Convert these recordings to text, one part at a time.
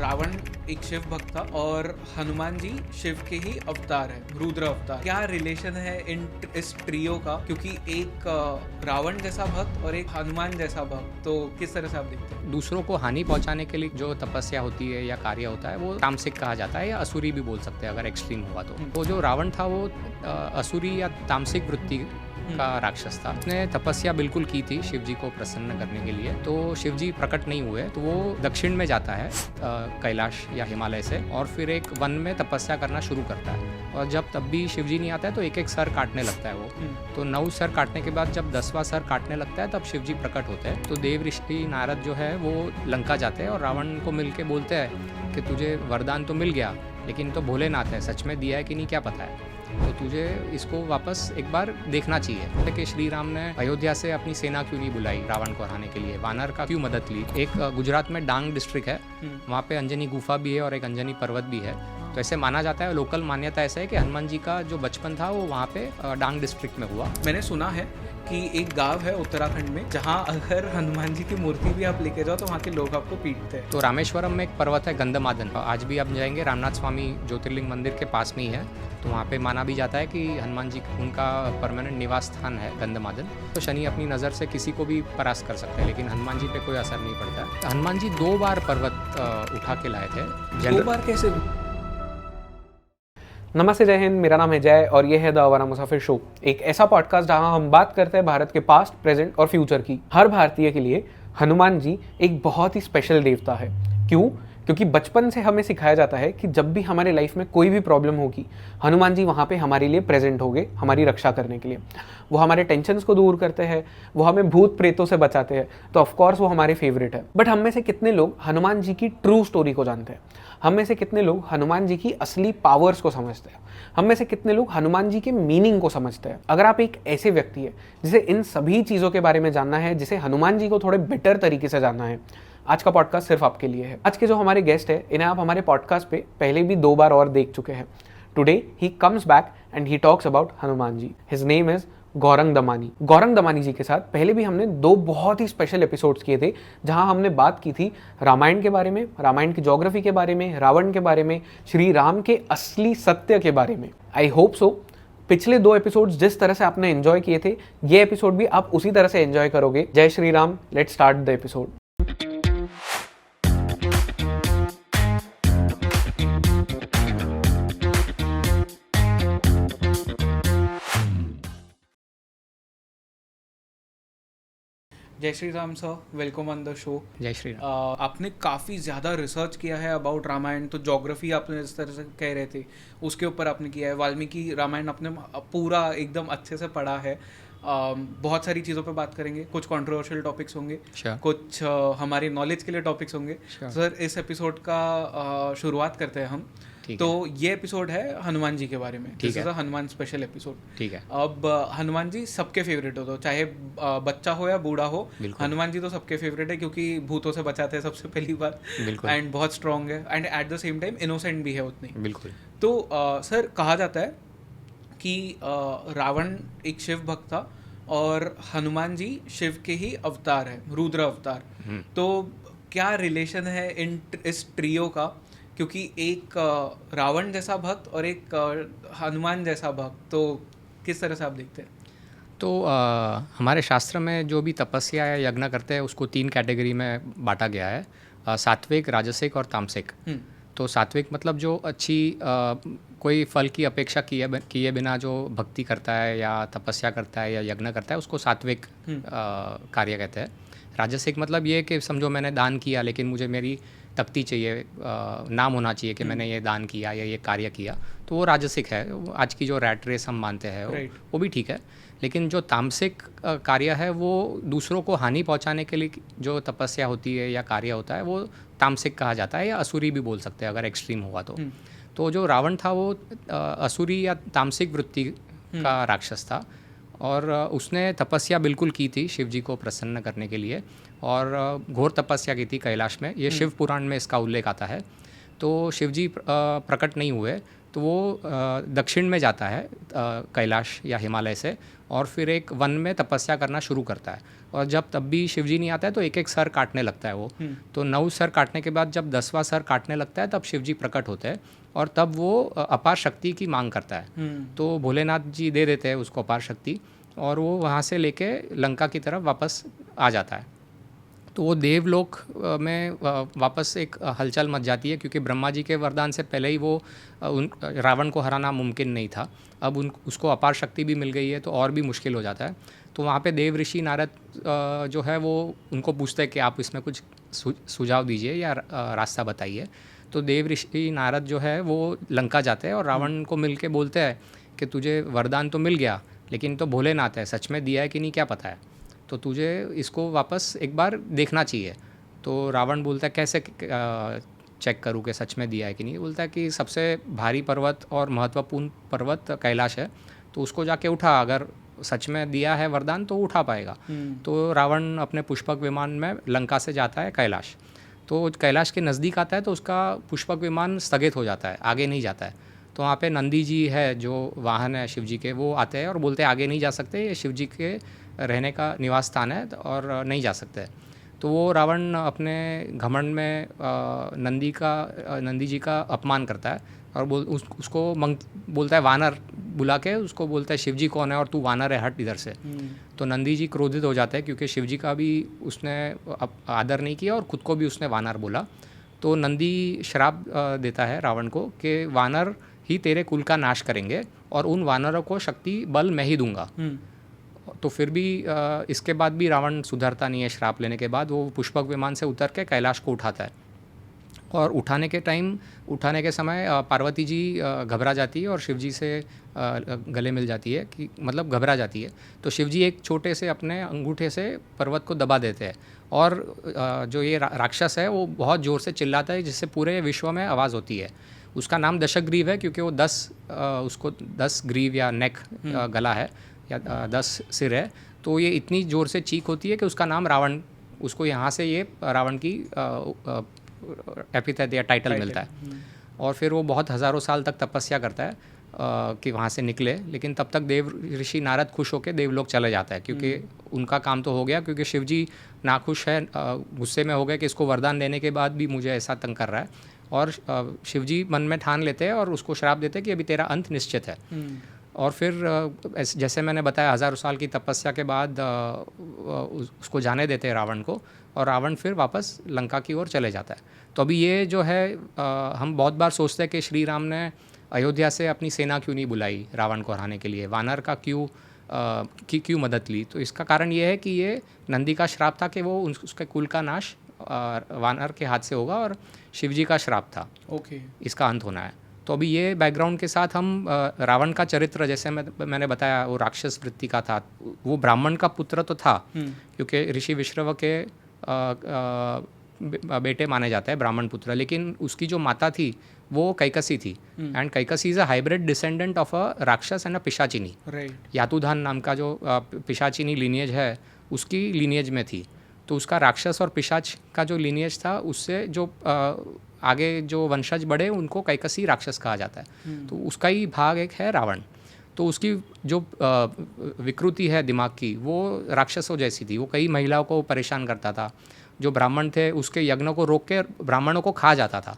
रावण एक शिव भक्त था और हनुमान जी शिव के ही अवतार है, रुद्र अवतार। क्या रिलेशन है इस ट्रियो का? क्योंकि एक रावण जैसा भक्त और एक हनुमान जैसा भक्त, तो किस तरह से आप देखते हैं? दूसरों को हानि पहुंचाने के लिए जो तपस्या होती है या कार्य होता है वो तामसिक कहा जाता है, या असुरी भी बोल सकते हैं अगर एक्सट्रीम हुआ तो जो रावण था वो असुरी या तामसिक वृत्ति का राक्षस था। उसने तपस्या बिल्कुल की थी शिव जी को प्रसन्न करने के लिए, तो शिव जी प्रकट नहीं हुए तो वो दक्षिण में जाता है कैलाश या हिमालय से, और फिर एक वन में तपस्या करना शुरू करता है। और जब तब भी शिव जी नहीं आता है तो एक एक सर काटने लगता है वो। तो 9 सर काटने के बाद जब 10वां सर काटने लगता है तब शिव जी प्रकट होते हैं। तो देव ऋषि नारद जो है वो लंका जाते हैं और रावण को मिलके बोलते हैं कि तुझे वरदान तो मिल गया, लेकिन तो भोलेनाथ है, सच में दिया है कि नहीं क्या पता है, तो तुझे इसको वापस एक बार देखना चाहिए कि श्री राम ने अयोध्या से अपनी सेना क्यों नहीं बुलाई रावण को हराने के लिए, वानर का क्यों मदद ली। एक गुजरात में डांग डिस्ट्रिक्ट है, वहाँ पे अंजनी गुफा भी है और एक अंजनी पर्वत भी है। तो ऐसे माना जाता है, लोकल मान्यता ऐसा है कि हनुमान जी का जो बचपन था वो वहाँ पे डांग डिस्ट्रिक्ट में हुआ। मैंने सुना है कि एक गांव है उत्तराखंड में जहाँ अगर हनुमान जी की मूर्ति भी आप लेके जाओ तो वहाँ के लोग आपको पीटते हैं। तो रामेश्वरम में एक पर्वत है गंधमादन, आज भी आप जाएंगे, रामनाथ स्वामी ज्योतिर्लिंग मंदिर के पास में ही है। तो वहाँ पे माना भी जाता है कि हनुमान जी उनका परमानेंट निवास स्थान है गंधमादन। तो शनि अपनी नज़र से किसी को भी परास्त कर सकते हैं, लेकिन हनुमान जी पे कोई असर नहीं पड़ता। हनुमान जी 2 बार पर्वत उठा के लाए थे। 2 बार कैसे? नमस्ते, जय हिंद। मेरा नाम है जय और ये है द आवारा मुसाफिर शो, एक ऐसा पॉडकास्ट जहां हम बात करते हैं भारत के पास्ट, प्रेजेंट और फ्यूचर की। हर भारतीय के लिए हनुमान जी एक बहुत ही स्पेशल देवता है। क्यों? क्योंकि बचपन से हमें सिखाया जाता है कि जब भी हमारे लाइफ में कोई भी प्रॉब्लम होगी, हनुमान जी वहाँ पे हमारे लिए प्रेजेंट होंगे, हमारी रक्षा करने के लिए। वो हमारे टेंशन्स को दूर करते हैं, वो हमें भूत प्रेतों से बचाते हैं, तो ऑफकोर्स वो हमारे फेवरेट है। बट हम में से कितने लोग हनुमान जी की ट्रू स्टोरी को जानते हैं? हम में से कितने लोग हनुमान जी की असली पावर्स को समझते हैं? हम में से कितने लोग हनुमान जी के मीनिंग को समझते हैं? अगर आप एक ऐसे व्यक्ति है जिसे इन सभी चीज़ों के बारे में जानना है, जिसे हनुमान जी को थोड़े बेटर तरीके से जानना है, आज का पॉडकास्ट सिर्फ आपके लिए है। आज के जो हमारे गेस्ट है, इन्हें आप हमारे पॉडकास्ट पे पहले भी 2 बार और देख चुके हैं। Today he comes back and he talks about Hanuman ji. His name is Gaurang Damani. Gaurang Damani ji के साथ पहले भी हमने 2 बहुत ही स्पेशल एपिसोड्स किए थे, जहां हमने बात की थी रामायण के बारे में, रामायण की ज्योग्राफी के बारे में, रावण के बारे में, श्री राम के असली सत्य के बारे में। आई होप सो पिछले 2 एपिसोड्स जिस तरह से आपने एंजॉय किए थे, ये एपिसोड भी आप उसी तरह से एंजॉय करोगे। जय Shri Ram. Let's start the episode. जय Shri Ram sir, welcome on the show. जय श्री राम। आपने काफ़ी ज़्यादा रिसर्च किया है अबाउट रामायण। तो ज्योग्राफी आपने जिस तरह से कह रहे थे उसके ऊपर आपने किया है, वाल्मीकि रामायण आपने पूरा एकदम अच्छे से पढ़ा है। बहुत सारी चीज़ों पे बात करेंगे, कुछ कंट्रोवर्शियल टॉपिक्स होंगे, कुछ हमारी नॉलेज के लिए टॉपिक्स होंगे। सर, इस एपिसोड का शुरुआत करते हैं हम। तो ये एपिसोड है हनुमान जी के बारे में। This is a Hanuman special episode. ठीक है। अब हनुमान जी सबके फेवरेट हो, तो चाहे बच्चा हो या बूढ़ा हो, हनुमान जी तो सबके फेवरेट है, क्योंकि भूतों से बचाते हैं सबसे पहली बात, एंड बहुत स्ट्रॉन्ग है, and at the same time innocent भी है उतनी। बिल्कुल। तो सर, कहा जाता है कि रावण एक शिव भक्त था और हनुमान जी शिव के ही अवतार है, रुद्र अवतार। तो क्या रिलेशन है इस ट्रियो का? क्योंकि एक रावण जैसा भक्त और एक हनुमान जैसा भक्त, तो किस तरह से आप देखते हैं? तो हमारे शास्त्र में जो भी तपस्या या यज्ञ करते हैं उसको 3 कैटेगरी में बांटा गया है, सात्विक, राजसिक और तामसिक। तो सात्विक मतलब जो अच्छी कोई फल की अपेक्षा किए बिना जो भक्ति करता है या तपस्या करता है या यज्ञ करता है, उसको सात्विक कार्य कहते हैं। राजसिक मतलब ये कि समझो मैंने दान किया, लेकिन मुझे मेरी तख्ती चाहिए, नाम होना चाहिए कि मैंने ये दान किया या ये कार्य किया, तो वो राजसिक है। आज की जो रैट रेस हम मानते हैं वो भी ठीक है। लेकिन जो तामसिक कार्य है वो दूसरों को हानि पहुंचाने के लिए जो तपस्या होती है या कार्य होता है वो तामसिक कहा जाता है, या असुरी भी बोल सकते हैं अगर एक्सट्रीम हुआ तो जो रावण था वो असुरी या तामसिक वृत्ति का राक्षस था, और उसने तपस्या बिल्कुल की थी शिव जी को प्रसन्न करने के लिए, और घोर तपस्या की थी कैलाश में। ये शिव पुराण में इसका उल्लेख आता है। तो शिव जी प्रकट नहीं हुए तो वो दक्षिण में जाता है कैलाश या हिमालय से, और फिर एक वन में तपस्या करना शुरू करता है। और जब तब भी शिवजी नहीं आता है तो एक एक सर काटने लगता है वो। तो 9 सर काटने के बाद जब 10वां सर काटने लगता है तब शिवजी प्रकट होते हैं, और तब वो अपार शक्ति की मांग करता है। तो भोलेनाथ जी दे देते हैं उसको अपार शक्ति, और वो वहाँ से लेके लंका की तरफ वापस आ जाता है। तो वो देवलोक में वापस एक हलचल मच जाती है, क्योंकि ब्रह्मा जी के वरदान से पहले ही वो रावण को हराना मुमकिन नहीं था। अब उसको अपार शक्ति भी मिल गई है तो और भी मुश्किल हो जाता है। तो वहाँ पे देव ऋषि नारद जो है वो उनको पूछते हैं कि आप इसमें कुछ सुझाव दीजिए या रास्ता बताइए। तो देव ऋषि नारद जो है वो लंका जाते हैं और रावण को मिल के बोलते हैं कि तुझे वरदान तो मिल गया, लेकिन तो भोलेनाथ है, सच में दिया है कि नहीं क्या पता है, तो तुझे इसको वापस एक बार देखना चाहिए। तो रावण बोलता है कैसे चेक करूँ कि सच में दिया है कि नहीं। बोलता है कि सबसे भारी पर्वत और महत्वपूर्ण पर्वत कैलाश है, तो उसको जाके उठा, अगर सच में दिया है वरदान तो उठा पाएगा। तो रावण अपने पुष्पक विमान में लंका से जाता है कैलाश। तो कैलाश के नज़दीक आता है तो उसका पुष्पक विमान स्थगित हो जाता है, आगे नहीं जाता है। तो वहाँ पे नंदी जी है जो वाहन है शिवजी के, वो आते हैं और बोलते हैं आगे नहीं जा सकते, ये शिवजी के रहने का निवास स्थान है और नहीं जा सकते। तो वो रावण अपने घमंड में नंदी जी का अपमान करता है और उसको बोलता है वानर, बुला के उसको बोलता है शिवजी कौन है और तू वानर है, हट इधर से। तो नंदी जी क्रोधित हो जाते हैं क्योंकि शिवजी का भी उसने आदर नहीं किया और ख़ुद को भी उसने वानर बोला। तो नंदी श्राप देता है रावण को कि वानर ही तेरे कुल का नाश करेंगे और उन वानरों को शक्ति बल मैं ही दूंगा। तो फिर भी इसके बाद भी रावण सुधरता नहीं है। श्राप लेने के बाद वो पुष्पक विमान से उतर के कैलाश को उठाता है, और उठाने के समय पार्वती जी घबरा जाती है और शिवजी से गले मिल जाती है, कि मतलब घबरा जाती है। तो शिवजी एक छोटे से अपने अंगूठे से पर्वत को दबा देते हैं, और जो ये राक्षस है वो बहुत ज़ोर से चिल्लाता है जिससे पूरे विश्व में आवाज़ होती है। उसका नाम दशग्रीव है क्योंकि वो 10 ग्रीव या नेक गला है या 10 सिर है। तो ये इतनी ज़ोर से चीख होती है कि उसका नाम रावण, उसको यहाँ से ये रावण की एपिथेट या टाइटल मिलता है। और फिर वो बहुत हज़ारों साल तक तपस्या करता है कि वहाँ से निकले, लेकिन तब तक देव ऋषि नारद खुश होकर देवलोक चले जाता है क्योंकि उनका काम तो हो गया। क्योंकि शिवजी नाखुश है, गुस्से में हो गए कि इसको वरदान देने के बाद भी मुझे ऐसा तंग कर रहा है, और शिवजी मन में ठान लेते हैं और उसको श्राप देते हैं कि अभी तेरा अंत निश्चित है। और फिर जैसे मैंने बताया 1000 साल की तपस्या के बाद उसको जाने देते हैं रावण को, और रावण फिर वापस लंका की ओर चले जाता है। तो अभी ये जो है हम बहुत बार सोचते हैं कि श्री राम ने अयोध्या से अपनी सेना क्यों नहीं बुलाई रावण को हराने के लिए, वानर का क्यों मदद ली। तो इसका कारण ये है कि ये नंदी का श्राप था कि वो उसके कुल का नाश वानर के हाथ से होगा, और शिवजी का श्राप था इसका अंत होना है। तो अभी ये बैकग्राउंड के साथ हम रावण का चरित्र, जैसे मैंने बताया वो राक्षस वृत्ति का था, वो ब्राह्मण का पुत्र तो था क्योंकि ऋषि विश्रव के बेटे माने जाते हैं ब्राह्मण पुत्र, लेकिन उसकी जो माता थी वो कैकसी थी। And Kaikesi is a hybrid descendant of a राक्षस एंड अ पिशाचिनी। यातुधान नाम का जो पिशाचिनी लीनियज है उसकी लीनियज में थी। तो उसका राक्षस और पिशाच का जो लीनियज था उससे जो आगे जो वंशज बढ़े उनको कैकसी राक्षस कहा जाता है। तो उसका ही भाग एक है रावण। तो उसकी जो विकृति है दिमाग की वो राक्षसों जैसी थी। वो कई महिलाओं को परेशान करता था, जो ब्राह्मण थे उसके यज्ञों को रोक के ब्राह्मणों को खा जाता था।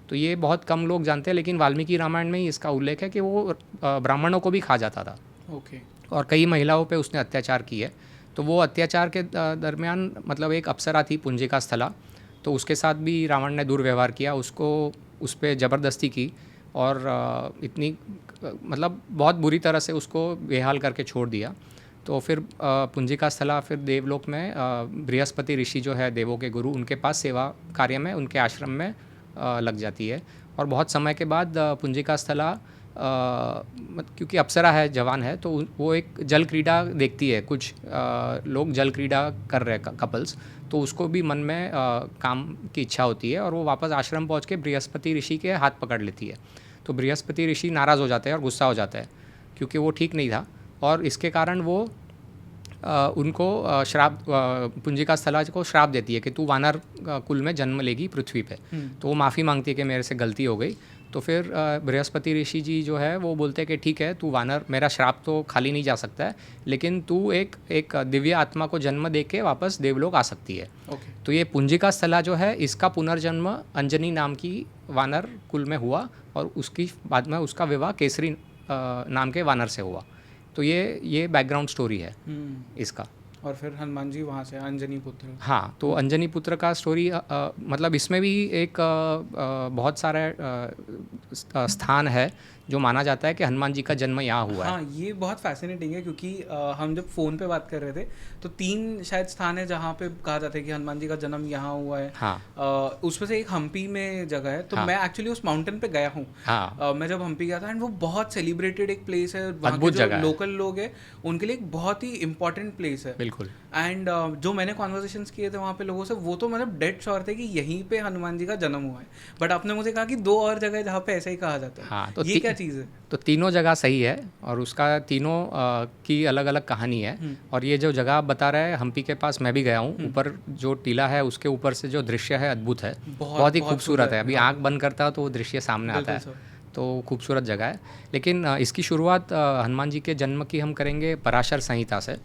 तो ये बहुत कम लोग जानते हैं, लेकिन वाल्मीकि रामायण में ही इसका उल्लेख है कि वो ब्राह्मणों को भी खा जाता था। और कई महिलाओं पे उसने अत्याचार किए। तो वो अत्याचार के दरमियान मतलब एक अप्सरा थी पुंजिका स्थला, तो उसके साथ भी रावण ने दुर्व्यवहार किया, उसको उस पर ज़बरदस्ती की और इतनी मतलब बहुत बुरी तरह से उसको बेहाल करके छोड़ दिया। तो फिर पुंजिका स्थला फिर देवलोक में बृहस्पति ऋषि जो है देवों के गुरु, उनके पास सेवा कार्य में उनके आश्रम में लग जाती है। और बहुत समय के बाद पुंजिका स्थला क्योंकि अप्सरा है, जवान है, तो वो एक जल क्रीड़ा देखती है, कुछ लोग जल क्रीड़ा कर रहे हैं कपल्स, तो उसको भी मन में काम की इच्छा होती है और वो वापस आश्रम पहुंच के बृहस्पति ऋषि के हाथ पकड़ लेती है। तो बृहस्पति ऋषि नाराज़ हो जाते हैं और गुस्सा हो जाता है क्योंकि वो ठीक नहीं था, और इसके कारण वो उनको श्राप पुंजिका स्थला को श्राप देती है कि तू वानर कुल में जन्म लेगी पृथ्वी पे। तो वो माफ़ी मांगती है कि मेरे से गलती हो गई। तो फिर बृहस्पति ऋषि जी जो है वो बोलते हैं कि ठीक है, तू वानर, मेरा श्राप तो खाली नहीं जा सकता है, लेकिन तू एक दिव्य आत्मा को जन्म दे के वापस देवलोक आ सकती है। ओके। तो ये पुंजिका स्थला जो है, इसका पुनर्जन्म अंजनी नाम की वानर कुल में हुआ और उसकी बाद में उसका विवाह केसरी नाम के वानर से हुआ। तो ये बैकग्राउंड स्टोरी है इसका। और फिर हनुमान जी वहाँ से अंजनी पुत्र। हाँ, तो अंजनी पुत्र का स्टोरी मतलब इसमें भी एक बहुत सारे स्थान है जो माना जाता है कि हनुमान जी का जन्म यहाँ हुआ है। हाँ, ये बहुत फैसिनेटिंग है क्योंकि हम जब फ़ोन पे बात कर रहे थे तो 3 शायद स्थान है जहाँ पे कहा जाता है कि हनुमान जी का जन्म यहाँ हुआ है। हाँ। उसमें से एक हम्पी में जगह है, तो हाँ। मैं एक्चुअली उस माउंटेन पे गया हूँ। हाँ। मैं जब हम्पी गया था एंड वो बहुत सेलिब्रेटेड एक प्लेस है, वहाँ के अद्भुत जो जगह है। लोकल लोग हैं उनके लिए एक बहुत ही इंपॉर्टेंट प्लेस है। बिल्कुल। एंड जो मैंने कॉन्वर्सेशंस किए थे वहाँ पे लोगों से, वो तो मतलब डेड श्योर थे कि यहीं पे हनुमान जी का जन्म हुआ है। बट आपने मुझे कहा कि 2 और जगह जहाँ पे ऐसा ही कहा जाता है। हाँ, तो ये क्या चीज़ है? तो तीनों जगह सही है और उसका तीनों की अलग अलग कहानी है। और ये जो जगह आप बता रहे हैं हम्पी के पास, मैं भी गया हूँ। ऊपर जो टीला है उसके ऊपर से जो दृश्य है अद्भुत है, बहुत ही खूबसूरत है। अभी आँख बंद करता तो वो दृश्य सामने आता है, तो खूबसूरत जगह है। लेकिन इसकी शुरुआत हनुमान जी के जन्म की हम करेंगे पराशर संहिता से।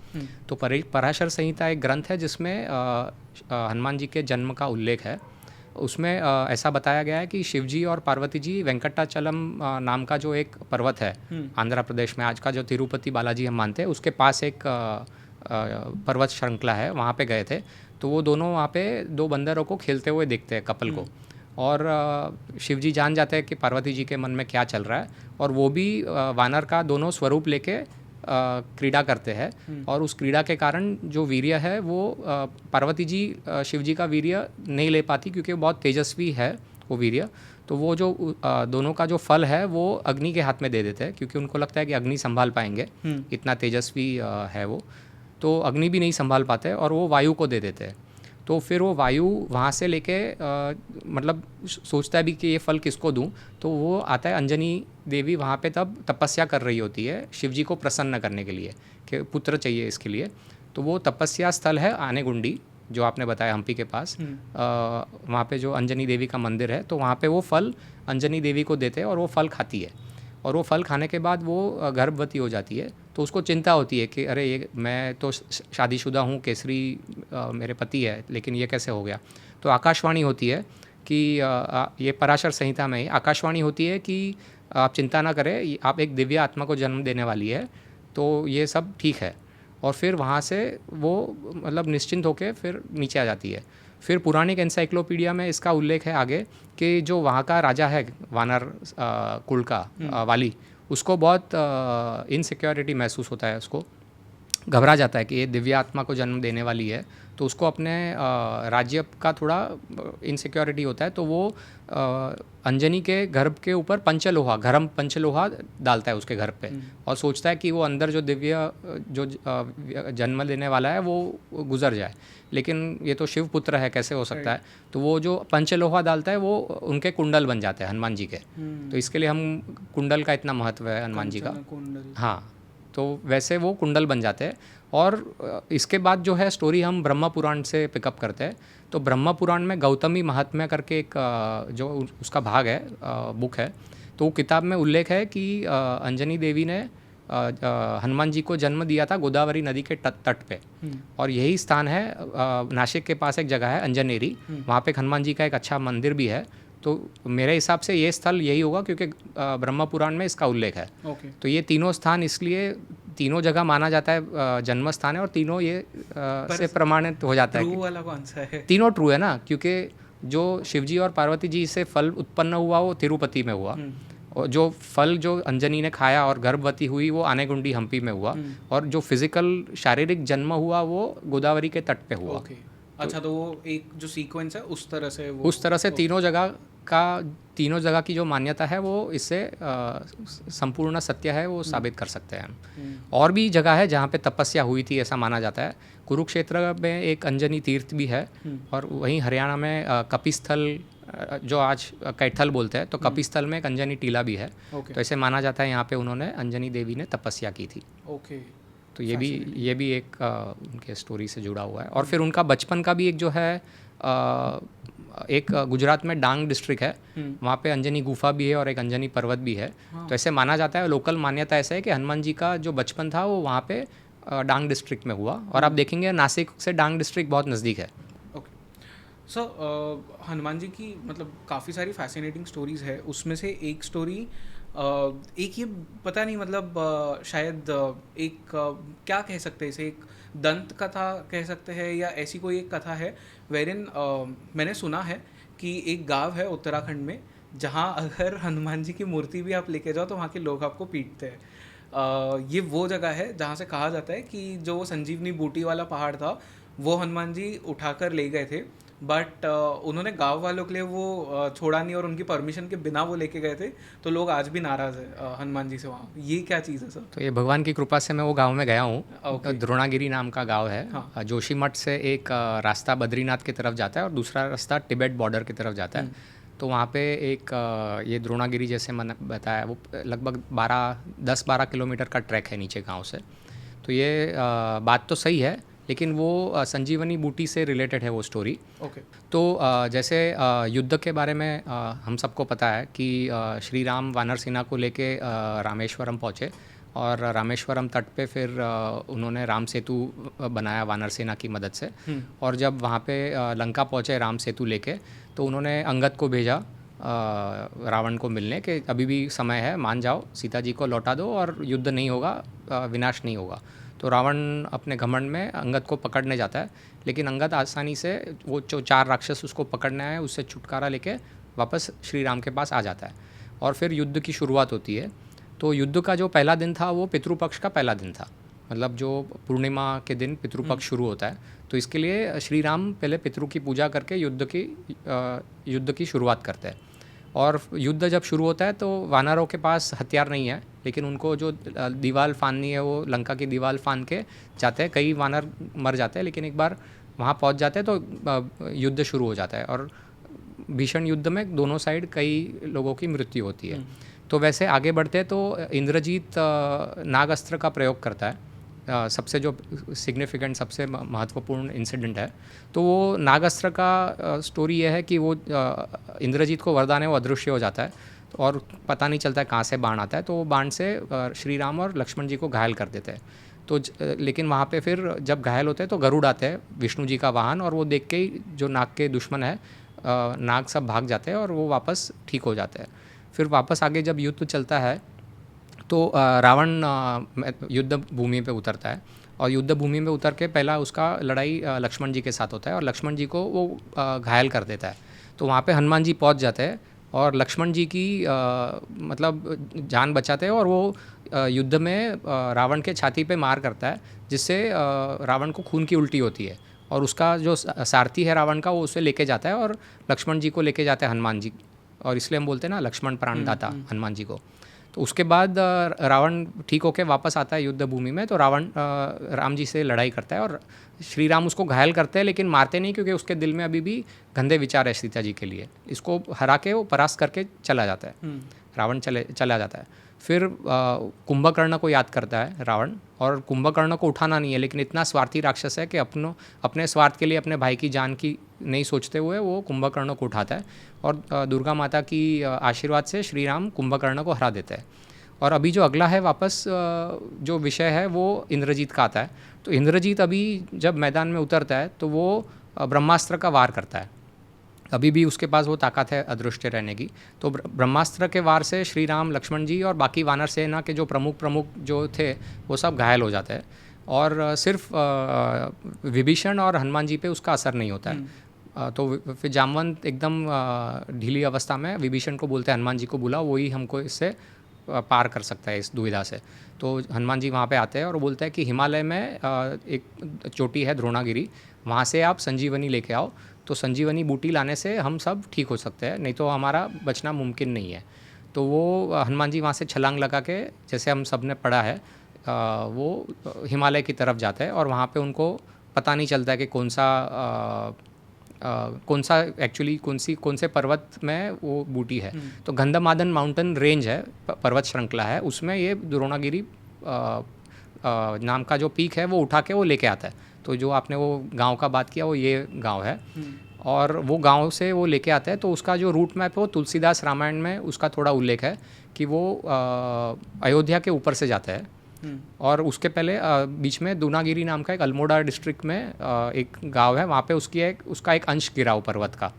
तो पराशर संहिता एक ग्रंथ है जिसमें हनुमान जी के जन्म का उल्लेख है। उसमें ऐसा बताया गया है कि शिवजी और पार्वती जी वेंकटाचलम नाम का जो एक पर्वत है आंध्र प्रदेश में, आज का जो तिरुपति बालाजी हम मानते हैं, उसके पास एक पर्वत श्रृंखला है, वहाँ पे गए थे। तो वो दोनों वहाँ पे 2 बंदरों को खेलते हुए देखते हैं, कपल को। और शिवजी जान जाते हैं कि पार्वती जी के मन में क्या चल रहा है, और वो भी वानर का दोनों स्वरूप लेके क्रीड़ा करते हैं। और उस क्रीड़ा के कारण जो वीर्य है वो पार्वती जी शिवजी का वीर्य नहीं ले पाती, क्योंकि वो बहुत तेजस्वी है वो वीर्य। तो वो जो दोनों का जो फल है वो अग्नि के हाथ में दे देते हैं, क्योंकि उनको लगता है कि अग्नि संभाल पाएंगे, इतना तेजस्वी है वो। तो अग्नि भी नहीं संभाल पाते और वो वायु को दे देते हैं। तो फिर वो वायु वहाँ से लेके मतलब सोचता है भी कि ये फल किसको दूँ। तो वो आता है, अंजनी देवी वहाँ पे तब तपस्या कर रही होती है शिवजी को प्रसन्न करने के लिए कि पुत्र चाहिए इसके लिए। तो वो तपस्या स्थल है आनेगुंडी, जो आपने बताया हम्पी के पास। वहाँ पे जो अंजनी देवी का मंदिर है, तो वहाँ पे वो फल अंजनी देवी को देते हैं और वो फल खाती है। और वो फल खाने के बाद वो गर्भवती हो जाती है। तो उसको चिंता होती है कि अरे ये मैं तो शादीशुदा हूँ, केसरी मेरे पति है, लेकिन ये कैसे हो गया। तो आकाशवाणी होती है कि ये पराशर संहिता में ही आकाशवाणी होती है कि आप चिंता ना करें, आप एक दिव्य आत्मा को जन्म देने वाली है, तो ये सब ठीक है। और फिर वहाँ से वो मतलब निश्चिंत होकर फिर नीचे आ जाती है। फिर पुराणिक एनसाइक्लोपीडिया में इसका उल्लेख है आगे कि जो वहाँ का राजा है वानर कुल का वाली, उसको बहुत इनसिक्योरिटी महसूस होता है, उसको घबरा जाता है कि ये दिव्य आत्मा को जन्म देने वाली है। तो उसको अपने राज्य का थोड़ा इनसिक्योरिटी होता है। तो वो अंजनी के गर्भ के ऊपर पंचलोहा, गरम पंचलोहा डालता है उसके घर पे, और सोचता है कि वो अंदर जो दिव्य जो जन्म लेने वाला है वो गुजर जाए। लेकिन ये तो शिव पुत्र है, कैसे हो सकता है। तो वो जो पंचलोहा डालता है वो उनके कुंडल बन जाते हैं हनुमान जी के। तो इसके लिए हम कुंडल का इतना महत्व है हनुमान जी का। हाँ, तो वैसे वो कुंडल बन जाते हैं। और इसके बाद जो है स्टोरी हम ब्रह्म पुराण से पिकअप करते हैं। तो ब्रह्म पुराण में गौतमी महात्म्य करके एक जो उसका भाग है, बुक है, तो वो किताब में उल्लेख है कि अंजनी देवी ने हनुमान जी को जन्म दिया था गोदावरी नदी के तट पे। और यही स्थान है, नासिक के पास एक जगह है अंजनेरी, वहाँ पे हनुमान जी का एक अच्छा मंदिर भी है। तो मेरे हिसाब से ये स्थल यही होगा, क्योंकि ब्रह्म पुराण में इसका उल्लेख है। तो ये तीनों स्थान इसलिए तीनों जगह माना जाता है जन्म स्थान है, और तीनों ये से प्रमाणित हो जाता है। ट्रू वाला कौन सा है? तीनों ट्रू है ना, क्योंकि जो शिवजी और पार्वती जी से फल उत्पन्न हुआ वो तिरुपति में हुआ, और जो फल जो अंजनी ने खाया और गर्भवती हुई वो आनेगुंडी हम्पी में हुआ, और जो फिजिकल शारीरिक जन्म हुआ वो गोदावरी के तट पे हुआ। अच्छा, तो वो एक जो सीक्वेंस है उस तरह से वो उस तरह से तीनों जगह की जो मान्यता है वो इससे संपूर्ण सत्य है, वो साबित कर सकते हैं हम। और भी जगह है जहाँ पे तपस्या हुई थी ऐसा माना जाता है। कुरुक्षेत्र में एक अंजनी तीर्थ भी है, और वहीं हरियाणा में कपिस्थल, जो आज कैथल बोलते हैं, तो कपिस्थल में एक अंजनी टीला भी है। तो ऐसे माना जाता है यहाँ पे उन्होंने अंजनी देवी ने तपस्या की थी। तो ये भी एक उनके स्टोरी से जुड़ा हुआ है। और फिर उनका बचपन का भी एक जो है एक गुजरात में डांग डिस्ट्रिक्ट है, वहाँ पे अंजनी गुफा भी है और एक अंजनी पर्वत भी है। तो ऐसे माना जाता है, लोकल मान्यता ऐसा है कि हनुमान जी का जो बचपन था वो वहाँ पे डांग डिस्ट्रिक्ट में हुआ। और आप देखेंगे नासिक से डांग डिस्ट्रिक्ट बहुत नज़दीक है। ओके, सो हनुमान जी की मतलब काफ़ी सारी फैसिनेटिंग स्टोरीज़ है, उसमें से एक स्टोरी एक ये पता नहीं मतलब शायद एक क्या कह सकते हैं इसे, एक दंत कथा कह सकते हैं या ऐसी कोई एक कथा है वेरिन मैंने सुना है कि एक गांव है उत्तराखंड में जहाँ अगर हनुमान जी की मूर्ति भी आप लेके जाओ तो वहाँ के लोग आपको पीटते हैं। ये वो जगह है जहाँ से कहा जाता है कि जो वो संजीवनी बूटी वाला पहाड़ था वो हनुमान जी उठाकर ले गए थे, बट उन्होंने गांव वालों के लिए वो छोड़ा नहीं और उनकी परमिशन के बिना वो लेके गए थे, तो लोग आज भी नाराज़ है हनुमान जी से वहाँ। ये क्या चीज़ है सर? तो ये भगवान की कृपा से मैं वो गांव में गया हूँ। Okay. द्रोणागिरी नाम का गांव है। हाँ। जोशीमठ से एक रास्ता बद्रीनाथ की तरफ जाता है और दूसरा रास्ता तिब्बत बॉर्डर की तरफ जाता है। तो वहाँ पे एक ये द्रोणागिरी जैसे मैंने बताया वो लगभग 10-12 किलोमीटर का ट्रैक है नीचे गांव से। तो ये बात तो सही है, लेकिन वो संजीवनी बूटी से रिलेटेड है वो स्टोरी। ओके। तो जैसे युद्ध के बारे में हम सबको पता है कि श्री राम वानर सेना को लेके रामेश्वरम पहुँचे और रामेश्वरम तट पे फिर उन्होंने राम सेतु बनाया वानर सेना की मदद से। और जब वहाँ पे लंका पहुँचे राम सेतु लेके, तो उन्होंने अंगद को भेजा रावण को मिलने के, अभी भी समय है, मान जाओ, सीता जी को लौटा दो और युद्ध नहीं होगा, विनाश नहीं होगा। तो रावण अपने घमंड में अंगद को पकड़ने जाता है, लेकिन अंगद आसानी से वो जो 4 राक्षस उसको पकड़ने आए उससे छुटकारा लेके वापस श्री राम के पास आ जाता है और फिर युद्ध की शुरुआत होती है। तो युद्ध का जो पहला दिन था वो पितृपक्ष का पहला दिन था, मतलब जो पूर्णिमा के दिन पितृपक्ष शुरू होता है। तो इसके लिए श्री राम पहले पितृ की पूजा करके युद्ध की शुरुआत करते हैं। और युद्ध जब शुरू होता है तो वानरों के पास हथियार नहीं है, लेकिन उनको जो दीवार फाननी है वो लंका की दीवार फान के जाते हैं। कई वानर मर जाते हैं, लेकिन एक बार वहाँ पहुँच जाते हैं तो युद्ध शुरू हो जाता है और भीषण युद्ध में दोनों साइड कई लोगों की मृत्यु होती है। तो वैसे आगे बढ़ते हैं तो इंद्रजीत नागास्त्र का प्रयोग करता है। सबसे जो सिग्निफिकेंट, सबसे महत्वपूर्ण इंसिडेंट है। तो वो नागास्त्र का स्टोरी ये है कि वो इंद्रजीत को वरदान है वो अदृश्य हो जाता है और पता नहीं चलता है कहाँ से बाण आता है। तो वो बाण से श्री राम और लक्ष्मण जी को घायल कर देते हैं। तो लेकिन वहाँ पे फिर जब घायल होते हैं तो गरुड़ आते हैं, विष्णु जी का वाहन, और वो देख के ही जो नाग के दुश्मन है नाग सब भाग जाते हैं और वो वापस ठीक हो जाते हैं। फिर वापस आगे जब युद्ध चलता है तो रावण युद्ध भूमि पे उतरता है और युद्ध भूमि में उतर के पहला उसका लड़ाई लक्ष्मण जी के साथ होता है और लक्ष्मण जी को वो घायल कर देता है। तो वहाँ पे हनुमान जी पहुँच जाते हैं और लक्ष्मण जी की मतलब जान बचाते हैं और वो युद्ध में रावण के छाती पे मार करता है, जिससे रावण को खून की उल्टी होती है और उसका जो सारथी है रावण का वो उसे लेके जाता है और लक्ष्मण जी को लेके जाते हैं हनुमान जी, और इसलिए हम बोलते हैं ना लक्ष्मण प्राणदाता हनुमान जी को। तो उसके बाद रावण ठीक होके वापस आता है युद्ध भूमि में। तो रावण राम जी से लड़ाई करता है और श्री राम उसको घायल करते हैं, लेकिन मारते नहीं, क्योंकि उसके दिल में अभी भी गंदे विचार है सीता जी के लिए। इसको हरा के वो परास्त करके चला जाता है, रावण चला जाता है। फिर कुंभकर्ण को याद करता है रावण, और कुंभकर्ण को उठाना नहीं है, लेकिन इतना स्वार्थी राक्षस है कि अपने स्वार्थ के लिए अपने भाई की जान की नहीं सोचते हुए वो कुंभकर्ण को उठाता है और दुर्गा माता की आशीर्वाद से श्री राम कुंभकर्ण को हरा देते हैं। और अभी जो अगला है वापस जो विषय है वो इंद्रजीत का आता है। तो इंद्रजीत अभी जब मैदान में उतरता है तो वो ब्रह्मास्त्र का वार करता है। अभी भी उसके पास वो ताकत है अदृश्य रहने की। तो ब्रह्मास्त्र के वार से श्री राम, लक्ष्मण जी और बाकी वानर सेना के जो प्रमुख जो थे वो सब घायल हो जाते हैं और सिर्फ विभीषण और हनुमान जी पे उसका असर नहीं होता है। तो फिर जामवंत एकदम ढीली अवस्था में विभीषण को बोलते हैं हनुमान जी को बुलाओ, वही हमको इससे पार कर सकता है इस दुविधा से। तो हनुमान जी वहाँ पे आते हैं और बोलते हैं कि हिमालय में एक चोटी है द्रोणागिरी, वहाँ से आप संजीवनी लेके आओ। तो संजीवनी बूटी लाने से हम सब ठीक हो सकते हैं, नहीं तो हमारा बचना मुमकिन नहीं है। तो वो हनुमान जी वहाँ से छलांग लगा के, जैसे हम सब ने पढ़ा है, वो हिमालय की तरफ जाते हैं और वहाँ पे उनको पता नहीं चलता है कि कौन सा एक्चुअली कौन से पर्वत में वो बूटी है। तो गंधमादन माउंटेन रेंज है, पर्वत श्रृंखला है, उसमें ये द्रोणागिरी नाम का जो पीक है वो उठा के वो लेके आता है। तो जो आपने वो गांव का बात किया वो ये गांव है। और वो गांव से वो लेके आता है। तो उसका जो रूट मैप है वो तुलसीदास रामायण में उसका थोड़ा उल्लेख है कि वो अयोध्या के ऊपर से जाता है। और उसके पहले बीच में दूनागिरी नाम का एक अल्मोड़ा डिस्ट्रिक्ट में एक गांव है, वहाँ पे उसका एक अंश गिरा हो पर्वत का,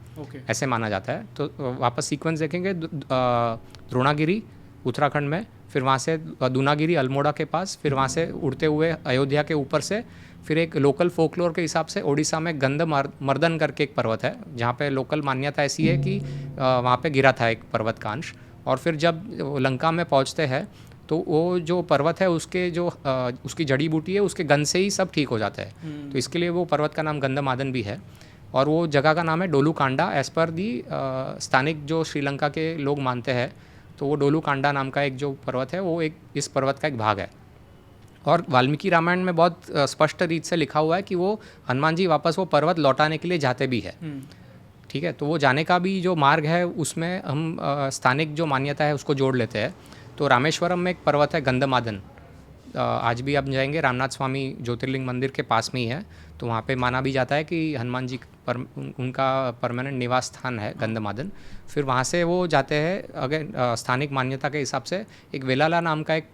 ऐसे माना जाता है। तो वापस सीक्वेंस देखेंगे, द्रोणागिरी उत्तराखंड में, फिर वहाँ से दूनागिरी अल्मोड़ा के पास, फिर वहाँ से उड़ते हुए अयोध्या के ऊपर से, फिर एक लोकल फोकलोर के हिसाब से ओडिशा में गंधमर्दन करके एक पर्वत है, जहाँ पे लोकल मान्यता ऐसी है कि वहाँ पे गिरा था एक पर्वत का अंश। और फिर जब लंका में पहुँचते हैं तो वो जो पर्वत है उसकी जड़ी बूटी है, उसके गंध से ही सब ठीक हो जाता है। तो इसके लिए वो पर्वत का नाम गंधमादन भी है। और वो जगह का नाम है डोलूकांडा, एज़ पर दी स्थानिक जो श्रीलंका के लोग मानते हैं। तो वो डोलूकांडा नाम का एक जो पर्वत है वो इस पर्वत का एक भाग है। और वाल्मीकि रामायण में बहुत स्पष्ट रीत से लिखा हुआ है कि वो हनुमान जी वापस वो पर्वत लौटाने के लिए जाते भी है। ठीक है, तो वो जाने का भी जो मार्ग है उसमें हम स्थानिक जो मान्यता है उसको जोड़ लेते हैं। तो रामेश्वरम में एक पर्वत है गंधमादन, आज भी आप जाएंगे, रामनाथ स्वामी ज्योतिर्लिंग मंदिर के पास में ही है। तो वहाँ पे माना भी जाता है कि हनुमान जी उनका परमानेंट निवास स्थान है गंधमादन। फिर वहाँ से वो जाते हैं अगेन स्थानिक मान्यता के हिसाब से एक वेलाला नाम का एक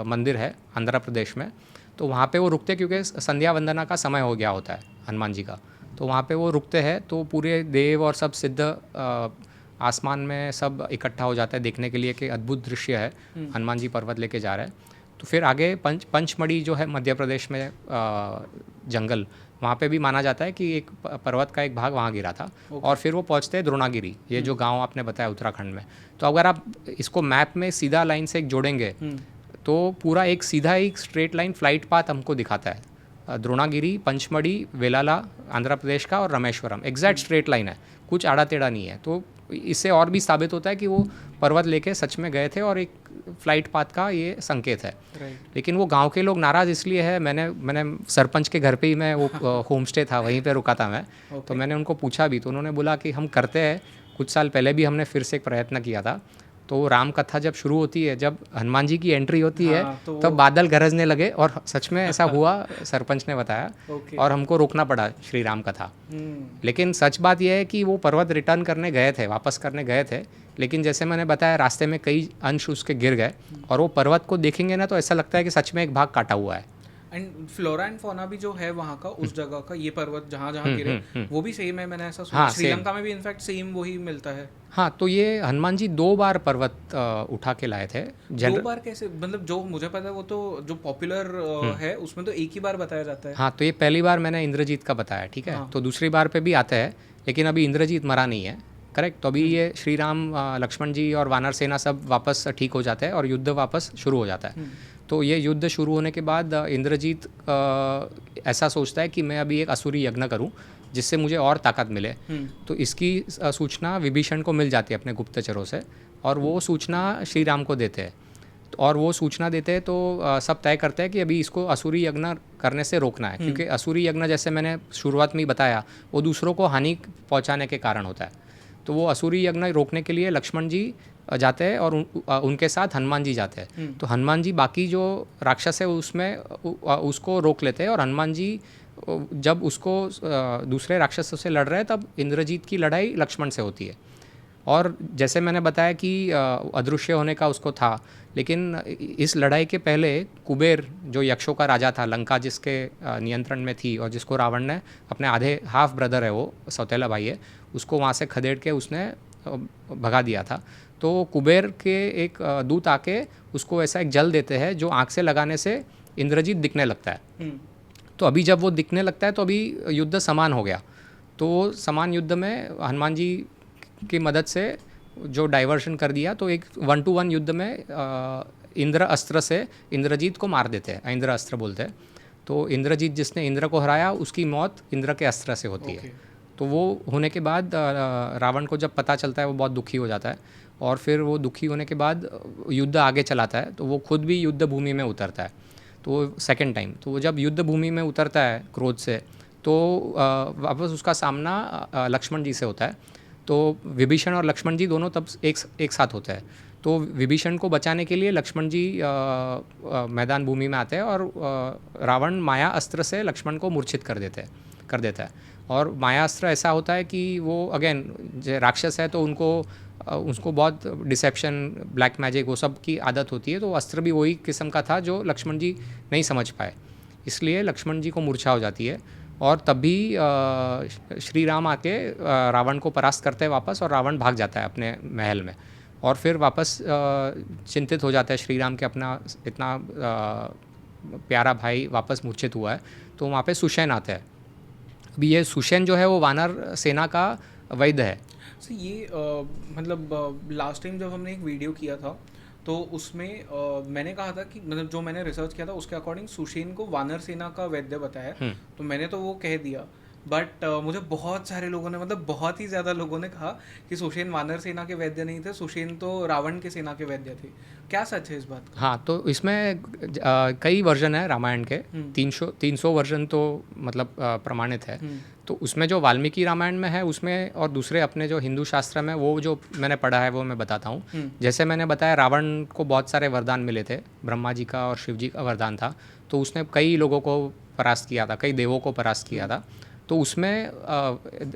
मंदिर है आंध्र प्रदेश में। तो वहाँ पे वो रुकते, क्योंकि संध्या वंदना का समय हो गया होता है हनुमान जी का। तो वहाँ पे वो रुकते हैं, तो पूरे देव और सब सिद्ध आसमान में सब इकट्ठा हो जाता है देखने के लिए कि अद्भुत दृश्य है, हनुमान जी पर्वत लेके जा रहे हैं। तो फिर आगे पंचमढ़ी जो है मध्य प्रदेश में जंगल, वहाँ पे भी माना जाता है कि एक पर्वत का एक भाग वहाँ गिरा था। और फिर वो पहुँचते हैं द्रोणागिरी, ये जो गांव आपने बताया उत्तराखंड में। तो अगर आप इसको मैप में सीधा लाइन से एक जोड़ेंगे तो पूरा एक सीधा एक स्ट्रेट लाइन फ्लाइट पाथ हमको दिखाता है। द्रोणागिरी, पंचमढ़ी, वेलाला आंध्र प्रदेश का, और रामेश्वरम एग्जैक्ट स्ट्रेट लाइन है, कुछ आड़ा टेढ़ा नहीं है। तो इससे और भी साबित होता है कि वो पर्वत लेके सच में गए थे और एक फ्लाइट पाथ का ये संकेत है। लेकिन वो गांव के लोग नाराज़ इसलिए है, मैंने सरपंच के घर पे ही मैं वो होम स्टे था वहीं पे रुका था मैं। तो मैंने उनको पूछा भी, तो उन्होंने बोला कि हम करते हैं, कुछ साल पहले भी हमने फिर से एक प्रयत्न किया था। तो राम कथा जब शुरू होती है, जब हनुमान जी की एंट्री होती है, तब बादल गरजने लगे, और सच में ऐसा हुआ, सरपंच ने बताया। और हमको रोकना पड़ा श्री राम कथा। लेकिन सच बात यह है कि वो पर्वत रिटर्न करने गए थे, वापस करने गए थे, लेकिन जैसे मैंने बताया रास्ते में कई अंश उसके गिर गए। और वो पर्वत को देखेंगे ना तो ऐसा लगता है कि सच में एक भाग काटा हुआ है। एंड फ्लोरा एंड फौना भी जो है वहाँ का, उस जगह का, ये पर्वत जहाँ जहाँ गिरे वो भी सेम है, मैंने ऐसा सुना। हाँ, श्रीलंका में भी इनफैक्ट सेम वही मिलता है। हाँ, तो ये हनुमान जी 2 बार पर्वत उठा के लाए थे। 2 बार कैसे? मतलब जो मुझे पता है वो तो जो पॉपुलर है उसमें तो एक ही बार बताया जाता है। हाँ, तो ये पहली बार मैंने इंद्रजीत का बताया, ठीक है। हाँ। तो दूसरी बार पे भी आता है, लेकिन अभी इंद्रजीत मरा नहीं है, करेक्ट। तो अभी ये श्री राम, लक्ष्मण जी और वानर सेना सब वापस ठीक हो जाते हैं और युद्ध वापस शुरू हो जाता है। तो ये युद्ध शुरू होने के बाद इंद्रजीत ऐसा सोचता है कि मैं अभी एक असुरी यज्ञ करूं जिससे मुझे और ताकत मिले। तो इसकी सूचना विभीषण को मिल जाती है अपने गुप्तचरों से, और वो सूचना श्री राम को देते हैं। और वो सूचना देते हैं तो सब तय करते हैं कि अभी इसको असुरी यज्ञ करने से रोकना है, क्योंकि असुरी यज्ञ जैसे मैंने शुरुआत में ही बताया वो दूसरों को हानि पहुँचाने के कारण होता है। तो वो असुरी यज्ञ रोकने के लिए लक्ष्मण जी जाते हैं और उनके साथ हनुमान जी जाते हैं। तो हनुमान जी बाकी जो राक्षस है उसमें उसको रोक लेते हैं, और हनुमान जी जब उसको दूसरे राक्षसों से लड़ रहे हैं तब इंद्रजीत की लड़ाई लक्ष्मण से होती है। और जैसे मैंने बताया कि अदृश्य होने का उसको था, लेकिन इस लड़ाई के पहले कुबेर जो यक्षों का राजा था, लंका जिसके नियंत्रण में थी और जिसको रावण ने अपने आधे हाफ ब्रदर है, वो सौतेला भाई है, उसको वहाँ से खदेड़ के उसने भगा दिया था। तो कुबेर के एक दूत आके उसको ऐसा एक जल देते हैं जो आँख से लगाने से इंद्रजीत दिखने लगता है। तो अभी जब वो दिखने लगता है तो अभी युद्ध समान हो गया। तो समान युद्ध में हनुमान जी की मदद से जो डाइवर्शन कर दिया, तो एक 1 to 1 युद्ध में इंद्र अस्त्र से इंद्रजीत को मार देते हैं, इंद्र अस्त्र बोलते हैं। तो इंद्रजीत जिसने इंद्र को हराया उसकी मौत इंद्र के अस्त्र से होती है। तो वो होने के बाद रावण को जब पता चलता है वो बहुत दुखी हो जाता है, और फिर वो दुखी होने के बाद युद्ध आगे चलाता है। तो वो खुद भी युद्ध भूमि में उतरता है, तो सेकंड टाइम। तो वो जब युद्ध भूमि में उतरता है क्रोध से, तो वापस उसका सामना लक्ष्मण जी से होता है। तो विभीषण और लक्ष्मण जी दोनों तब एक साथ होते हैं। तो विभीषण को बचाने के लिए लक्ष्मण जी मैदान भूमि में आते हैं और रावण माया अस्त्र से लक्ष्मण को मूर्छित कर देते हैं। कर देता है। और मायास्त्र ऐसा होता है कि वो अगेन राक्षस है तो उसको बहुत डिसेप्शन, ब्लैक मैजिक, वो सब की आदत होती है, तो अस्त्र भी वही किस्म का था जो लक्ष्मण जी नहीं समझ पाए, इसलिए लक्ष्मण जी को मूर्छा हो जाती है। और तभी श्री राम आके रावण को परास्त करते हैं वापस, और रावण भाग जाता है अपने महल में। और फिर वापस चिंतित हो जाता है श्री राम के, अपना इतना प्यारा भाई वापस मूर्छित हुआ है। तो वहाँ पे सुशैन आता है। अभी ये सुशैन जो है वो वानर सेना का वैद्य है। सो ये मतलब लास्ट टाइम जब हमने एक वीडियो किया था तो उसमें मैंने कहा था कि मतलब जो मैंने रिसर्च किया था उसके अकॉर्डिंग सुशेन को वानर सेना का वैद्य बताया, तो मैंने तो वो कह दिया। बट मुझे बहुत सारे लोगों ने, मतलब बहुत ही ज़्यादा लोगों ने कहा कि सुशेन वानर सेना के वैद्य नहीं थे, सुशेन तो रावण के सेना के वैद्य थे। क्या सच है इस बात का? हाँ, तो इसमें कई वर्जन है रामायण के, 300 वर्जन तो मतलब प्रमाणित है। तो उसमें जो वाल्मीकि रामायण में है उसमें, और दूसरे अपने जो हिंदू शास्त्र में, वो जो मैंने पढ़ा है वो मैं बताता हूँ। जैसे मैंने बताया रावण को बहुत सारे वरदान मिले थे, ब्रह्मा जी का और शिव जी का वरदान था, तो उसने कई लोगों को परास्त किया था, कई देवों को परास्त किया था। तो उसमें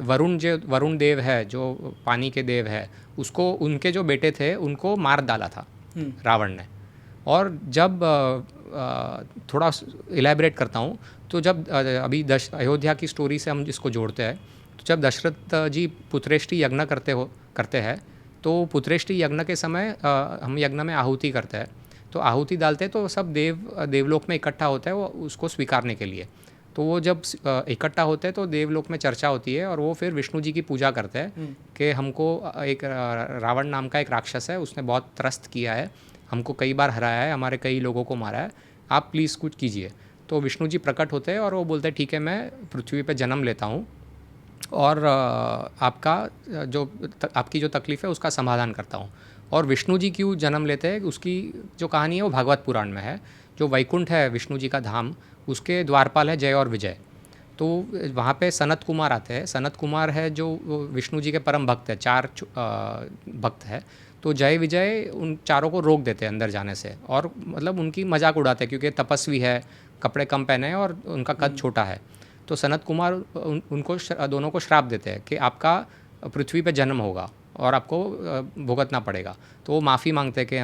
वरुण देव है जो पानी के देव है, उसको, उनके जो बेटे थे उनको मार डाला था रावण ने। और जब थोड़ा इलेबरेट करता हूँ, तो जब अभी अयोध्या की स्टोरी से हम इसको जोड़ते हैं, तो जब दशरथ जी पुत्रेष्टि यज्ञ करते हैं, तो पुत्रेष्टि यज्ञ के समय हम यज्ञ में आहुति करते हैं, तो आहुति डालते हैं तो सब देवलोक में इकट्ठा होता है वो उसको स्वीकारने के लिए। तो वो जब इकट्ठा होते हैं तो देवलोक में चर्चा होती है, और वो फिर विष्णु जी की पूजा करते हैं कि हमको एक रावण नाम का एक राक्षस है, उसने बहुत त्रस्त किया है, हमको कई बार हराया है, हमारे कई लोगों को मारा है, आप प्लीज़ कुछ कीजिए। तो विष्णु जी प्रकट होते हैं और वो बोलते हैं ठीक है, मैं पृथ्वी पे जन्म लेता हूँ और आपकी जो तकलीफ़ है उसका समाधान करता हूँ। और विष्णु जी क्यों जन्म लेते हैं, उसकी जो कहानी है वो भागवत पुराण में है। जो वैकुंठ है विष्णु जी का धाम, उसके द्वारपाल है जय और विजय। तो वहाँ पे सनत कुमार आते हैं। सनत कुमार है जो विष्णु जी के परम भक्त है, 4 भक्त है। तो जय विजय उन चारों को रोक देते हैं अंदर जाने से, और मतलब उनकी मजाक उड़ाते हैं क्योंकि तपस्वी है, कपड़े कम पहने हैं और उनका कद छोटा है। तो सनत कुमार उनको दोनों को श्राप देते हैं कि आपका पृथ्वी पे जन्म होगा और आपको भुगतना पड़ेगा। तो वो माफ़ी मांगते हैं कि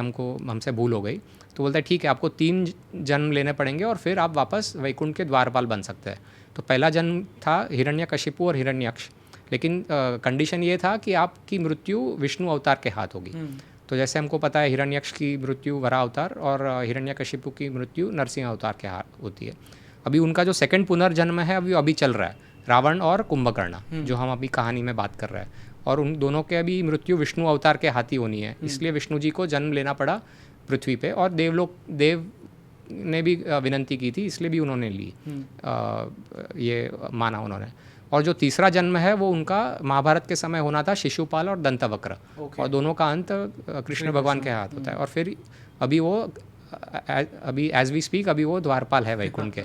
हमसे भूल हो गई। तो बोलते हैं ठीक है, आपको 3 जन्म लेने पड़ेंगे और फिर आप वापस वैकुंठ के द्वारपाल बन सकते हैं। तो पहला जन्म था हिरण्यकशिपु और हिरण्यक्ष, लेकिन कंडीशन ये था कि आपकी मृत्यु विष्णु अवतार के हाथ होगी। तो जैसे हमको पता है हिरण्यक्ष की मृत्यु वरा अवतार और हिरण्यकशिपु की मृत्यु नरसिंह अवतार के हाथ होती है। अभी उनका जो सेकंड पुनर्जन्म है अभी चल रहा है, रावण और कुंभकर्ण, जो हम अभी कहानी में बात कर रहे हैं। और उन दोनों के अभी मृत्यु विष्णु अवतार के हाथ ही होनी है, इसलिए विष्णु जी को जन्म लेना पड़ा पृथ्वी पे। और देव ने भी विनंती की थी, इसलिए भी उन्होंने ली, ये माना उन्होंने। और जो तीसरा जन्म है वो उनका महाभारत के समय होना था, शिशुपाल और दंतवक्र। और दोनों का अंत कृष्ण भगवान के हाथ होता है। और फिर अभी एज वी स्पीक अभी वो द्वारपाल है वैकुंठ के।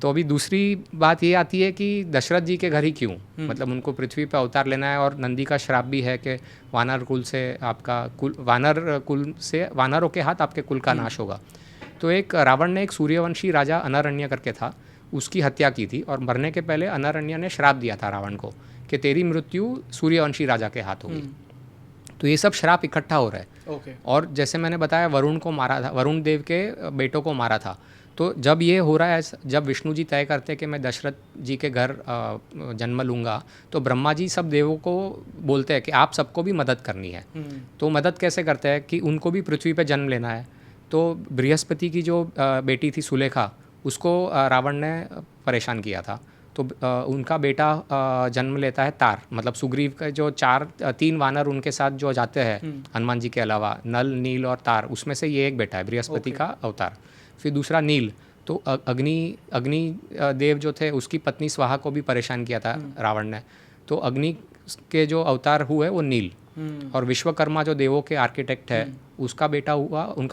तो अभी दूसरी बात ये आती है कि दशरथ जी के घर ही क्यों, मतलब उनको पृथ्वी पे अवतार लेना है। और नंदी का श्राप भी है कि वानर कुल से आपका वानरों के हाथ आपके कुल का नाश होगा। तो एक रावण ने एक सूर्यवंशी राजा अनारण्य करके था, उसकी हत्या की थी, और मरने के पहले अनारण्य ने श्राप दिया था रावण को कि तेरी मृत्यु सूर्यवंशी राजा के हाथ होगी। तो ये सब श्राप इकट्ठा हो रहा है। और जैसे मैंने बताया वरुण को मारा था, वरुण देव के बेटों को मारा था। तो जब ये हो रहा है, जब विष्णु जी तय करते कि मैं दशरथ जी के घर जन्म लूँगा, तो ब्रह्मा जी सब देवों को बोलते हैं कि आप सबको भी मदद करनी है। तो मदद कैसे करते हैं कि उनको भी पृथ्वी पर जन्म लेना है। तो बृहस्पति की जो बेटी थी सुलेखा, उसको रावण ने परेशान किया था। तो उनका बेटा जन्म लेता है तार, मतलब सुग्रीव का जो 3 वानर उनके साथ जो जाते हैं हनुमान जी के अलावा, नल, नील और तार, उसमें से ये एक बेटा है बृहस्पति का अवतार। फिर दूसरा नील, तो अग्नि देव जो थे उसकी पत्नी स्वाहा को भी परेशान किया था रावण ने। तो अग्नि के जो अवतार हुए वो नील। और विश्वकर्मा जो देवों के आर्किटेक्ट है, उनका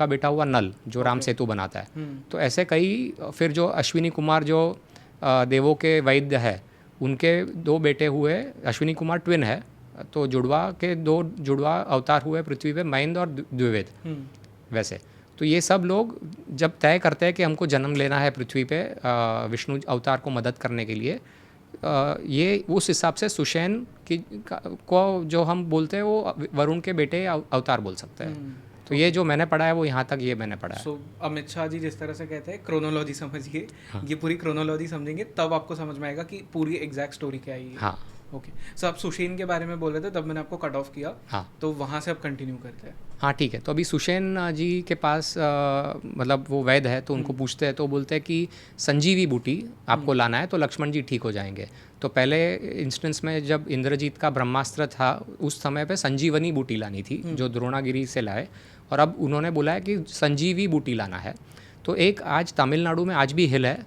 बेटा हुआ नल, जो राम सेतु बनाता है। तो ऐसे कई, फिर जो अश्विनी कुमार जो देवों के वैद्य है, उनके 2 बेटे हुए। अश्विनी कुमार ट्विन है, तो दो जुड़वा अवतार हुए पृथ्वी पे, महेंद्र और द्विवेद। वैसे तो ये सब लोग जब तय करते हैं कि हमको जन्म लेना है पृथ्वी पे विष्णु अवतार को मदद करने के लिए, ये उस हिसाब से सुषेण को जो हम बोलते हैं वो वरुण के बेटे अवतार बोल सकते हैं। तो ये जो मैंने पढ़ा है वो यहाँ तक ये मैंने पढ़ा है। सो अमित शाह जी जिस तरह से कहते हैं क्रोनोलॉजी समझिए, ये पूरी क्रोनोलॉजी समझेंगे तब आपको समझ में आएगा कि पूरी एग्जैक्ट स्टोरी क्या है। हाँ ओके, सो आप सुषेण के बारे में बोल रहे थे, तब मैंने आपको कट ऑफ किया। हाँ, तो वहाँ से आप कंटिन्यू करते हैं। हाँ ठीक है। तो अभी सुषेण जी के पास मतलब वो वैद्य है, तो उनको पूछते हैं, तो बोलते हैं कि संजीवी बूटी आपको लाना है तो लक्ष्मण जी ठीक हो जाएंगे। तो पहले इंस्टेंस में जब इंद्रजीत का ब्रह्मास्त्र था उस समय पे संजीवनी बूटी लानी थी जो द्रोणागिरी से लाए, और अब उन्होंने बोला है कि संजीवी बूटी लाना है। तो एक आज तमिलनाडु में आज भी हिल है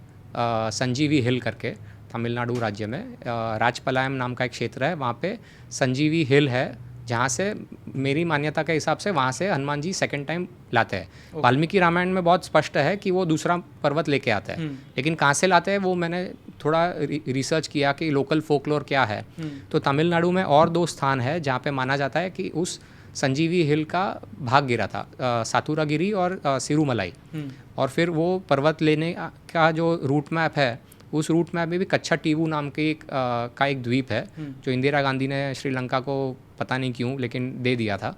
संजीवी हिल करके, तमिलनाडु राज्य में राजपलायम नाम का एक क्षेत्र है, वहाँ पे संजीवी हिल है, जहाँ से मेरी मान्यता के हिसाब से वहाँ से हनुमान जी सेकंड टाइम लाते हैं। वाल्मीकि रामायण में बहुत स्पष्ट है कि वो दूसरा पर्वत लेके आते हैं, लेकिन कहाँ से लाते हैं वो मैंने थोड़ा रिसर्च किया कि लोकल फोकलोर क्या है। तो तमिलनाडु में और 2 स्थान है जहाँ पे माना जाता है कि उस संजीवी हिल का भाग गिरा था, सातुरागिरी और सिरुमलाई। और फिर वो पर्वत लेने का जो रूट मैप है, उस रूट मैप में भी कच्छा टीवू नाम के एक द्वीप है जो इंदिरा गांधी ने श्रीलंका को पता नहीं क्यों लेकिन दे दिया था।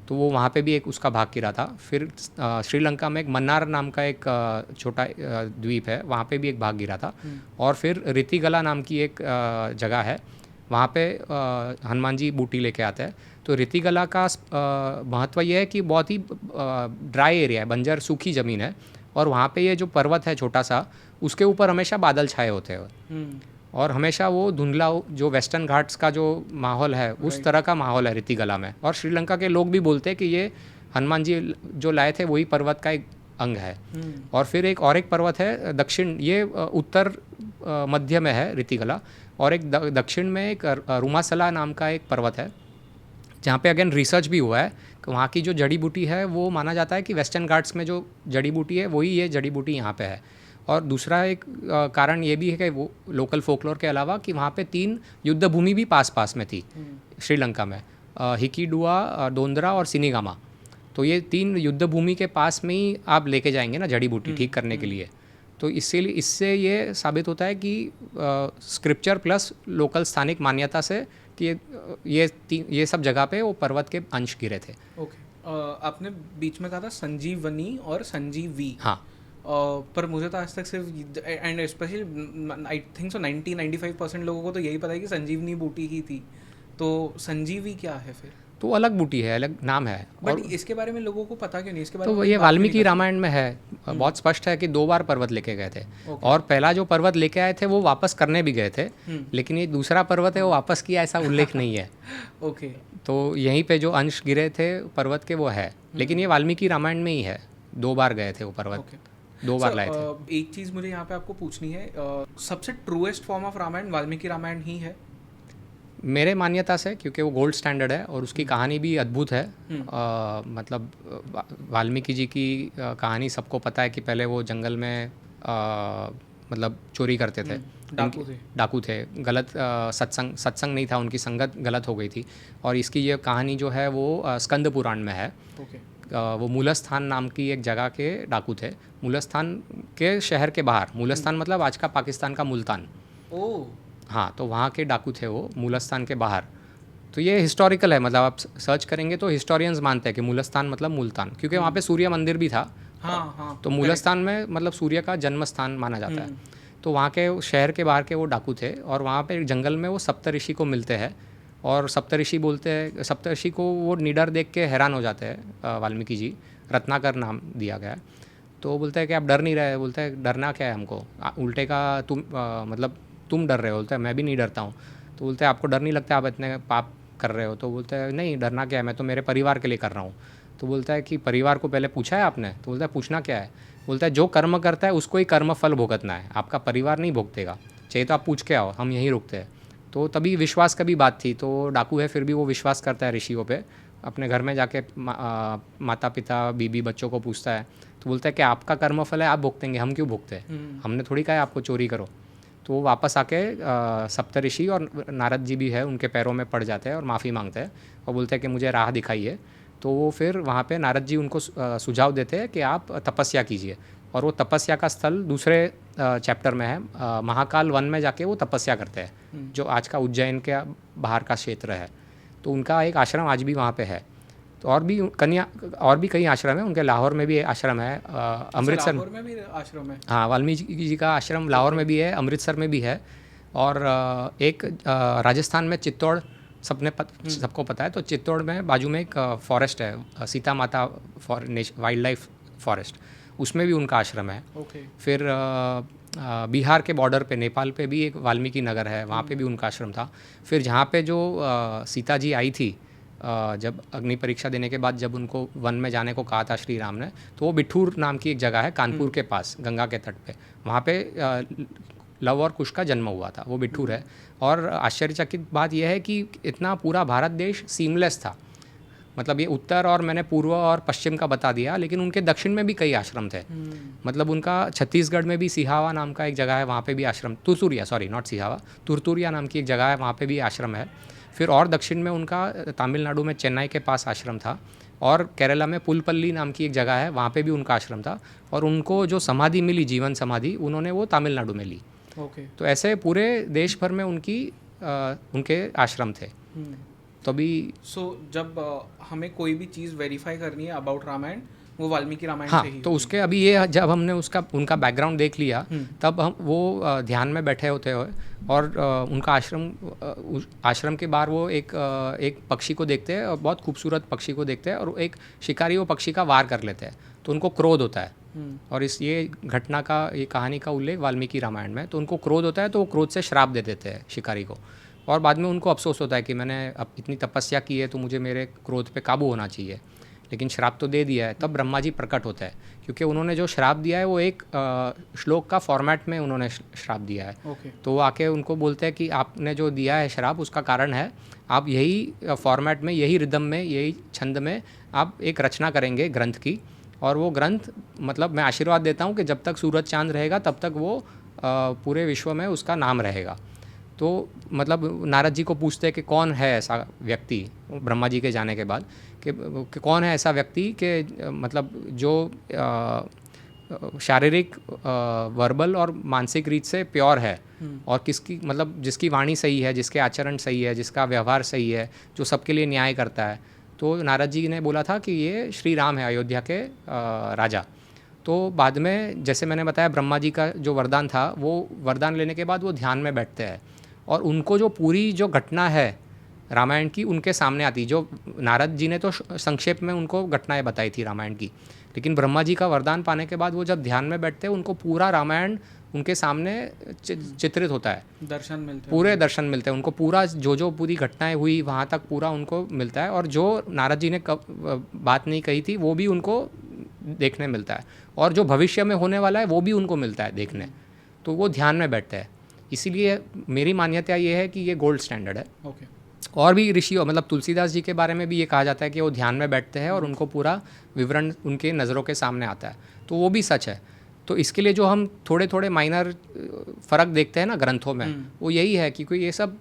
तो वो वहाँ पे भी एक उसका भाग गिरा था। फिर श्रीलंका में एक मन्नार नाम का एक छोटा द्वीप है, वहाँ पे भी एक भाग गिरा था। और फिर रितिगला नाम की एक जगह है, वहाँ पे हनुमान जी बूटी लेके आते हैं। तो रितिगला का महत्व यह है कि बहुत ही ड्राई एरिया है, बंजर सूखी ज़मीन है, और वहाँ पे ये जो पर्वत है छोटा सा, उसके ऊपर हमेशा बादल छाए होते हैं और हमेशा वो धुंधला जो वेस्टर्न घाट्स का जो माहौल है उस तरह का माहौल है रितिगला में। और श्रीलंका के लोग भी बोलते हैं कि ये हनुमान जी जो लाए थे वही पर्वत का एक अंग है। और फिर एक पर्वत है दक्षिण, ये उत्तर मध्य में है रितिगला, और एक दक्षिण में एक रुमासला नाम का एक पर्वत है जहाँ पे अगेन रिसर्च भी हुआ है कि वहाँ की जो जड़ी बूटी है वो माना जाता है कि वेस्टर्न घाट्स में जो जड़ी बूटी है वही ये जड़ी बूटी यहाँ पे है। और दूसरा एक कारण ये भी है कि वो लोकल फोकलोर के अलावा कि वहाँ पे 3 युद्ध भूमि भी पास में थी श्रीलंका में, हिकीडुआ, डोंदरा और सिनीगामा। तो ये 3 युद्ध भूमि के पास में ही आप लेके जाएंगे ना जड़ी बूटी ठीक करने के लिए। तो इससे ये साबित होता है कि स्क्रिप्चर प्लस लोकल स्थानिक मान्यता से कि ये सब जगह पे वो पर्वत के अंश गिरे थे। ओके, आपने बीच में कहा था संजीवनी और संजीवी। हाँ, पर मुझे तो आज तक सिर्फ एंड स्पेशली आई थिंक सो 90-95% लोगों को तो यही पता है कि संजीवनी बूटी ही थी। तो संजीवी क्या है फिर? तो अलग बूटी है, अलग नाम है। बट इसके बारे में लोगों को पता क्यों नहीं? इसके बारे तो में ये वाल्मीकि रामायण में है, बहुत स्पष्ट है कि 2 बार पर्वत लेके गए थे। और पहला जो पर्वत लेके आए थे वो वापस करने भी गए थे, लेकिन ये दूसरा पर्वत है वो वापस किया ऐसा उल्लेख नहीं है। ओके, तो यहीं पे जो अंश गिरे थे पर्वत के वो है, लेकिन ये वाल्मीकि रामायण में ही है। 2 बार गए थे वो पर्वत, 2 बार लाए थे। एक चीज़ मुझे यहाँ पे आपको पूछनी है, सबसे truest form of Ramayan Valmiki Ramayan ही है मेरे मान्यता से, क्योंकि वो गोल्ड स्टैंडर्ड है और उसकी कहानी भी अद्भुत है। मतलब वाल्मीकि जी की कहानी सबको पता है कि पहले वो जंगल में मतलब चोरी करते थे, डाकू थे, गलत सत्संग नहीं था, उनकी संगत गलत हो गई थी। और इसकी ये कहानी जो है वो स्कंद पुराण में है। वो मूलस्थान नाम की एक जगह के डाकू थे, मूलस्थान के शहर के बाहर। मूलस्थान मतलब आज का पाकिस्तान का मुल्तान। हाँ, तो वहाँ के डाकू थे वो मूलस्थान के बाहर। तो ये हिस्टोरिकल है, मतलब आप सर्च करेंगे तो हिस्टोरियंस मानते हैं कि मूलस्थान मतलब मुल्तान, क्योंकि वहाँ पे सूर्य मंदिर भी था। हाँ, तो मूलस्थान में मतलब सूर्य का जन्म स्थान माना जाता है। तो वहाँ के शहर के बाहर के वो डाकू थे और वहाँ पे जंगल में वो सप्तऋषि को मिलते हैं। और सप्तऋषि बोलते हैं, सप्तऋषि को वो निडर देख के हैरान हो जाते हैं वाल्मीकि जी, रत्नाकर नाम दिया गया है। तो वो बोलते हैं कि आप डर नहीं रहे? बोलते हैं डरना क्या है हमको, उल्टे का मतलब तुम डर रहे हो? बोलते हैं मैं भी नहीं डरता हूँ। तो बोलते हैं आपको डर नहीं लगता, आप इतने पाप कर रहे हो? तो बोलते हैं नहीं, डरना क्या है, मैं तो मेरे परिवार के लिए कर रहा हूँ। तो बोलता है कि परिवार को पहले पूछा है आपने? तो बोलता है पूछना क्या है? बोलता है जो कर्म करता है उसको ही कर्म फल भुगतना है, आपका परिवार नहीं भुगतेगा, चाहिए तो आप पूछ के आओ, हम यहीं रुकते हैं। तो तभी विश्वास का भी बात थी, तो डाकू है फिर भी वो विश्वास करता है ऋषियों पे। अपने घर में जाके माता पिता बीबी बच्चों को पूछता है। तो बोलता है कि आपका कर्मफल है, आप भुगतेंगे, हम क्यों भुगते हैं, हमने थोड़ी कहा है आपको चोरी करो। तो वो वापस आके सप्तऋषि और नारद जी भी है उनके पैरों में पड़ जाते हैं और माफ़ी मांगते हैं और बोलते हैं कि मुझे राह दिखाइए। तो वो फिर वहाँ पे नारद जी उनको सुझाव देते हैं कि आप तपस्या कीजिए और वो तपस्या का स्थल दूसरे चैप्टर में है। महाकाल वन में जाके वो तपस्या करते हैं, जो आज का उज्जैन के बाहर का क्षेत्र है। तो उनका एक आश्रम आज भी वहाँ पे है। तो और भी कई आश्रम है उनके। लाहौर में भी आश्रम है, अमृतसर लाहौर में भी आश्रम है। हाँ, वाल्मीकि जी का आश्रम लाहौर में भी है, अमृतसर में भी है। और एक राजस्थान में चित्तौड़ सबको पता है। तो चित्तौड़ में बाजू में एक फॉरेस्ट है, सीता माता वाइल्ड लाइफ फॉरेस्ट, उसमें भी उनका आश्रम है। फिर बिहार के बॉर्डर पे नेपाल पे भी एक वाल्मीकि नगर है, वहाँ पे भी उनका आश्रम था। फिर जहाँ पे जो सीता जी आई थी, जब अग्नि परीक्षा देने के बाद जब उनको वन में जाने को कहा था श्री राम ने, तो वो बिठूर नाम की एक जगह है कानपुर के पास, गंगा के तट पे। वहाँ पे लव और कुश का जन्म हुआ था, वो बिठूर है। और आश्चर्यचकित बात यह है कि इतना पूरा भारत देश सीमलेस था। मतलब ये उत्तर और मैंने पूर्व और पश्चिम का बता दिया, लेकिन उनके दक्षिण में भी कई आश्रम थे। मतलब उनका छत्तीसगढ़ में भी सिहावा नाम का एक जगह है, वहाँ पे भी आश्रम, तुरतुरिया नाम की एक जगह है, वहाँ पे भी आश्रम है। फिर और दक्षिण में उनका तमिलनाडु में चेन्नई के पास आश्रम था। और केरला में पुलपल्ली नाम की एक जगह है, वहाँ पे भी उनका आश्रम था। और उनको जो समाधि मिली, जीवन समाधि, उन्होंने वो तमिलनाडु में ली। तो ऐसे पूरे देश भर में उनके आश्रम थे। तो अभी जब हमें कोई भी चीज़ वेरीफाई करनी है अबाउट रामायण, वो वाल्मीकि रामायण हाँ, से ही तो उसके अभी ये जब हमने उनका बैकग्राउंड देख लिया, तब हम वो ध्यान में बैठे होते हुए और उनका आश्रम के बाहर वो एक पक्षी को देखते हैं, और बहुत खूबसूरत पक्षी को देखते हैं, और एक शिकारी वो पक्षी का वार कर लेते हैं। तो उनको क्रोध होता है। और ये घटना का, ये कहानी का उल्लेख वाल्मीकि रामायण में। तो उनको क्रोध होता है, तो वो क्रोध से श्राप दे देते हैं शिकारी को। और बाद में उनको अफसोस होता है कि मैंने अब इतनी तपस्या की है, तो मुझे मेरे क्रोध पे काबू होना चाहिए, लेकिन श्राप तो दे दिया है। तब ब्रह्मा जी प्रकट होता है, क्योंकि उन्होंने जो श्राप दिया है वो एक श्लोक का फॉर्मेट में उन्होंने श्राप दिया है। तो वो आके उनको बोलते हैं कि आपने जो दिया है श्राप, उसका कारण है आप यही फॉर्मेट में, यही रिदम में, यही छंद में आप एक रचना करेंगे ग्रंथ की। और वो ग्रंथ, मतलब मैं आशीर्वाद देता हूँ कि जब तक सूरज चांद रहेगा तब तक वो पूरे विश्व में उसका नाम रहेगा। तो मतलब नारद जी को पूछते हैं कि कौन है ऐसा व्यक्ति, ब्रह्मा जी के जाने के बाद, कि कौन है ऐसा व्यक्ति कि मतलब जो शारीरिक, वर्बल और मानसिक रीत से प्योर है, और किसकी, मतलब जिसकी वाणी सही है, जिसके आचरण सही है, जिसका व्यवहार सही है, जो सबके लिए न्याय करता है। तो नारद जी ने बोला था कि ये श्री राम है, अयोध्या के राजा। तो बाद में, जैसे मैंने बताया, ब्रह्मा जी का जो वरदान था, वो वरदान लेने के बाद वो ध्यान में बैठते हैं, और उनको जो पूरी जो घटना है रामायण की उनके सामने आती। जो नारद जी ने तो संक्षेप में उनको घटनाएं बताई थी रामायण की, लेकिन ब्रह्मा जी का वरदान पाने के बाद वो जब ध्यान में बैठते हैं, उनको पूरा रामायण उनके सामने चित्रित होता है, दर्शन मिलते हैं, पूरे दर्शन मिलते हैं उनको। पूरा जो पूरी घटनाएं हुई वहाँ तक पूरा उनको मिलता है, और जो नारद जी ने बात नहीं कही थी वो भी उनको देखने मिलता है, और जो भविष्य में होने वाला है वो भी उनको मिलता है देखने। तो वो ध्यान में बैठते हैं। इसीलिए मेरी मान्यता ये है कि ये गोल्ड स्टैंडर्ड है। और भी ऋषियों, मतलब तुलसीदास जी के बारे में भी ये कहा जाता है कि वो ध्यान में बैठते हैं और उनको पूरा विवरण उनके नज़रों के सामने आता है। तो वो भी सच है। तो इसके लिए जो हम थोड़े थोड़े माइनर फ़र्क देखते हैं ना ग्रंथों में, वो यही है कि कोई ये सब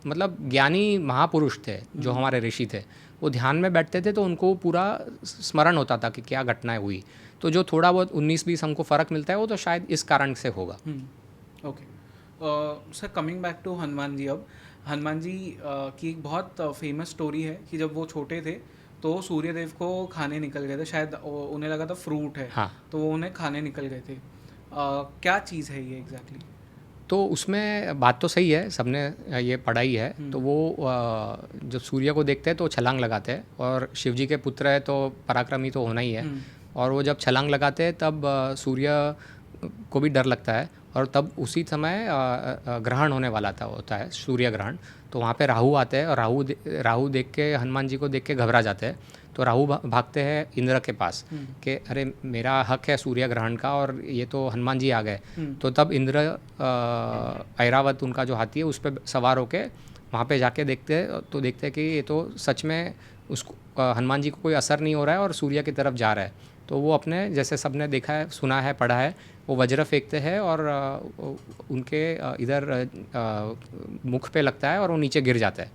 मतलब ज्ञानी महापुरुष थे जो हमारे ऋषि थे, वो ध्यान में बैठते थे तो उनको पूरा स्मरण होता था कि क्या घटनाएं हुई। तो जो थोड़ा बहुत 19-20 हमको फ़र्क मिलता है वो तो शायद इस कारण से होगा। Okay sir, coming back to Hanuman ji. अब हनुमान जी की एक बहुत फेमस स्टोरी है कि जब वो छोटे थे तो सूर्यदेव को खाने निकल गए थे, शायद उन्हें लगा था फ्रूट है। हाँ। तो वो उन्हें खाने निकल गए थे। क्या चीज़ है ये एग्जैक्टली? तो उसमें बात तो सही है, सबने ये पढ़ाई है। तो वो जब सूर्य को देखते हैं तो छलांग लगाते हैं, और शिव जी के पुत्र है तो पराक्रमी तो होना ही है। और वो जब छलांग लगाते हैं तब सूर्य को भी डर लगता है, और तब उसी समय ग्रहण होने वाला होता है, सूर्य ग्रहण। तो वहाँ पे राहु आते हैं, और राहु देख के हनुमान जी को देख के घबरा जाते हैं। तो राहु भागते हैं इंद्र के पास कि अरे मेरा हक है सूर्य ग्रहण का, और ये तो हनुमान जी आ गए। तो तब इंद्र ऐरावत उनका जो हाथी है उस पर सवार होके वहाँ पे जाके देखते हैं, तो देखते हैं कि ये तो सच में उसको हनुमान जी को कोई असर नहीं हो रहा है और सूर्य की तरफ जा रहा है। तो वो अपने, जैसे सबने देखा है, सुना है, पढ़ा है, वो वज्र फेंकते हैं और उनके इधर मुख पे लगता है और वो नीचे गिर जाता है,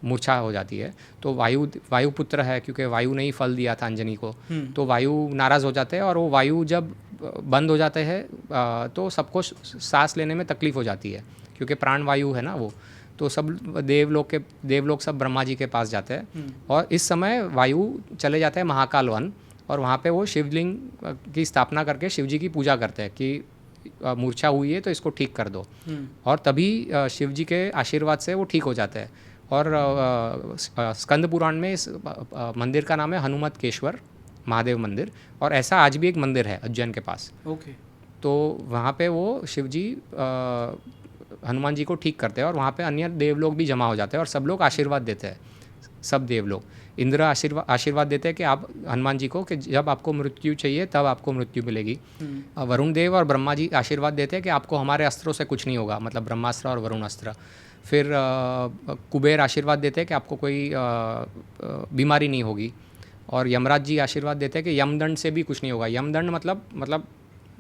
मूर्छा हो जाती है। तो वायु पुत्र है, क्योंकि वायु ने ही फल दिया था अंजनी को। तो वायु नाराज़ हो जाते हैं, और वो वायु जब बंद हो जाते हैं तो सबको सांस लेने में तकलीफ हो जाती है, क्योंकि प्राण वायु है ना वो। तो सब देवलोक सब ब्रह्मा जी के पास जाते हैं, और इस समय वायु चले जाते हैं महाकाल वन, और वहाँ पे वो शिवलिंग की स्थापना करके शिव जी की पूजा करते हैं कि मूर्छा हुई है तो इसको ठीक कर दो, और तभी शिव जी के आशीर्वाद से वो ठीक हो जाते हैं। और स्कंद पुराण में इस मंदिर का नाम है हनुमतकेश्वर महादेव मंदिर, और ऐसा आज भी एक मंदिर है उज्जैन के पास। ओके। तो वहाँ पे वो शिव जी हनुमान जी को ठीक करते हैं, और वहाँ पे अन्य देवलोग भी जमा हो जाते हैं, और सब लोग आशीर्वाद देते हैं। सब देवलोग, इंद्र आशीर्वाद देते हैं कि आप हनुमान जी को, कि जब आपको मृत्यु चाहिए तब आपको मृत्यु मिलेगी। वरुण देव और ब्रह्मा जी आशीर्वाद देते हैं कि आपको हमारे अस्त्रों से कुछ नहीं होगा, मतलब ब्रह्मास्त्र और वरुण अस्त्र। फिर कुबेर आशीर्वाद देते हैं कि आपको कोई बीमारी नहीं होगी, और यमराज जी आशीर्वाद देते हैं कि यमदंड से भी कुछ नहीं होगा। यमदंड मतलब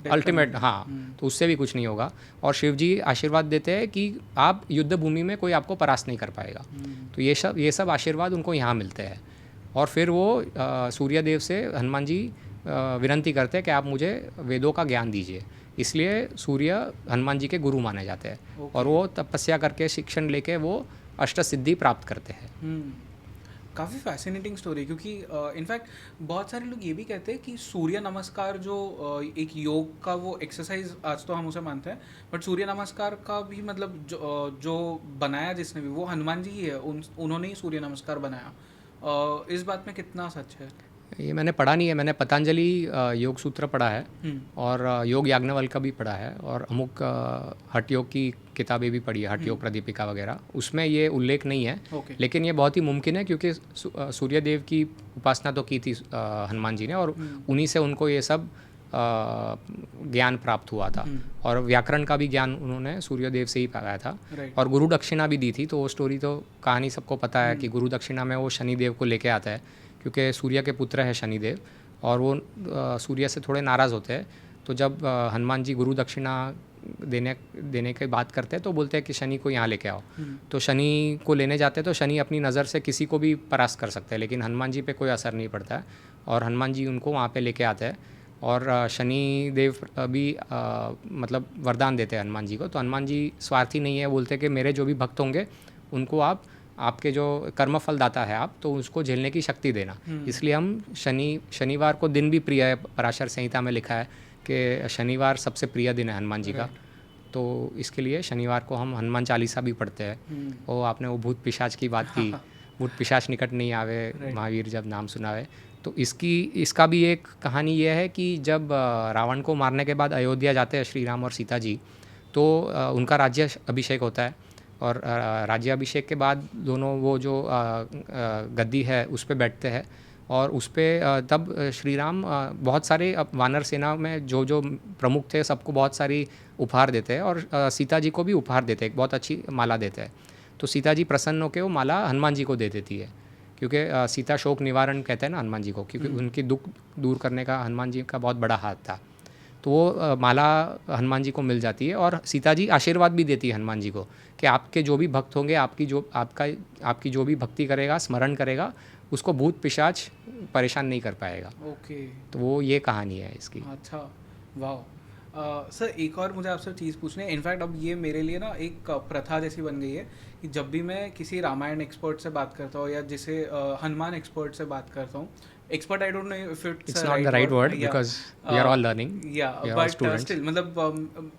अल्टीमेट, हाँ, तो उससे भी कुछ नहीं होगा। और शिव जी आशीर्वाद देते हैं कि आप युद्ध भूमि में कोई आपको परास्त नहीं कर पाएगा। तो ये सब आशीर्वाद उनको यहाँ मिलते हैं। और फिर वो सूर्य देव से हनुमान जी विनती करते हैं कि आप मुझे वेदों का ज्ञान दीजिए, इसलिए सूर्य हनुमान जी के गुरु माने जाते हैं। और वो तपस्या करके शिक्षण लेके वो अष्ट सिद्धि प्राप्त करते हैं। काफ़ी फैसिनेटिंग स्टोरी, क्योंकि इनफैक्ट बहुत सारे लोग ये भी कहते हैं कि सूर्य नमस्कार जो एक योग का वो एक्सरसाइज, आज तो हम उसे मानते हैं, बट सूर्य नमस्कार का भी मतलब जो बनाया जिसने भी, वो हनुमान जी ही है, उन्होंने ही सूर्य नमस्कार बनाया। इस बात में कितना सच है? ये मैंने पढ़ा नहीं है, मैंने पतंजलि योग सूत्र पढ़ा है, और योग याज्ञवल्क्य का भी पढ़ा है, और अमुक हठ योग की किताबें भी पढ़ी है, हठ योग प्रदीपिका वगैरह, उसमें ये उल्लेख नहीं है। लेकिन ये बहुत ही मुमकिन है, क्योंकि सूर्य देव की उपासना तो की थी हनुमान जी ने, और उन्हीं से उनको ये सब ज्ञान प्राप्त हुआ था। और व्याकरण का भी ज्ञान उन्होंने सूर्य देव से ही पाया था। और गुरु दक्षिणा भी दी थी, तो वो स्टोरी तो कहानी सबको पता है कि गुरु दक्षिणा में वो शनिदेव को लेके आता है, क्योंकि सूर्य के पुत्र है शनिदेव, और वो सूर्य से थोड़े नाराज़ होते हैं। तो जब हनुमान जी गुरु दक्षिणा देने की बात करते हैं, तो बोलते हैं कि शनि को यहाँ लेके आओ। तो शनि को लेने जाते हैं, तो शनि अपनी नज़र से किसी को भी परास्त कर सकते हैं, लेकिन हनुमान जी पे कोई असर नहीं पड़ता है, और हनुमान जी उनको वहाँ पे लेके आते हैं। और शनि देव भी मतलब वरदान देते हैं हनुमान जी को। तो हनुमान जी स्वार्थी नहीं है, बोलते हैं कि मेरे जो भी भक्त होंगे उनको आपके जो कर्मफल दाता है आप, तो उसको झेलने की शक्ति देना। इसलिए हम शनिवार को दिन भी प्रिय है, पराशर संहिता में लिखा है कि शनिवार सबसे प्रिय दिन है हनुमान जी का। तो इसके लिए शनिवार को हम हनुमान चालीसा भी पढ़ते हैं। वो आपने वो भूत पिशाच की बात की, भूत पिशाच निकट नहीं आवे, महावीर जब नाम सुनावे। तो इसका भी एक कहानी ये है कि जब रावण को मारने के बाद अयोध्या जाते हैं श्री राम और सीता जी, तो उनका राज्य अभिषेक होता है, और राज्याभिषेक के बाद दोनों वो जो गद्दी है उस पर बैठते हैं, और उस पर तब श्री राम बहुत सारे वानर सेना में जो प्रमुख थे सबको बहुत सारी उपहार देते हैं, और सीता जी को भी उपहार देते हैं, एक बहुत अच्छी माला देते हैं। तो सीता जी प्रसन्न होकर वो माला हनुमान जी को दे देती है, क्योंकि सीता शोक निवारण कहते हैं ना हनुमान जी को, क्योंकि उनकी दुख दूर करने का हनुमान जी का बहुत बड़ा हाथ था। तो वो माला हनुमान जी को मिल जाती है, और सीता जी आशीर्वाद भी देती है हनुमान जी को कि आपके जो भी भक्त होंगे, आपकी जो भी भक्ति करेगा, स्मरण करेगा, उसको भूत पिशाच परेशान नहीं कर पाएगा। ओके। तो वो ये कहानी है इसकी। अच्छा, वाह। सर एक और मुझे आपसे चीज़ पूछनी है। इनफैक्ट अब ये मेरे लिए ना एक प्रथा जैसी बन गई है कि जब भी मैं किसी रामायण एक्सपर्ट से बात करता हूँ, या जिसे हनुमान एक्सपर्ट से बात करता हूँ, expert I don't know if it's not the right word, because we are all learning, but still मतलब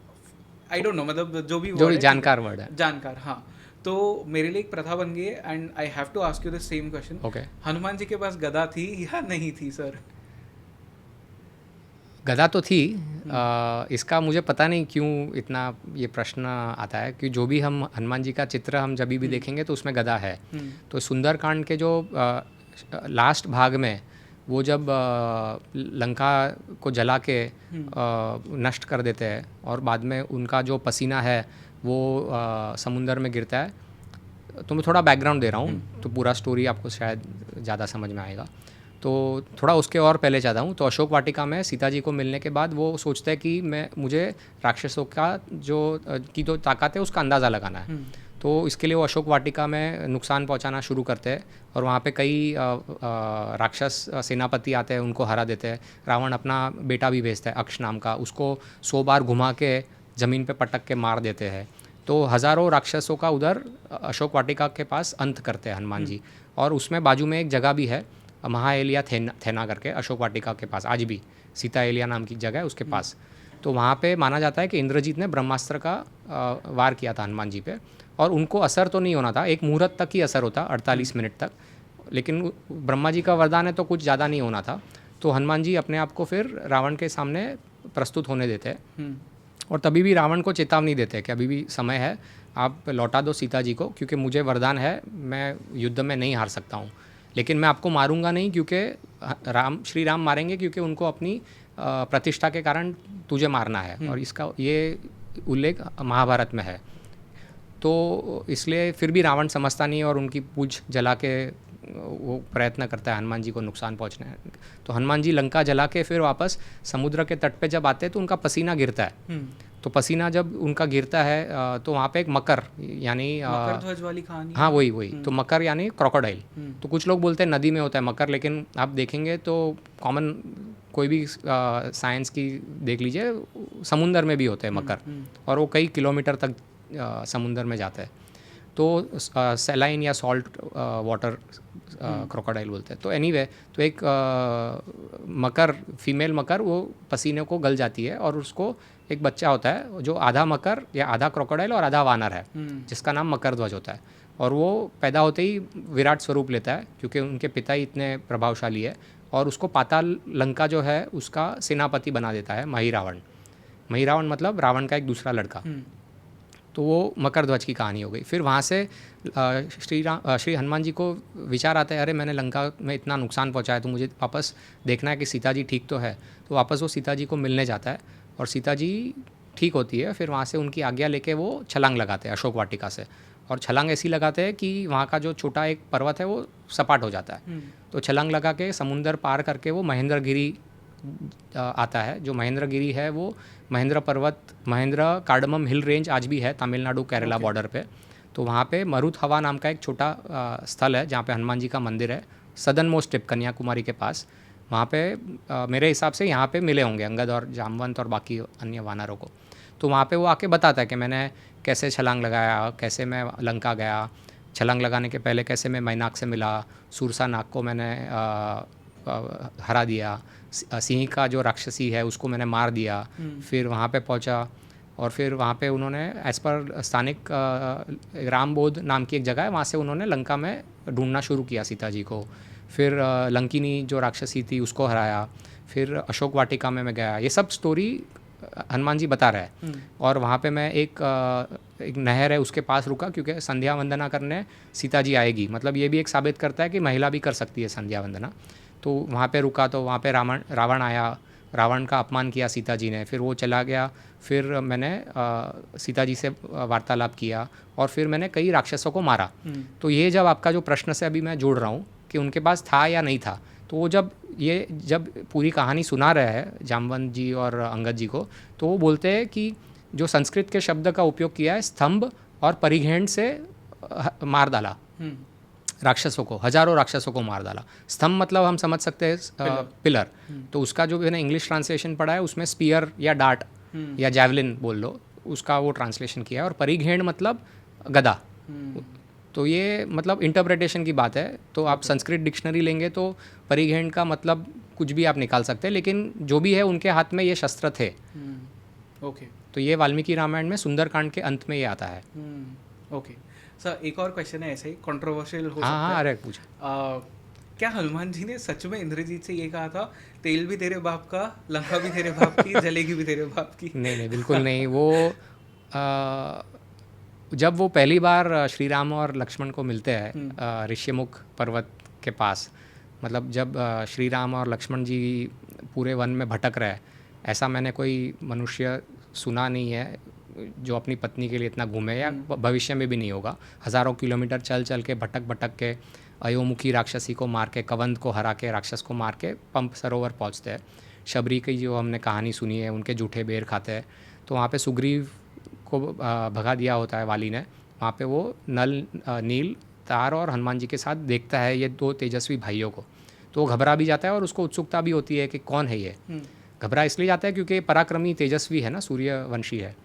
I don't know, मतलब जो भी जानकार वर्ड है, जानकार, हाँ। तो मेरे लिए एक प्रथा बन गई है, and I have to ask you the same question. Okay, Hanuman ji के पास गदा थी या नहीं थी सर? गदा तो थी। इसका मुझे पता नहीं क्यों इतना ये प्रश्न आता है, कि जो भी हम हनुमान जी का चित्र हम जब भी देखेंगे तो उसमें गदा है। तो सुंदरकांड के जो लास्ट भाग में वो जब लंका को जला के नष्ट कर देते हैं, और बाद में उनका जो पसीना है वो समुंदर में गिरता है। तो मैं थोड़ा बैकग्राउंड दे रहा हूँ, तो पूरा स्टोरी आपको शायद ज़्यादा समझ में आएगा। तो थोड़ा उसके और पहले चाहता हूँ। तो अशोक वाटिका में सीता जी को मिलने के बाद वो सोचते हैं कि मुझे राक्षसों का जो ताकत है उसका अंदाज़ा लगाना है। तो इसके लिए वो अशोक वाटिका में नुकसान पहुंचाना शुरू करते हैं और वहाँ पे कई राक्षस सेनापति आते हैं, उनको हरा देते हैं। रावण अपना बेटा भी भेजता है अक्ष नाम का, उसको 100 बार घुमा के ज़मीन पे पटक के मार देते हैं। तो हज़ारों राक्षसों का उधर अशोक वाटिका के पास अंत करते हैं हनुमान जी। और उसमें बाजू में एक जगह भी है महाएलिया थेना करके, अशोक वाटिका के पास आज भी सीता एलिया नाम की जगह है उसके पास। तो वहाँ पे माना जाता है कि इंद्रजीत ने ब्रह्मास्त्र का वार किया था हनुमान जी पे, और उनको असर तो नहीं होना था, एक मुहूर्त तक ही असर होता 48 मिनट तक, लेकिन ब्रह्मा जी का वरदान है तो कुछ ज़्यादा नहीं होना था। तो हनुमान जी अपने आप को फिर रावण के सामने प्रस्तुत होने देते हैं और तभी भी रावण को चेतावनी देते हैं कि अभी भी समय है, आप लौटा दो सीता जी को, क्योंकि मुझे वरदान है, मैं युद्ध में नहीं हार सकता हूँ, लेकिन मैं आपको मारूंगा नहीं, क्योंकि श्री राम मारेंगे क्योंकि उनको अपनी प्रतिष्ठा के कारण तुझे मारना है। और इसका ये उल्लेख महाभारत में है। तो इसलिए फिर भी रावण समझता नहीं और उनकी पूंछ जला के वो प्रयत्न करता है हनुमान जी को नुकसान पहुंचने। तो हनुमान जी लंका जला के फिर वापस समुद्र के तट पे जब आते हैं तो उनका पसीना गिरता है। तो पसीना जब उनका गिरता है तो वहाँ पे एक मकर यानी मकर ध्वज वाली कहानी। हाँ वही तो मकर यानी क्रोकोडाइल। तो कुछ लोग बोलते हैं नदी में होता है मकर, लेकिन आप देखेंगे तो कॉमन कोई भी साइंस की देख लीजिए, समुंदर में भी होते हैं मकर, और वो कई किलोमीटर तक समुंदर में जाता है। तो सेलाइन या सॉल्ट वाटर क्रोकोडाइल बोलते हैं। तो एनीवे तो एक मकर, फीमेल मकर, वो पसीने को गल जाती है और उसको एक बच्चा होता है जो आधा मकर या आधा क्रोकोडाइल और आधा वानर है, जिसका नाम मकर ध्वज होता है। और वो पैदा होते ही विराट स्वरूप लेता है क्योंकि उनके पिता ही इतने प्रभावशाली है, और उसको पाताल लंका जो है उसका सेनापति बना देता है महिरावण। महिरावण मतलब रावण का एक दूसरा लड़का। तो वो मकर ध्वज की कहानी हो गई। फिर वहाँ से श्री हनुमान जी को विचार आता है, अरे मैंने लंका में इतना नुकसान पहुँचाया तो मुझे वापस देखना है कि सीता जी ठीक तो है। तो वापस वो सीता जी को मिलने जाता है और सीता जी ठीक होती है। फिर वहाँ से उनकी आज्ञा लेके वो छलांग लगाते हैं अशोक वाटिका से, और छलांग ऐसी लगाते हैं कि वहाँ का जो छोटा एक पर्वत है वो सपाट हो जाता है। तो छलांग लगा के समुंदर पार करके वो महेंद्रगिरी आता है। जो महेंद्रगिरी है वो महेंद्र पर्वत, महेंद्र कार्डमम हिल रेंज आज भी है तमिलनाडु केरला बॉर्डर पे। तो वहाँ पे मरुत हवा नाम का एक छोटा स्थल है जहाँ पे हनुमान जी का मंदिर है, सदर्न मोस्ट टिप कन्याकुमारी के पास। वहाँ पे मेरे हिसाब से यहाँ पे मिले होंगे अंगद और जामवंत और बाकी अन्य वानरों को। तो वहाँ पे वो आके बताता है कि मैंने कैसे छलांग लगाया, कैसे मैं लंका गया, छलांग लगाने के पहले कैसे मैं मैनाक से मिला, सुरसा नाग को मैंने हरा दिया, सिंह का जो राक्षसी है उसको मैंने मार दिया। फिर वहाँ पे पहुँचा और फिर वहाँ पे उन्होंने एज़ पर स्थानिक रामबोध नाम की एक जगह है, वहाँ से उन्होंने लंका में ढूंढना शुरू किया सीता जी को। फिर लंकिनी जो राक्षसी थी उसको हराया। फिर अशोक वाटिका में मैं गया। ये सब स्टोरी हनुमान जी बता रहे हैं। और वहाँ पे मैं एक नहर है उसके पास रुका क्योंकि संध्या वंदना करने सीता जी आएगी। मतलब ये भी एक साबित करता है कि महिला भी कर सकती है संध्या वंदना। तो वहाँ पे रुका तो वहाँ पे रावण आया, रावण का अपमान किया सीता जी ने। फिर वो चला गया। फिर मैंने सीता जी से वार्तालाप किया और फिर मैंने कई राक्षसों को मारा। तो ये जब आपका जो प्रश्न से अभी मैं जोड़ रहा हूँ कि उनके पास था या नहीं था, तो वो जब पूरी कहानी सुना रहे हैं जामवंत जी और अंगद जी को, तो वो बोलते हैं कि जो संस्कृत के शब्द का उपयोग किया है, स्तंभ और परिघेण से मार डाला राक्षसों को, हजारों राक्षसों को मार डाला। स्तंभ मतलब हम समझ सकते हैं पिलर। तो उसका जो मैंने इंग्लिश ट्रांसलेशन पढ़ा है उसमें स्पीयर या डार्ट या जैवलिन बोल लो, उसका वो ट्रांसलेशन किया है। और परिघेण मतलब गदा। तो ये मतलब इंटरप्रिटेशन की बात है। तो आप संस्कृत डिक्शनरी लेंगे तो परिघेण का मतलब कुछ भी आप निकाल सकते हैं, लेकिन जो भी है उनके हाथ में ये शस्त्र थे। ओके। तो ये वाल्मीकि रामायण में सुंदरकांड के अंत में ये आता है। ओके सर, एक और क्वेश्चन है ऐसे ही कंट्रोवर्शियल हो सकता है। हाँ, अरे पूछ। क्या हनुमान जी ने सच में इंद्रजीत से ये कहा था, तेल भी तेरे बाप का, लंका भी तेरे बाप की, जलेगी भी तेरे बाप की? नहीं, बिल्कुल नहीं। वो जब वो पहली बार श्री राम और लक्ष्मण को मिलते हैं ऋष्यमुख पर्वत के पास, मतलब जब श्री राम और लक्ष्मण जी पूरे वन में भटक रहे, ऐसा मैंने कोई मनुष्य सुना नहीं है जो अपनी पत्नी के लिए इतना घूमे, या भविष्य में भी नहीं होगा। हज़ारों किलोमीटर चल चल के भटक के अयोमुखी राक्षसी को मार के, कवंद को हरा के, राक्षस को मार के पंप सरोवर पहुंचते हैं। शबरी की जो हमने कहानी सुनी है, उनके जूठे बेर खाते हैं। तो वहाँ पे सुग्रीव को भगा दिया होता है वाली ने, वहाँ पे वो नल, नील, तार और हनुमान जी के साथ देखता है ये 2 तेजस्वी भाइयों को, तो वो घबरा भी जाता है और उसको उत्सुकता भी होती है कि कौन है ये। घबरा इसलिए जाता है क्योंकि पराक्रमी तेजस्वी है ना, सूर्यवंशी है।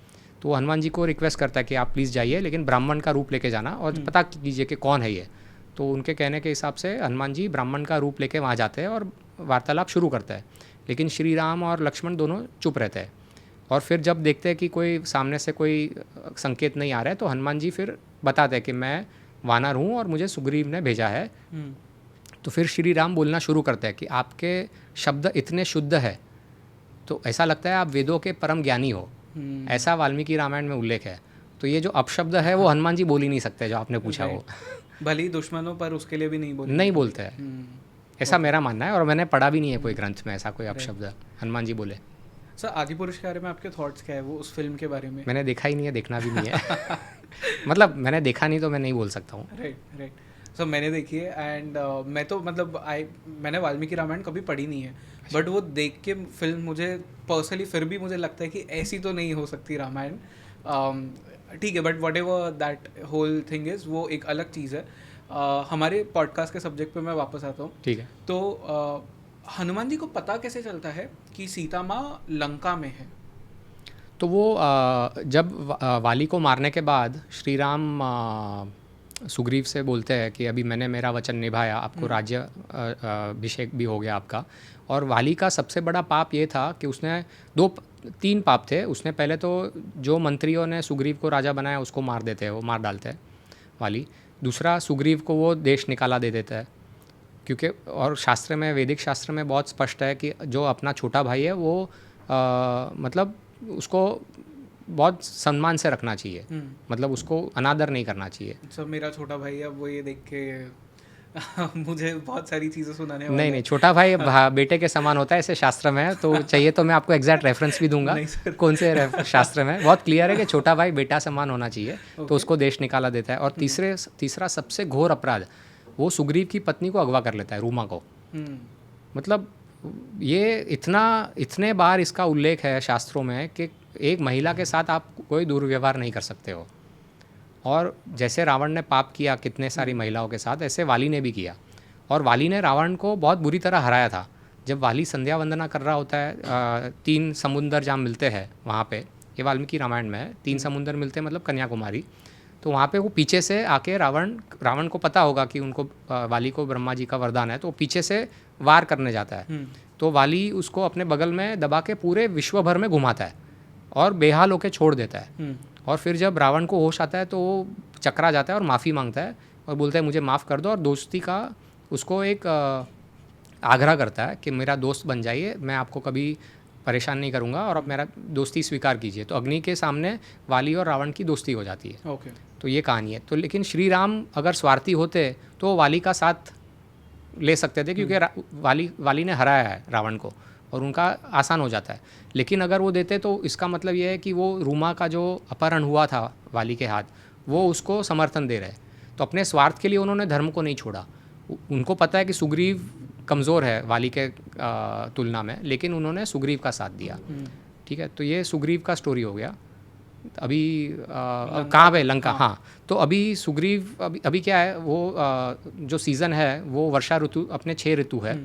तो वो हनुमान जी को रिक्वेस्ट करता है कि आप प्लीज़ जाइए, लेकिन ब्राह्मण का रूप लेके जाना और पता कीजिए कि कौन है ये। तो उनके कहने के हिसाब से हनुमान जी ब्राह्मण का रूप लेके वहाँ जाते हैं और वार्तालाप शुरू करते हैं, लेकिन श्री राम और लक्ष्मण दोनों चुप रहते हैं। और फिर जब देखते हैं कि कोई सामने से कोई संकेत नहीं आ रहा है, तो हनुमान जी फिर बताते हैं कि मैं वानर हूँ और मुझे सुग्रीव ने भेजा है। तो फिर श्री राम बोलना शुरू करते हैं कि आपके शब्द इतने शुद्ध है तो ऐसा लगता है आप वेदों के परम ज्ञानी हो, ऐसा वाल्मीकि रामायण में उल्लेख है। तो ये जो अपशब्द है वो हनुमान जी बोल ही नहीं सकते, जो आपने पूछा वो भले ही दुश्मनों पर उसके लिए भी नहीं बोलते हैं, ऐसा मेरा मानना है। और मैंने पढ़ा भी नहीं है कोई ग्रंथ में ऐसा कोई अपशब्द हनुमान जी बोले। सर आदिपुरुष के बारे में आपके थॉट्स क्या है, वो उस फिल्म के बारे में? मैंने देखा ही नहीं है, देखना भी नहीं है मतलब मैंने देखा नहीं तो मैं नहीं बोल सकता हूँ। राइट। सर मैंने देखी है एंड मैं तो मतलब मैंने वाल्मीकि रामायण कभी पढ़ी नहीं है, बट वो देख के फिल्म मुझे पर्सनली फिर भी मुझे लगता है कि ऐसी तो नहीं हो सकती रामायण। ठीक है, but whatever that whole thing is, वो एक अलग चीज़ है। हमारे पॉडकास्ट के सब्जेक्ट पे मैं वापस आता हूँ। ठीक है। तो हनुमान जी को पता कैसे चलता है कि सीता माँ लंका में है? तो वो जब वाली को मारने के बाद श्री राम सुग्रीव से बोलते हैं कि अभी मैंने मेरा वचन निभाया, आपको राज्य अभिषेक भी हो गया आपका। और वाली का सबसे बड़ा पाप ये था कि उसने 3 पाप थे। उसने पहले तो जो मंत्रियों ने सुग्रीव को राजा बनाया उसको मार देते हैं, वो मार डालते हैं वाली। दूसरा, सुग्रीव को वो देश निकाला दे देता है, क्योंकि और शास्त्र में, वैदिक शास्त्र में बहुत स्पष्ट है कि जो अपना छोटा भाई है वो मतलब उसको बहुत सम्मान से रखना चाहिए, मतलब उसको अनादर नहीं करना चाहिए। सब मेरा छोटा भाई है, वो ये देख के मुझे बहुत सारी चीज़ें सुनाने वाला नहीं, छोटा भाई बेटे के समान होता है ऐसे शास्त्र में है। तो चाहिए तो मैं आपको एग्जैक्ट रेफरेंस भी दूंगा कौन से शास्त्र में बहुत क्लियर है कि छोटा भाई बेटा समान होना चाहिए। तो उसको देश निकाला देता है। और तीसरा सबसे घोर अपराध, वो सुग्रीव की पत्नी को अगवा कर लेता है, रूमा को। मतलब ये इतने बार इसका उल्लेख है शास्त्रों में कि एक महिला के साथ आप कोई दुर्व्यवहार नहीं कर सकते हो। और जैसे रावण ने पाप किया कितने सारी महिलाओं के साथ, ऐसे वाली ने भी किया। और वाली ने रावण को बहुत बुरी तरह हराया था। जब वाली संध्या वंदना कर रहा होता है, 3 समुंदर जहाँ मिलते हैं वहाँ पे, ये वाल्मीकि रामायण में है, 3 समुंदर मिलते हैं मतलब कन्याकुमारी। तो वहाँ पे वो पीछे से आके रावण को पता होगा कि उनको वाली को ब्रह्मा जी का वरदान है, तो वो पीछे से वार करने जाता है। तो वाली उसको अपने बगल में दबा के पूरे विश्व भर में घुमाता है और बेहाल होके छोड़ देता है। और फिर जब रावण को होश आता है तो वो चकरा जाता है और माफ़ी मांगता है और बोलता है मुझे माफ़ कर दो, और दोस्ती का उसको एक आग्रह करता है कि मेरा दोस्त बन जाइए, मैं आपको कभी परेशान नहीं करूँगा और अब मेरा दोस्ती स्वीकार कीजिए। तो अग्नि के सामने वाली और रावण की दोस्ती हो जाती है। ओके। तो ये कहानी है। तो लेकिन श्री राम अगर स्वार्थी होते तो वाली का साथ ले सकते थे, क्योंकि वाली ने हराया है रावण को और उनका आसान हो जाता है। लेकिन अगर वो देते तो इसका मतलब ये है कि वो रूमा का जो अपहरण हुआ था वाली के हाथ, वो उसको समर्थन दे रहे। तो अपने स्वार्थ के लिए उन्होंने धर्म को नहीं छोड़ा। उनको पता है कि सुग्रीव कमज़ोर है वाली के तुलना में, लेकिन उन्होंने सुग्रीव का साथ दिया। ठीक है, तो ये सुग्रीव का स्टोरी हो गया। अभी कहाँ पे लंका। हाँ, तो अभी सुग्रीव अभी क्या है, वो जो सीज़न है वो वर्षा ऋतु, अपने 6 ऋतु है।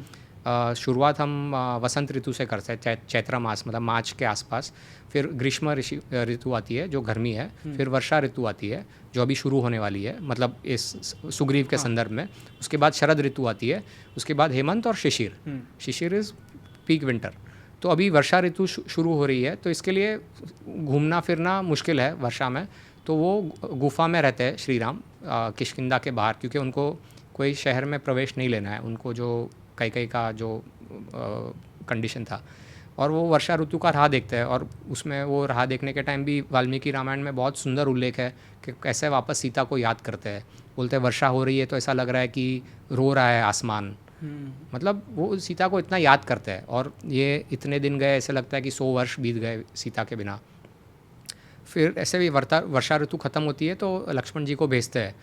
शुरुआत हम वसंत ऋतु से करते हैं, चैत्र मास मतलब मार्च के आसपास। फिर ग्रीष्म ऋतु आती है जो गर्मी है। फिर वर्षा ऋतु आती है जो अभी शुरू होने वाली है, मतलब इस सुग्रीव के संदर्भ में। उसके बाद शरद ऋतु आती है, उसके बाद हेमंत और शिशिर इज़ पीक विंटर। तो अभी वर्षा ऋतु शुरू हो रही है, तो इसके लिए घूमना फिरना मुश्किल है वर्षा में। तो वो गुफा में रहते हैं श्री राम किष्किंधा के बाहर, क्योंकि उनको कोई शहर में प्रवेश नहीं लेना है, उनको जो कई का जो कंडीशन था। और वो वर्षा ऋतु का राह देखते हैं, और उसमें वो राह देखने के टाइम भी वाल्मीकि रामायण में बहुत सुंदर उल्लेख है कि कैसे वापस सीता को याद करते हैं। बोलते हैं वर्षा हो रही है तो ऐसा लग रहा है कि रो रहा है आसमान। मतलब वो सीता को इतना याद करते हैं। और ये इतने दिन गए, ऐसे लगता है कि 100 वर्ष बीत गए सीता के बिना। फिर ऐसे भी वर्षा ऋतु ख़त्म होती है तो लक्ष्मण जी को भेजते हैं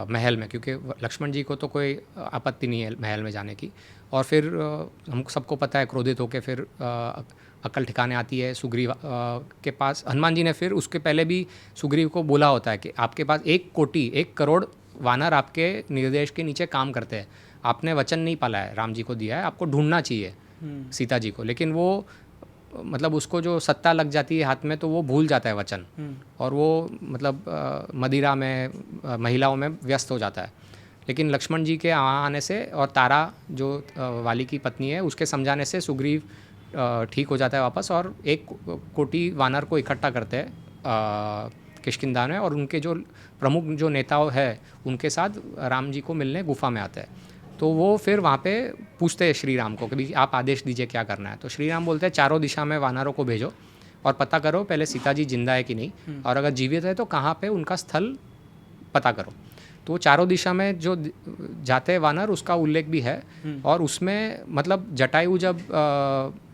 महल में, क्योंकि लक्ष्मण जी को तो कोई आपत्ति नहीं है महल में जाने की। और फिर हम सबको पता है क्रोधित होकर फिर अक्ल ठिकाने आती है सुग्रीव के पास। हनुमान जी ने फिर उसके पहले भी सुग्रीव को बोला होता है कि आपके पास 1 करोड़ वानर आपके निर्देश के नीचे काम करते हैं, आपने वचन नहीं पाला है, राम जी को दिया है, आपको ढूंढना चाहिए सीता जी को। लेकिन वो मतलब उसको जो सत्ता लग जाती है हाथ में तो वो भूल जाता है वचन, और वो मतलब मदिरा में महिलाओं में व्यस्त हो जाता है। लेकिन लक्ष्मण जी के आने से और तारा जो वाली की पत्नी है उसके समझाने से सुग्रीव ठीक हो जाता है वापस, और 1 कोटि वानर को इकट्ठा करते हैं किष्किंधा में, और उनके जो प्रमुख जो नेताओं है उनके साथ राम जी को मिलने गुफा में आते हैं। तो वो फिर वहाँ पे पूछते हैं श्री राम को कि भाई आप आदेश दीजिए क्या करना है। तो श्री राम बोलते हैं चारों दिशा में वानरों को भेजो और पता करो पहले सीता जी जिंदा है कि नहीं, और अगर जीवित है तो कहाँ पे उनका स्थल पता करो। तो चारों दिशा में जो जाते हैं वानर उसका उल्लेख भी है, और उसमें मतलब जटायु जब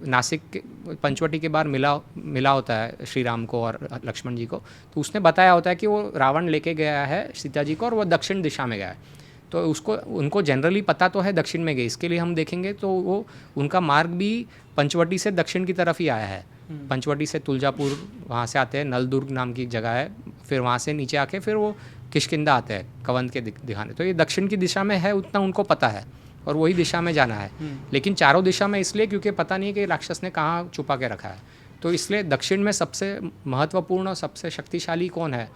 नासिक पंचवटी के बाहर मिला होता है श्री राम को और लक्ष्मण जी को, तो उसने बताया होता है कि वो रावण लेके गया है सीता जी को और वो दक्षिण दिशा में गया है। तो उनको जनरली पता तो है दक्षिण में गए, इसके लिए हम देखेंगे तो वो उनका मार्ग भी पंचवटी से दक्षिण की तरफ ही आया है। पंचवटी से तुलजापुर वहाँ से आते हैं, नलदुर्ग नाम की जगह है, फिर वहाँ से नीचे आके फिर वो किष्किंधा आते हैं कवंत के दिखाने। तो ये दक्षिण की दिशा में है उतना उनको पता है, और वही दिशा में जाना है। लेकिन चारों दिशा में इसलिए क्योंकि पता नहीं है कि राक्षस ने कहाँ छुपा के रखा है। तो इसलिए दक्षिण में सबसे महत्वपूर्ण और सबसे शक्तिशाली कौन है?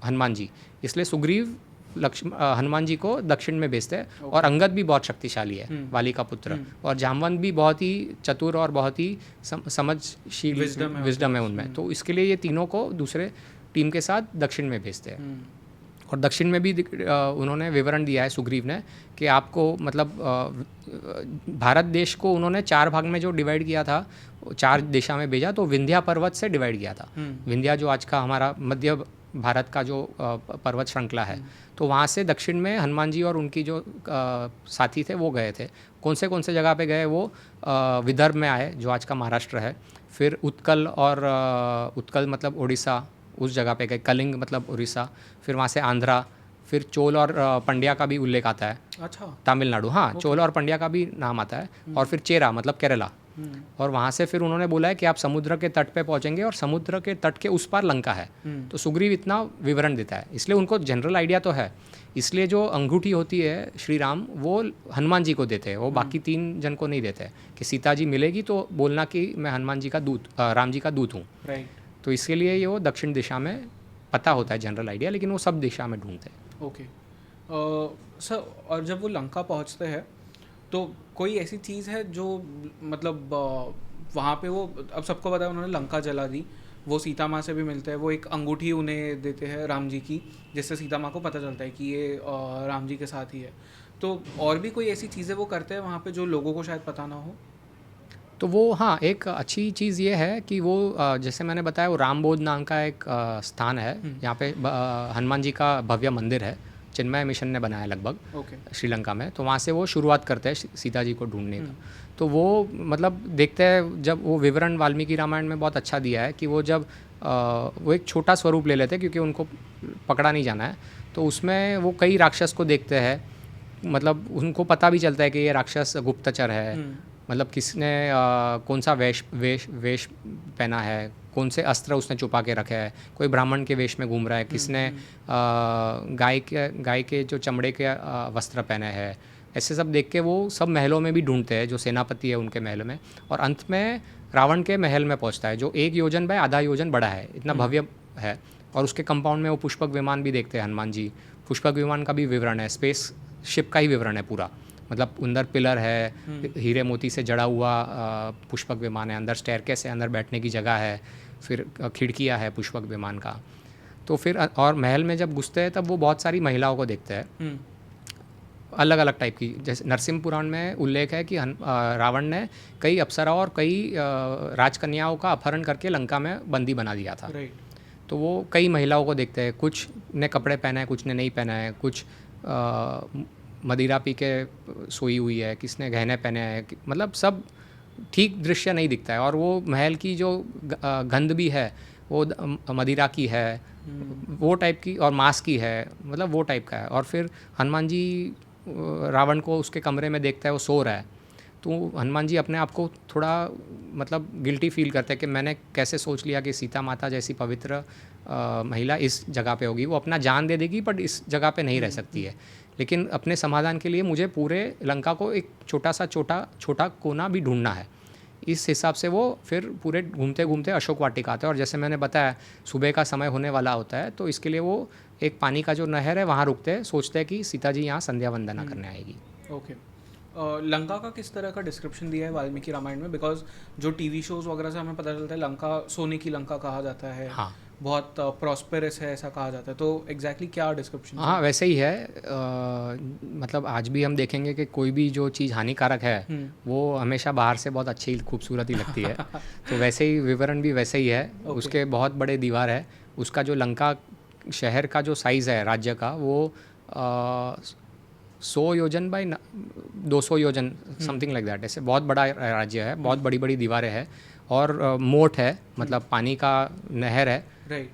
हनुमान जी। इसलिए सुग्रीव हनुमान जी को दक्षिण में भेजते हैं। और अंगद भी बहुत शक्तिशाली है, वाली का पुत्र, और जामवंत भी बहुत ही चतुर और बहुत ही समझशील विजडम है उनमें। तो इसके लिए ये तीनों को दूसरे टीम के साथ दक्षिण में भेजते हैं। और दक्षिण में भी उन्होंने विवरण दिया है सुग्रीव ने कि आपको मतलब भारत देश को उन्होंने 4 भाग में जो डिवाइड किया था, 4 दिशा में भेजा। तो विंध्या पर्वत से डिवाइड किया था। विंध्या जो आज का हमारा मध्य भारत का जो पर्वत श्रृंखला है, तो वहाँ से दक्षिण में हनुमान जी और उनकी जो साथी थे वो गए थे। कौन से जगह पे गए? वो विदर्भ में आए जो आज का महाराष्ट्र है, फिर उत्कल और उत्कल मतलब उड़ीसा, उस जगह पे गए, कलिंग मतलब उड़ीसा, फिर वहाँ से आंध्रा, फिर चोल और पंड्या का भी उल्लेख आता है। अच्छा, तमिलनाडु, हाँ, चोल और पंड्या का भी नाम आता है। और फिर चेरा मतलब केरला। और वहाँ से फिर उन्होंने बोला है कि आप समुद्र के तट पे पहुँचेंगे और समुद्र के तट के उस पार लंका है। तो सुग्रीव इतना विवरण देता है, इसलिए उनको जनरल आइडिया तो है। इसलिए जो अंगूठी होती है श्री राम वो हनुमान जी को देते हैं, वो बाकी 3 जन को नहीं देते कि सीता जी मिलेगी तो बोलना कि मैं हनुमान जी का दूत, राम जी का दूत हूँ। तो इसके लिए ये वो दक्षिण दिशा में पता होता है जनरल आइडिया, लेकिन वो सब दिशा में ढूंढते हैं। ओके सर, और जब वो लंका पहुंचते हैं तो कोई ऐसी चीज़ है जो मतलब वहाँ पे वो, अब सबको पता है उन्होंने लंका जला दी, वो सीता माँ से भी मिलते हैं, वो एक अंगूठी उन्हें देते हैं राम जी की, जिससे सीता माँ को पता चलता है कि ये राम जी के साथ ही है। तो और भी कोई ऐसी चीज़ें वो करते हैं वहाँ पे जो लोगों को शायद पता ना हो? तो वो हाँ, एक अच्छी चीज़ ये है कि वो जैसे मैंने बताया वो रामबोध नाम का एक स्थान है, यहाँ पे हनुमान जी का भव्य मंदिर है, चिन्मय मिशन ने बनाया लगभग श्रीलंका में। तो वहाँ से वो शुरुआत करते हैं सीता जी को ढूंढने का। तो वो मतलब देखते हैं, जब वो विवरण वाल्मीकि रामायण में बहुत अच्छा दिया है कि वो जब वो एक छोटा स्वरूप ले लेते हैं क्योंकि उनको पकड़ा नहीं जाना है, तो उसमें वो कई राक्षस को देखते हैं। मतलब उनको पता भी चलता है कि ये राक्षस गुप्तचर है, मतलब किसने कौन सा वेश पहना है, कौन से अस्त्र उसने छुपा के रखे है, कोई ब्राह्मण के वेश में घूम रहा है, किसने गाय के जो चमड़े के वस्त्र पहने हैं। ऐसे सब देख के वो सब महलों में भी ढूंढते हैं, जो सेनापति है उनके महल में, और अंत में रावण के महल में पहुंचता है जो 1 योजन बाय आधा योजन बड़ा है, इतना भव्य है। और उसके कंपाउंड में वो पुष्पक विमान भी देखते हैं हनुमान जी। पुष्पक विमान का भी विवरण है, स्पेस शिप का ही विवरण है पूरा, मतलब अंदर पिलर है, हीरे मोती से जड़ा हुआ पुष्पक विमान है, अंदर स्टेयरकेस है, अंदर बैठने की जगह है, फिर खिड़कियाँ है पुष्पक विमान का। तो फिर और महल में जब घुसते हैं तब वो बहुत सारी महिलाओं को देखते हैं, अलग अलग टाइप की। जैसे नरसिंह पुराण में उल्लेख है कि रावण ने कई अप्सराओं और कई राजकन्याओं का अपहरण करके लंका में बंदी बना दिया था। तो वो कई महिलाओं को देखते हैं, कुछ ने कपड़े पहने हैं, कुछ ने नहीं पहना है, कुछ मदिरा पी के सोई हुई है, किसने गहने पहने हैं, मतलब सब ठीक दृश्य नहीं दिखता है। और वो महल की जो गंध भी है वो मदिरा की है, वो टाइप की, और मांस की है, मतलब वो टाइप का है। और फिर हनुमान जी रावण को उसके कमरे में देखता है, वो सो रहा है, तो हनुमान जी अपने आप को थोड़ा मतलब गिल्टी फील करते हैं कि मैंने कैसे सोच लिया कि सीता माता जैसी पवित्र महिला इस जगह पे होगी, वो अपना जान दे देगी बट इस जगह पे नहीं रह सकती है। लेकिन अपने समाधान के लिए मुझे पूरे लंका को एक छोटा कोना भी ढूंढना है। इस हिसाब से वो फिर पूरे घूमते घूमते अशोक वाटिका आते हैं। और जैसे मैंने बताया सुबह का समय होने वाला होता है, तो इसके लिए वो एक पानी का जो नहर है वहाँ रुकते हैं, सोचते हैं कि सीता जी यहाँ संध्या वंदना करने आएगी। ओके। लंका का किस तरह का डिस्क्रिप्शन दिया है वाल्मीकि रामायण में? बिकॉज जो टीवी शोज़ वगैरह से हमें पता चलता है लंका सोने की लंका कहा जाता है, हाँ, बहुत प्रॉस्पेरस है ऐसा कहा जाता है, तो एग्जैक्टली क्या डिस्क्रिप्शन? हाँ वैसे ही है। मतलब आज भी हम देखेंगे कि कोई भी जो चीज़ हानिकारक है वो हमेशा बाहर से बहुत अच्छी खूबसूरत ही लगती है। तो वैसे ही विवरण भी वैसे ही है। उसके बहुत बड़े दीवार है। उसका जो लंका शहर का जो साइज़ है राज्य का, वो 100 योजन बाई 200 योजन समथिंग लाइक दैट, ऐसे बहुत बड़ा राज्य है। बहुत बड़ी बड़ी दीवारें हैं और मोट है, मतलब पानी का नहर है राइट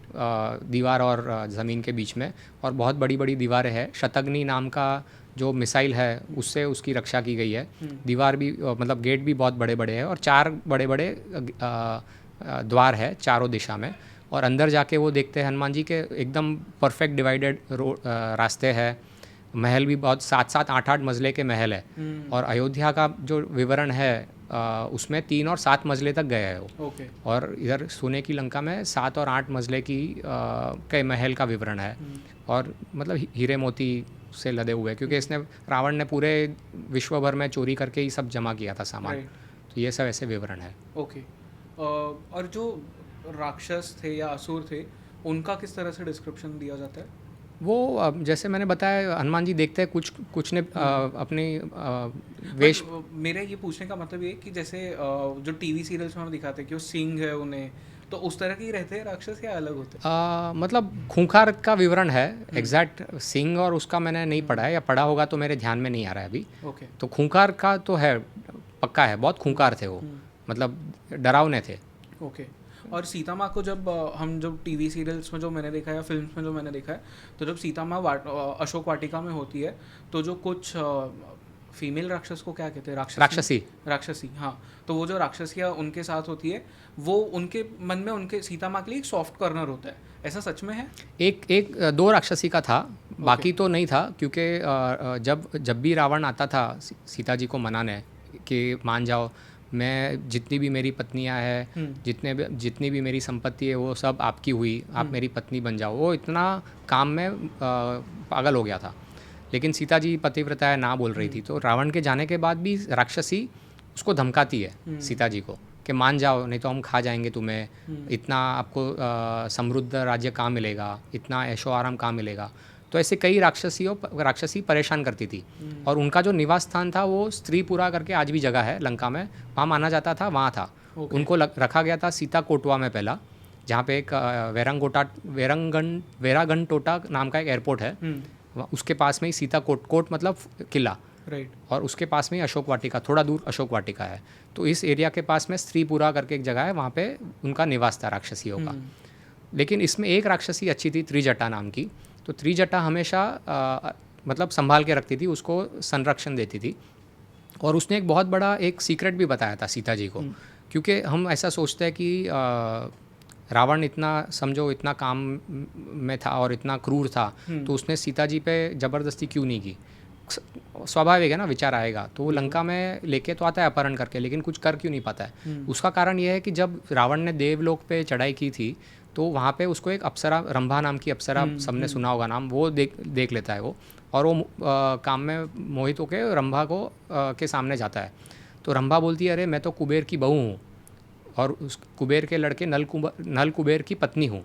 दीवार और ज़मीन के बीच में, और बहुत बड़ी बड़ी दीवारें हैं। शतग्नि नाम का जो मिसाइल है उससे उसकी रक्षा की गई है। दीवार भी मतलब गेट भी बहुत बड़े बड़े हैं और 4 बड़े बड़े द्वार है चारों दिशा में। और अंदर जाके वो देखते हैं हनुमान जी के एकदम परफेक्ट डिवाइडेड रोड रास्ते हैं। महल भी बहुत 7-7 8-8 मंजिले के महल है। और अयोध्या का जो विवरण है उसमें 3 और 7 मंजिले तक गया है वो। ओके। और इधर सोने की लंका में 7 और 8 मंजिले की के महल का विवरण है। और मतलब हीरे मोती से लदे हुए हैं, क्योंकि इसने रावण ने पूरे विश्व भर में चोरी करके ही सब जमा किया था सामान। तो ये सब ऐसे विवरण है। ओके। और जो राक्षस थे या असुर थे उनका किस तरह से डिस्क्रिप्शन दिया जाता है? वो जैसे मैंने बताया हनुमान जी देखते हैं कुछ ने अपनी वेश। मेरा ये पूछने का मतलब ये कि जैसे जो टीवी सीरियल्स में हम दिखाते हैं कि वो सिंह है उन्हें, तो उस तरह के ही रहते हैं राक्षस या अलग होते हैं? मतलब खूंखार का विवरण है। एग्जैक्ट सिंह और उसका मैंने नहीं पढ़ा है, या पढ़ा होगा तो मेरे ध्यान में नहीं आ रहा है अभी। ओके। तो खूंखार का तो है, पक्का है, बहुत खूंखार थे वो, मतलब डरावने थे। ओके। और सीता माँ को जब हम जब टीवी सीरियल्स में जो मैंने देखा है या फिल्म्स में जो मैंने देखा है, तो जब सीता माँ अशोक वाटिका में होती है तो जो कुछ फीमेल राक्षस को क्या कहते हैं? राक्षसी। हाँ। तो वो जो राक्षसियाँ उनके साथ होती है, वो उनके मन में उनके सीता माँ के लिए एक सॉफ्ट कॉर्नर होता है, ऐसा सच में है? एक 2 राक्षसी का था, बाकी तो नहीं था। क्योंकि जब भी रावण आता था सीता जी को मनाने कि मान जाओ, मैं जितनी भी मेरी पत्नियां हैं, जितनी भी मेरी संपत्ति है, वो सब आपकी हुई, आप मेरी पत्नी बन जाओ, वो इतना काम में पागल हो गया था। लेकिन सीता जी पतिव्रता है, ना बोल रही थी। तो रावण के जाने के बाद भी राक्षसी उसको धमकाती है सीता जी को कि मान जाओ, नहीं तो हम खा जाएंगे तुम्हें, इतना आपको समृद्ध राज्य कहाँ मिलेगा, इतना ऐशो आराम कहाँ मिलेगा। तो ऐसे कई राक्षसी परेशान करती थी। और उनका जो निवास स्थान था वो स्त्रीपुरा करके आज भी जगह है लंका में, वहाँ माना जाता था, वहाँ था। उनको रखा गया था सीता कोटवा में पहला, जहाँ पे एक वेरागन टोटा नाम का एक एयरपोर्ट है। उसके पास में ही सीता कोट मतलब किला, राइट। और उसके पास में ही अशोक वाटिका, थोड़ा दूर अशोक वाटिका है। तो इस एरिया के पास में स्त्रीपुरा करके एक जगह है, वहाँ पे उनका निवास था राक्षसियों का। लेकिन इसमें एक राक्षसी अच्छी थी, त्रिजटा नाम की। तो त्रिजटा हमेशा मतलब संभाल के रखती थी, उसको संरक्षण देती थी। और उसने एक बहुत बड़ा एक सीक्रेट भी बताया था सीता जी को। क्योंकि हम ऐसा सोचते हैं कि रावण इतना समझो इतना काम में था और इतना क्रूर था, तो उसने सीता जी पे ज़बरदस्ती क्यों नहीं की? स्वाभाविक है ना, विचार आएगा। तो वो लंका में लेके तो आता है अपहरण करके, लेकिन कुछ कर क्यों नहीं पाता है? उसका कारण ये है कि जब रावण ने देवलोक पे चढ़ाई की थी, तो वहाँ पे उसको एक अप्सरा, रंभा नाम की अप्सरा, सबने सुना होगा नाम, वो देख लेता है वो। और वो काम में मोहित होकर रंभा को के सामने जाता है। तो रंभा बोलती है, अरे मैं तो कुबेर की बहू हूँ और उस कुबेर के लड़के नल कुबेर की पत्नी हूँ।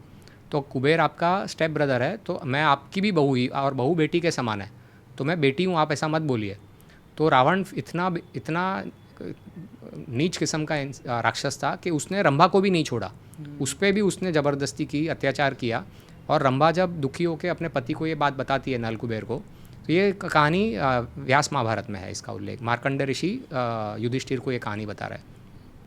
तो कुबेर आपका स्टेप ब्रदर है, तो मैं आपकी भी बहू ही, और बहू बेटी के समान है, तो मैं बेटी हूँ, आप ऐसा मत बोलिए। तो रावण इतना नीच किस्म का राक्षस था कि उसने रंभा को भी नहीं छोड़ा। उस पर भी उसने ज़बरदस्ती की, अत्याचार किया। और रंभा जब दुखी होकर अपने पति को ये बात बताती है, नल कुबेर को, तो ये कहानी व्यास महाभारत में है, इसका उल्लेख मार्कंडेय ऋषि युधिष्ठिर को ये कहानी बता रहा है।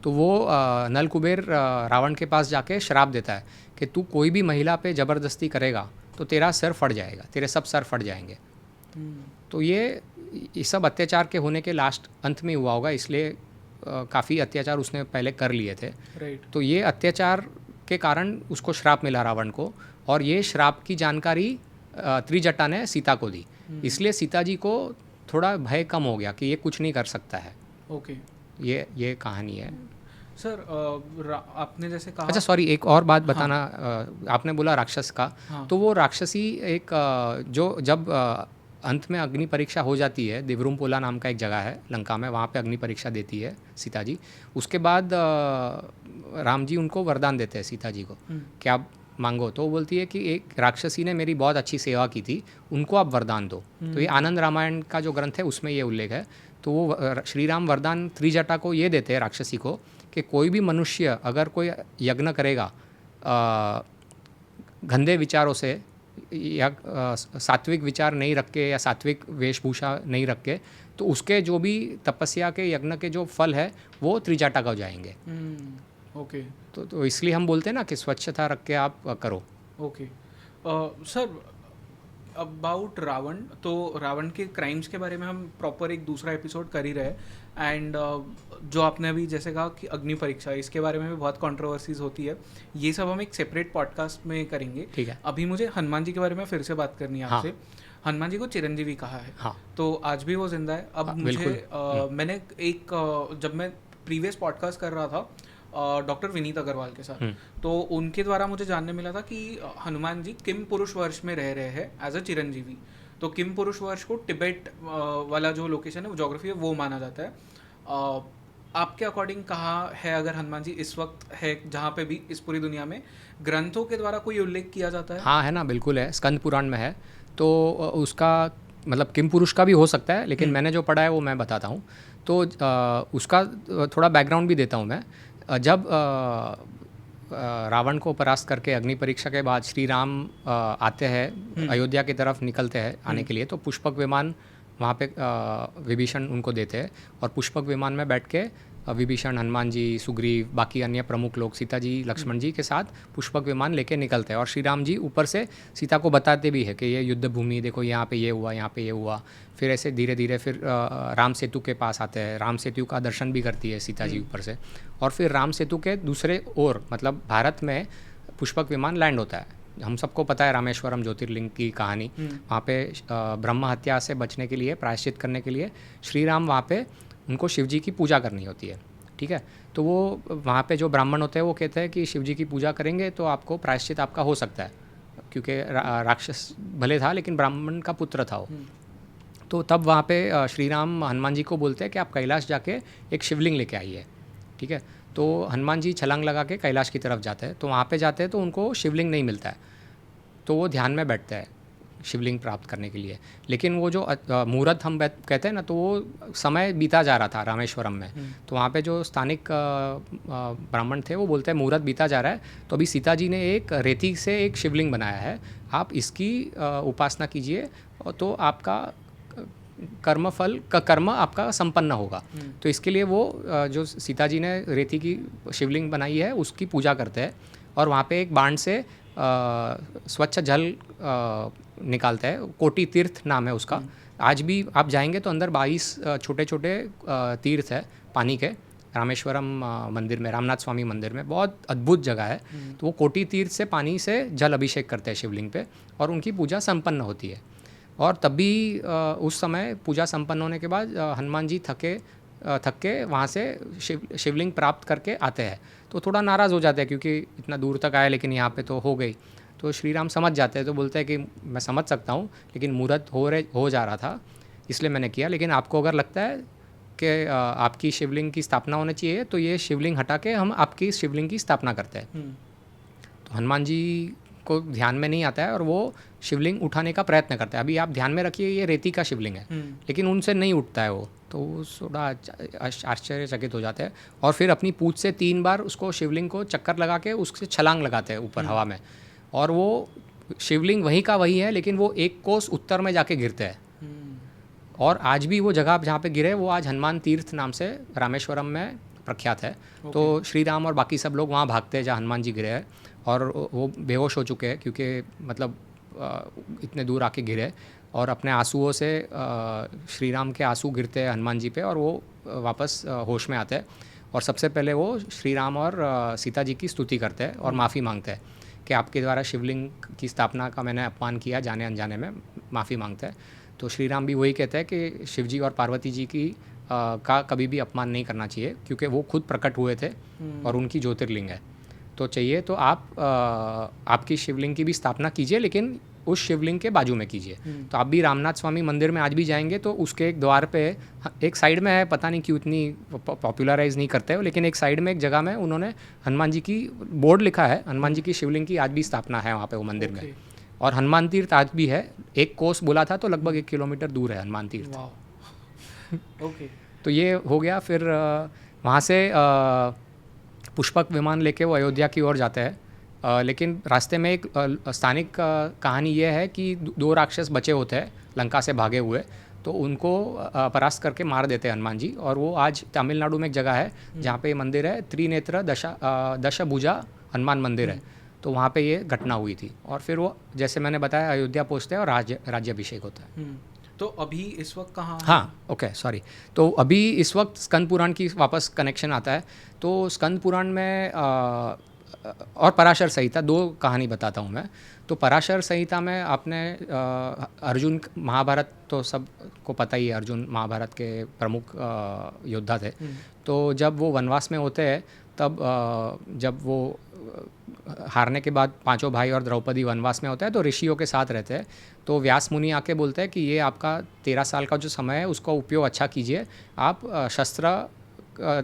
तो वो नल कुबेर रावण के पास जाके श्राप देता है कि तू कोई भी महिला पे ज़बरदस्ती करेगा तो तेरा सर फट जाएगा, तेरे सब सर फट जाएंगे। तो ये ये सब अत्याचार के होने के लास्ट अंत में हुआ होगा, इसलिए काफ़ी अत्याचार उसने पहले कर लिए थे। राइट। तो ये अत्याचार के कारण उसको श्राप मिला रावण को, और ये श्राप की जानकारी त्रिजटा ने सीता को दी, इसलिए सीता जी को थोड़ा भय कम हो गया कि ये कुछ नहीं कर सकता है। ओके ये कहानी है। सर, आपने जैसे कहा, अच्छा सॉरी, एक और बात बताना, आपने बोला राक्षस का, हाँ। तो वो राक्षसी एक जो जब अंत में अग्नि परीक्षा हो जाती है, दिवरुमपोला नाम का एक जगह है लंका में, वहाँ पे अग्नि परीक्षा देती है सीता जी। उसके बाद राम जी उनको वरदान देते हैं सीता जी को कि आप मांगो, तो वो बोलती है कि एक राक्षसी ने मेरी बहुत अच्छी सेवा की थी, उनको आप वरदान दो। तो ये आनंद रामायण का जो ग्रंथ है उसमें ये उल्लेख है। तो वो श्री राम वरदान त्रिजटा को ये देते हैं राक्षसी को कि कोई भी मनुष्य अगर कोई यज्ञ करेगा गंदे विचारों से या सात्विक विचार नहीं रख के या सात्विक वेशभूषा नहीं रख के, तो उसके जो भी तपस्या के यज्ञ के जो फल है वो त्रिजटा का हो जाएंगे। ओके। तो इसलिए हम बोलते हैं ना कि स्वच्छता रख के आप करो। ओके सर, अबाउट रावण, तो रावण के क्राइम्स के बारे में हम प्रॉपर एक दूसरा एपिसोड कर ही रहे, एंड जो आपने अभी जैसे कहा कि अग्नि परीक्षा, इसके बारे में भी बहुत कंट्रोवर्सीज होती है, ये सब हम एक सेपरेट पॉडकास्ट में करेंगे। ठीक है। अभी मुझे हनुमान जी के बारे में फिर से बात करनी है आपसे। हाँ। हनुमान जी को चिरंजीवी कहा है। हाँ। तो आज भी वो जिंदा है। अब मुझे मैंने एक जब मैं प्रीवियस पॉडकास्ट कर रहा था डॉक्टर विनीत अग्रवाल के साथ, तो उनके द्वारा मुझे जानने मिला था कि हनुमान जी किम पुरुष वर्ष में रह रहे हैं एज अ चिरंजीवी। तो किम पुरुष वर्ष को तिब्बत वाला जो लोकेशन है, वो जोग्राफी है, वो माना जाता है। आपके अकॉर्डिंग कहाँ है अगर हनुमान जी इस वक्त है, जहाँ पे भी इस पूरी दुनिया में ग्रंथों के द्वारा कोई उल्लेख किया जाता है? हाँ है ना, बिल्कुल है, स्कंद पुराण में है। तो उसका मतलब किम पुरुष का भी हो सकता है, लेकिन मैंने जो पढ़ा है वो मैं बताता हूँ। तो उसका थोड़ा बैकग्राउंड भी देता हूँ मैं। जब रावण को परास्त करके अग्नि परीक्षा के बाद श्री राम आते हैं, अयोध्या की तरफ निकलते हैं आने के लिए, तो पुष्पक विमान वहाँ पे विभीषण उनको देते हैं, और पुष्पक विमान में बैठ के विभीषण, हनुमान जी, सुग्रीव, बाकी अन्य प्रमुख लोग, सीता जी, लक्ष्मण जी के साथ पुष्पक विमान लेके निकलते हैं। और श्री राम जी ऊपर से सीता को बताते भी है कि ये युद्ध भूमि देखो, यहाँ पे ये हुआ, यहाँ पे ये हुआ। फिर ऐसे धीरे धीरे फिर राम सेतु के पास आते हैं, राम सेतु का दर्शन भी करती है सीता जी ऊपर से। और फिर राम सेतु के दूसरे ओर मतलब भारत में पुष्पक विमान लैंड होता है। हम सबको पता है रामेश्वरम ज्योतिर्लिंग की कहानी। वहाँ पे ब्रह्म हत्या से बचने के लिए, प्रायश्चित करने के लिए श्री राम वहाँ पे उनको शिव जी की पूजा करनी होती है। ठीक है। तो वो वहाँ पे जो ब्राह्मण होते हैं वो कहते हैं कि शिव जी की पूजा करेंगे तो आपको प्रायश्चित आपका हो सकता है, क्योंकि राक्षस भले था लेकिन ब्राह्मण का पुत्र था वो। तो तब वहाँ पे श्री राम हनुमान जी को बोलते हैं कि आप कैलाश जाके एक शिवलिंग लेके आइए। ठीक है। तो हनुमान जी छलांग लगा के कैलाश की तरफ जाते हैं। तो वहाँ पे जाते हैं तो उनको शिवलिंग नहीं मिलता है, तो वो ध्यान में बैठते हैं शिवलिंग प्राप्त करने के लिए। लेकिन वो जो मुहूर्त हम कहते हैं ना, तो वो समय बीता जा रहा था रामेश्वरम में। तो वहाँ पे जो स्थानिक ब्राह्मण थे वो बोलते हैं मुहूर्त बीता जा रहा है, तो अभी सीता जी ने एक रेती से एक शिवलिंग बनाया है, आप इसकी उपासना कीजिए तो आपका कर्म आपका संपन्न होगा। तो इसके लिए वो जो सीता जी ने रेती की शिवलिंग बनाई है उसकी पूजा करते हैं, और वहाँ पे एक बाण से स्वच्छ जल निकालता है, कोटि तीर्थ नाम है उसका। आज भी आप जाएंगे तो अंदर 22 छोटे छोटे तीर्थ है पानी के, रामेश्वरम मंदिर में, रामनाथ स्वामी मंदिर में, बहुत अद्भुत जगह है। तो वो कोटि तीर्थ से पानी से जल अभिषेक करते हैं शिवलिंग पे, और उनकी पूजा संपन्न होती है। और तब भी उस समय पूजा संपन्न होने के बाद हनुमान जी थक के वहाँ से शिवलिंग प्राप्त करके आते हैं। तो थोड़ा नाराज़ हो जाते हैं क्योंकि इतना दूर तक आए लेकिन यहाँ पे तो हो गई। तो श्री राम समझ जाते हैं, तो बोलते हैं कि मैं समझ सकता हूँ लेकिन मुहूर्त हो जा रहा था इसलिए मैंने किया, लेकिन आपको अगर लगता है कि आपकी शिवलिंग की स्थापना होनी चाहिए तो ये शिवलिंग हटा के हम आपकी शिवलिंग की स्थापना करते हैं। तो हनुमान जी को ध्यान में नहीं आता है और वो शिवलिंग उठाने का प्रयत्न करते हैं। अभी आप ध्यान में रखिए ये रेती का शिवलिंग है, लेकिन उनसे नहीं उठता है वो, तो थोड़ा आश्चर्यचकित हो जाते हैं। और फिर अपनी पूँछ से 3 बार उसको शिवलिंग को चक्कर लगा के उससे छलांग लगाते हैं ऊपर हवा में, और वो शिवलिंग वहीं का वही है लेकिन वो 1 कोस उत्तर में जाके गिरते हैं। और आज भी वो जगह जहाँ पे गिरे वो आज हनुमान तीर्थ नाम से रामेश्वरम में प्रख्यात है। तो श्री राम और बाकी सब लोग वहाँ भागते हैं जहाँ हनुमान जी गिरे हैं, और वो बेहोश हो चुके हैं क्योंकि मतलब इतने दूर आके गिरे। और अपने आंसुओं से श्री राम के आंसू गिरते हैं हनुमान जी पे और वो वापस होश में आते हैं और सबसे पहले वो श्री राम और सीता जी की स्तुति करते हैं और माफ़ी मांगते हैं कि आपके द्वारा शिवलिंग की स्थापना का मैंने अपमान किया, जाने अनजाने में माफ़ी मांगते हैं। तो श्री राम भी वही कहते हैं कि शिव जी और पार्वती जी की का कभी भी अपमान नहीं करना चाहिए क्योंकि वो खुद प्रकट हुए थे और उनकी ज्योतिर्लिंग है। तो चाहिए तो आप आपकी शिवलिंग की भी स्थापना कीजिए, लेकिन उस शिवलिंग के बाजू में कीजिए। तो आप भी रामनाथ स्वामी मंदिर में आज भी जाएंगे तो उसके एक द्वार पे एक साइड में है, पता नहीं क्यों इतनी पॉपुलराइज नहीं करते हो, लेकिन एक साइड में एक जगह में उन्होंने हनुमान जी की बोर्ड लिखा है, हनुमान जी की शिवलिंग की आज भी स्थापना है वहाँ पे वो मंदिर में। और हनुमान तीर्थ आज भी है, एक कोस बोला था तो लगभग 1 किलोमीटर दूर है हनुमान तीर्थ। ओके। तो ये हो गया। फिर वहाँ से पुष्पक विमान लेके वो अयोध्या की ओर जाते हैं, लेकिन रास्ते में एक स्थानिक कहानी ये है कि 2 राक्षस बचे होते हैं लंका से भागे हुए, तो उनको परास्त करके मार देते हैं हनुमान जी। और वो आज तमिलनाडु में एक जगह है जहाँ पे मंदिर है, त्रिनेत्र दशभुजा हनुमान मंदिर है, तो वहाँ पे ये घटना हुई थी। और फिर वो जैसे मैंने बताया अयोध्या पहुँचते हैं और राज्याभिषेक होता है। तो अभी इस वक्त कहाँ? हाँ, ओके, सॉरी। तो अभी इस वक्त स्कंद पुराण की वापस कनेक्शन आता है। तो स्कंद पुराण में और पराशर संहिता 2 कहानी बताता हूँ मैं। तो पराशर संहिता में आपने अर्जुन, महाभारत तो सबको पता ही है, अर्जुन महाभारत के प्रमुख योद्धा थे। तो जब वो वनवास में होते हैं तब जब वो हारने के बाद 5 भाई और द्रौपदी वनवास में होता है तो ऋषियों के साथ रहते हैं। तो व्यास मुनि आके बोलते हैं कि ये आपका 13 साल का जो समय है उसका उपयोग अच्छा कीजिए, आप शस्त्र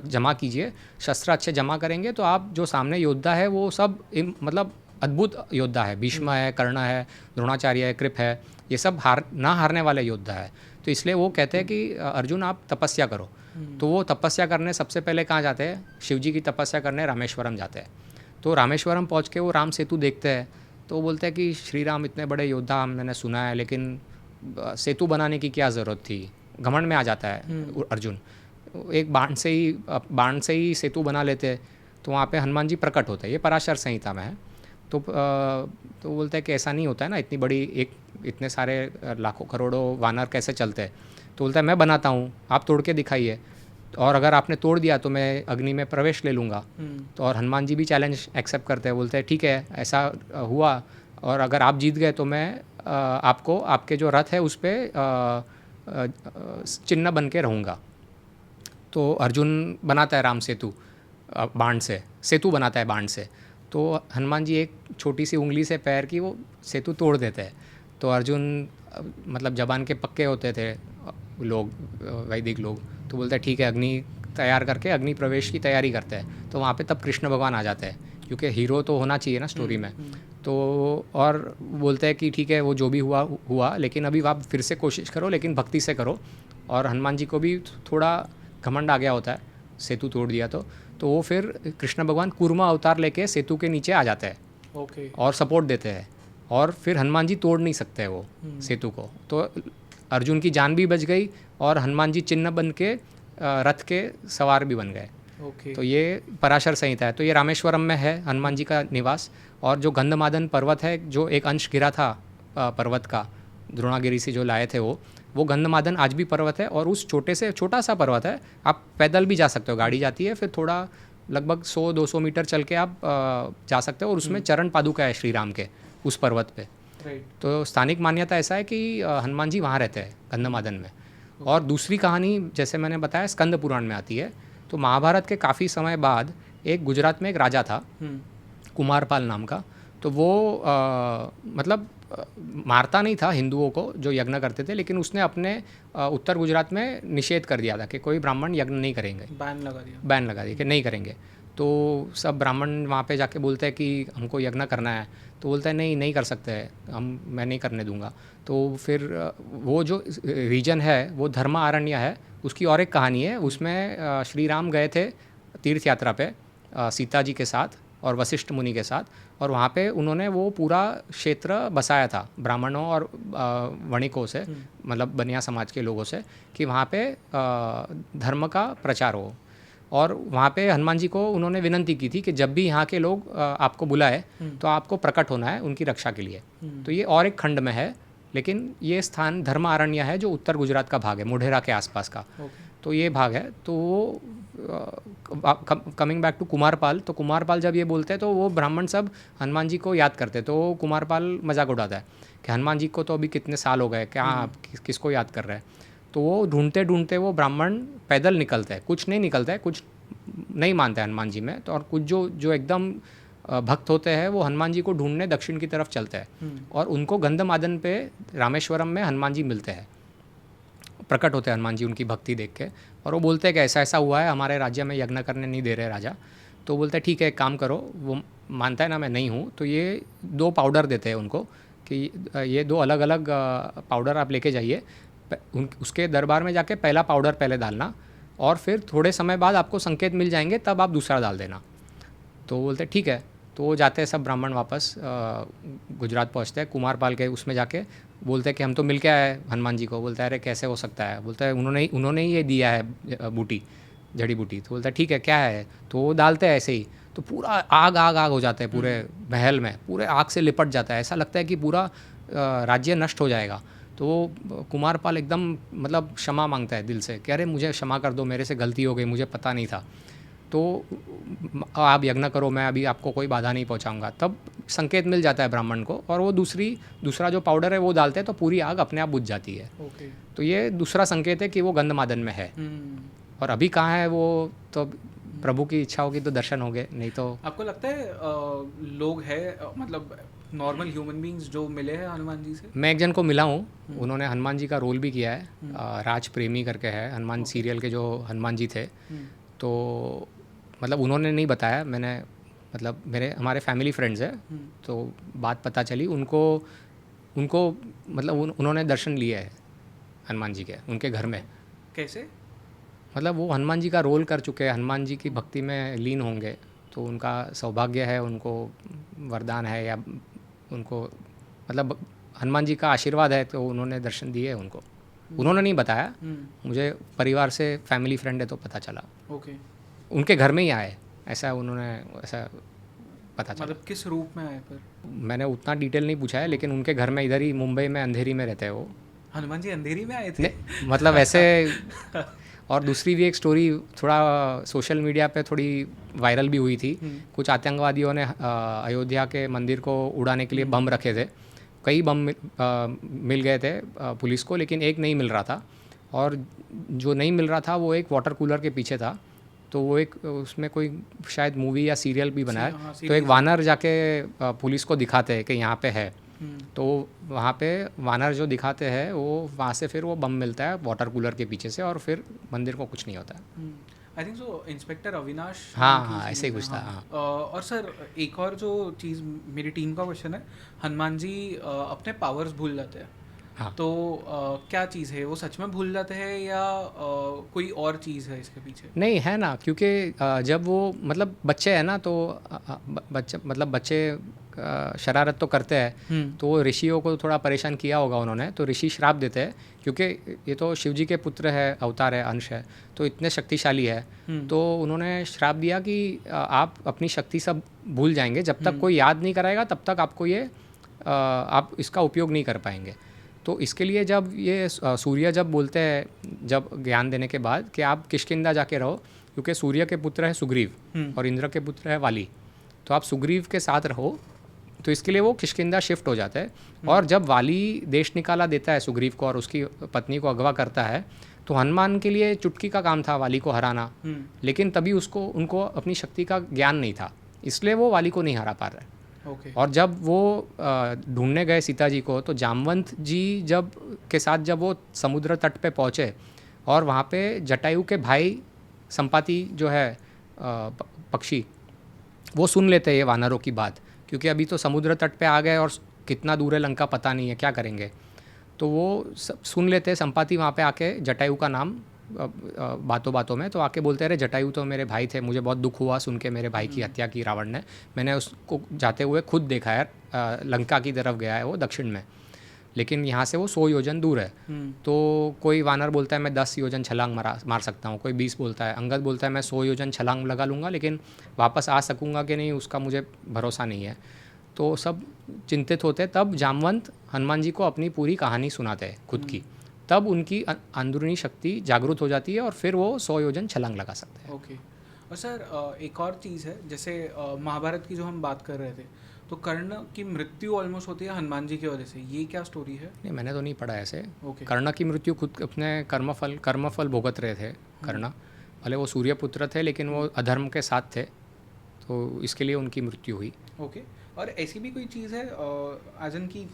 जमा कीजिए, शस्त्र अच्छे जमा करेंगे तो आप जो सामने योद्धा है वो सब मतलब अद्भुत योद्धा है, भीष्म है, कर्ण है, द्रोणाचार्य है, कृप है, ये सब ना हारने वाले योद्धा है। तो इसलिए वो कहते हैं कि अर्जुन आप तपस्या करो। तो वो तपस्या करने सबसे पहले कहाँ जाते हैं? शिव जी की तपस्या करने रामेश्वरम जाते हैं। तो रामेश्वरम पहुँच के वो राम सेतु देखते हैं तो वो बोलते हैं कि श्री राम इतने बड़े योद्धा मैंने सुना है, लेकिन सेतु बनाने की क्या ज़रूरत थी? घमंड में आ जाता है अर्जुन, एक बाण से ही सेतु बना लेते। तो वहाँ पे हनुमान जी प्रकट होते हैं, ये पराशर संहिता में है। तो बोलते हैं कि ऐसा नहीं होता है ना, इतनी बड़ी इतने सारे लाखों करोड़ों वानर कैसे चलते हैं? तो बोलता है मैं बनाता हूँ, आप तोड़ के दिखाइए, और अगर आपने तोड़ दिया तो मैं अग्नि में प्रवेश ले लूँगा। तो और हनुमान जी भी चैलेंज एक्सेप्ट करते हैं, बोलते हैं ठीक है ऐसा हुआ, और अगर आप जीत गए तो मैं आपको आपके जो रथ है उस पर चिन्ह बन के रहूँगा। तो अर्जुन बनाता है राम सेतु बाण से, सेतु बनाता है बाण से। तो हनुमान जी एक छोटी सी उंगली से पैर की वो सेतु तोड़ देते हैं। तो अर्जुन मतलब जबान के पक्के होते थे लोग, वैदिक लोग, तो बोलते हैं ठीक है, अग्नि तैयार करके अग्नि प्रवेश की तैयारी करते हैं। तो वहाँ पे तब कृष्ण भगवान आ जाते हैं, क्योंकि हीरो तो होना चाहिए ना स्टोरी में। तो और बोलते हैं कि ठीक है वो जो भी हुआ, लेकिन अभी आप फिर से कोशिश करो, लेकिन भक्ति से करो। और हनुमान जी को भी थोड़ा घमंड आ गया होता है, सेतु तोड़ दिया तो वो फिर कृष्ण भगवान कूर्मा अवतार लेके सेतु के नीचे आ जाते हैं। ओके। और सपोर्ट देते हैं, और फिर हनुमान जी तोड़ नहीं सकते वो सेतु को। तो अर्जुन की जान भी बच गई और हनुमान जी चिन्ह बन के रथ के सवार भी बन गए। ओके। तो ये पराशर संहिता है। तो ये रामेश्वरम में है हनुमान जी का निवास। और जो गंधमादन पर्वत है, जो एक अंश गिरा था पर्वत का, द्रोणागिरी से जो लाए थे वो गंधमादन आज भी पर्वत है। और उस छोटा सा पर्वत है, आप पैदल भी जा सकते हो, गाड़ी जाती है, फिर थोड़ा लगभग 100-200 मीटर चल के आप जा सकते हो। और उसमें चरण पादुका है श्री राम के उस पर्वत पे। तो स्थानिक मान्यता ऐसा है कि हनुमान जी वहाँ रहते हैं गंधमादन में। और दूसरी कहानी जैसे मैंने बताया स्कंद पुराण में आती है। तो महाभारत के काफ़ी समय बाद एक गुजरात में एक राजा था कुमारपाल नाम का। तो वो मतलब मारता नहीं था हिंदुओं को जो यज्ञ करते थे, लेकिन उसने अपने उत्तर गुजरात में निषेध कर दिया था कि कोई ब्राह्मण यज्ञ नहीं करेंगे। बैन लगा दिया कि नहीं करेंगे। तो सब ब्राह्मण वहाँ पे जाके बोलते हैं कि हमको यज्ञ करना है। तो बोलता है नहीं कर सकते हैं, मैं नहीं करने दूंगा। तो फिर वो जो रीजन है वो धर्मारण्य है, उसकी और एक कहानी है। उसमें श्री राम गए थे तीर्थ यात्रा पे सीता जी के साथ और वशिष्ठ मुनि के साथ, और वहाँ पे उन्होंने वो पूरा क्षेत्र बसाया था ब्राह्मणों और वणिकों से, मतलब बनिया समाज के लोगों से, कि वहाँ पे धर्म का प्रचार हो। और वहाँ पे हनुमान जी को उन्होंने विनंती की थी कि जब भी यहाँ के लोग आपको बुलाए तो आपको प्रकट होना है उनकी रक्षा के लिए। तो ये और एक खंड में है, लेकिन ये स्थान धर्मारण्य है जो उत्तर गुजरात का भाग है, मोढेरा के आसपास का। तो ये भाग है। तो वो कमिंग बैक टू कुमारपाल, तो कुमारपाल जब ये बोलते हैं तो वो ब्राह्मण सब हनुमान जी को याद करते, तो कुमारपाल मजाक उड़ाता है कि हनुमान जी को तो अभी कितने साल हो गए, क्या किसको याद कर रहे हैं। तो वो ढूंढते ढूंढते वो ब्राह्मण पैदल निकलते हैं, कुछ नहीं निकलता है, कुछ नहीं मानते हैं हनुमान जी में, तो और कुछ जो एकदम भक्त होते हैं वो हनुमान जी को ढूंढने दक्षिण की तरफ चलते हैं, और उनको गंधमादन पे रामेश्वरम में हनुमान जी मिलते हैं, प्रकट होते हैं हनुमान जी उनकी भक्ति देख के, और वो बोलते हैं कि ऐसा ऐसा हुआ है, हमारे राज्य में यज्ञ करने नहीं दे रहे राजा। तो वो बोलते हैं ठीक है एक काम करो, वो मानता है ना मैं नहीं हूँ, तो ये 2 पाउडर देते हैं उनको कि ये 2 अलग अलग पाउडर आप लेके जाइए, उसके दरबार में जाके पहला पाउडर पहले डालना, और फिर थोड़े समय बाद आपको संकेत मिल जाएंगे, तब आप दूसरा डाल देना। तो बोलते ठीक है। तो वो जाते हैं सब ब्राह्मण, वापस गुजरात पहुंचते हैं, कुमारपाल के उसमें जाके बोलते हैं कि हम तो मिल के आए हनुमान जी को। बोलता है अरे कैसे हो सकता है, बोलता है उन्होंने ही ये दिया है बूटी, जड़ी बूटी। तो बोलता है ठीक है क्या है, तो वो डालते हैं ऐसे ही, तो पूरा आग आग आग हो जाता है पूरे महल में, पूरे आग से लिपट जाता है, ऐसा लगता है कि पूरा राज्य नष्ट हो जाएगा। तो कुमारपाल एकदम मतलब क्षमा मांगता है दिल से कि अरे मुझे क्षमा कर दो, मेरे से गलती हो गई, मुझे पता नहीं था, तो आप यज्ञ करो, मैं अभी आपको कोई बाधा नहीं पहुंचाऊंगा। तब संकेत मिल जाता है ब्राह्मण को, और वो दूसरा जो पाउडर है वो डालते हैं, तो पूरी आग अपने आप बुझ जाती है। तो ये दूसरा संकेत है कि वो गंधमादन में है। और अभी कहाँ है वो, तो प्रभु की इच्छा होगी तो दर्शन हो गए, नहीं तो। आपको लगता है लोग हैं मतलब नॉर्मल ह्यूमन बीइंग्स जो मिले हैं हनुमान जी से? मैं एक जन को मिला हूँ, उन्होंने हनुमान जी का रोल भी किया है, राज प्रेमी करके है, हनुमान सीरियल के जो हनुमान जी थे। तो मतलब उन्होंने नहीं बताया, मैंने मतलब हमारे फैमिली फ्रेंड्स हैं, तो बात पता चली उनको मतलब उन्होंने दर्शन लिए है हनुमान जी के उनके घर में। कैसे? मतलब वो हनुमान जी का रोल कर चुके हैं, हनुमान जी की भक्ति में लीन होंगे, तो उनका सौभाग्य है, उनको वरदान है, या उनको मतलब हनुमान जी का आशीर्वाद है, तो उन्होंने दर्शन दिए उनको। उन्होंने नहीं बताया मुझे, परिवार से फैमिली फ्रेंड है तो पता चला। ओके। उनके घर में ही आए, ऐसा उन्होंने ऐसा पता चला। मतलब किस रूप में आए? पर मैंने उतना डिटेल नहीं पूछा है, लेकिन उनके घर में इधर ही मुंबई में अंधेरी में रहते हैं वो। हनुमान जी अंधेरी में आए थे? मतलब ऐसे। और दूसरी भी एक स्टोरी थोड़ा सोशल मीडिया पे थोड़ी वायरल भी हुई थी। कुछ आतंकवादियों ने अयोध्या के मंदिर को उड़ाने के लिए बम रखे थे, कई बम मिल गए थे पुलिस को, लेकिन एक नहीं मिल रहा था, और जो नहीं मिल रहा था वो एक वाटर कूलर के पीछे था। तो वो एक उसमें कोई शायद मूवी या सीरियल भी बना है, तो एक वानर जाके पुलिस को दिखाते हैं कि यहाँ पे है, तो वहाँ पे वानर जो दिखाते हैं वो वहाँ से फिर वो बम मिलता है वाटर कूलर के पीछे से, और फिर मंदिर को कुछ नहीं होता है। आई थिंक सो इंस्पेक्टर अविनाश। हाँ ऐसे ही कुछ था। हाँ। और सर एक और जो चीज़ मेरी टीम का क्वेश्चन है, हनुमान जी अपने पावर्स भूल जाते हैं। हाँ। तो क्या चीज़ है, वो सच में भूल जाते हैं या कोई और चीज़ है इसके पीछे? नहीं है ना, क्योंकि जब वो मतलब बच्चे हैं ना, तो बच्चे शरारत तो करते हैं, तो ऋषियों को थोड़ा परेशान किया होगा उन्होंने, तो ऋषि श्राप देते हैं, क्योंकि ये तो शिव जी के पुत्र है, अवतार है, अंश है, तो इतने शक्तिशाली है। तो उन्होंने श्राप दिया कि आप अपनी शक्ति सब भूल जाएंगे, जब तक कोई याद नहीं कराएगा तब तक आपको ये आप इसका उपयोग नहीं कर पाएंगे। तो इसके लिए जब ये सूर्य जब बोलते हैं, जब ज्ञान देने के बाद कि आप किष्किंधा जाके रहो, क्योंकि सूर्य के पुत्र है सुग्रीव और इंद्र के पुत्र है वाली, तो आप सुग्रीव के साथ रहो, तो इसके लिए वो किष्किंधा शिफ्ट हो जाता है। और जब वाली देश निकाला देता है सुग्रीव को और उसकी पत्नी को अगवा करता है, तो हनुमान के लिए चुटकी का काम था वाली को हराना, लेकिन तभी उनको अपनी शक्ति का ज्ञान नहीं था, इसलिए वो वाली को नहीं हरा पा रहे। और जब वो ढूंढने गए सीता जी को, तो जामवंत जी जब वो समुद्र तट पे पहुँचे, और वहाँ पे जटायु के भाई संपाति जो है पक्षी, वो सुन लेते हैं ये वानरों की बात, क्योंकि अभी तो समुद्र तट पे आ गए और कितना दूर है लंका पता नहीं है, क्या करेंगे। तो वो सुन लेते हैं, संपाति वहाँ पे आके जटायु का नाम बातों बातों में तो आके बोलते हैं, अरे जटायु तो मेरे भाई थे, मुझे बहुत दुख हुआ सुन के मेरे भाई की हत्या की रावण ने, मैंने उसको जाते हुए खुद देखा है, लंका की तरफ गया है वो दक्षिण में, लेकिन यहाँ से वो 100 योजन दूर है। तो कोई वानर बोलता है मैं 10 योजन छलांग मार सकता हूँ, कोई 20 बोलता है, अंगद बोलता है मैं 100 योजन छलांग लगा लूँगा, लेकिन वापस आ सकूँगा कि नहीं उसका मुझे भरोसा नहीं है। तो सब चिंतित होते, तब जामवंत हनुमान जी को अपनी पूरी कहानी सुनाते हैं खुद की, तब उनकी अंदरूनी शक्ति जागृत हो जाती है और फिर वो 100 योजन छलांग लगा सकते हैं। ओके। और सर एक और चीज़ है, जैसे महाभारत की जो हम बात कर रहे थे, तो कर्ण की मृत्यु ऑलमोस्ट होती है हनुमान जी की वजह से, ये क्या स्टोरी है? नहीं, मैंने तो नहीं पढ़ा ऐसे। ओके। कर्ण की मृत्यु खुद अपने कर्मफल भुगत रहे थे कर्ण, भले वो सूर्यपुत्र थे लेकिन वो अधर्म के साथ थे, तो इसके लिए उनकी मृत्यु हुई। ओके। और ऐसी भी कोई चीज़ है आजन की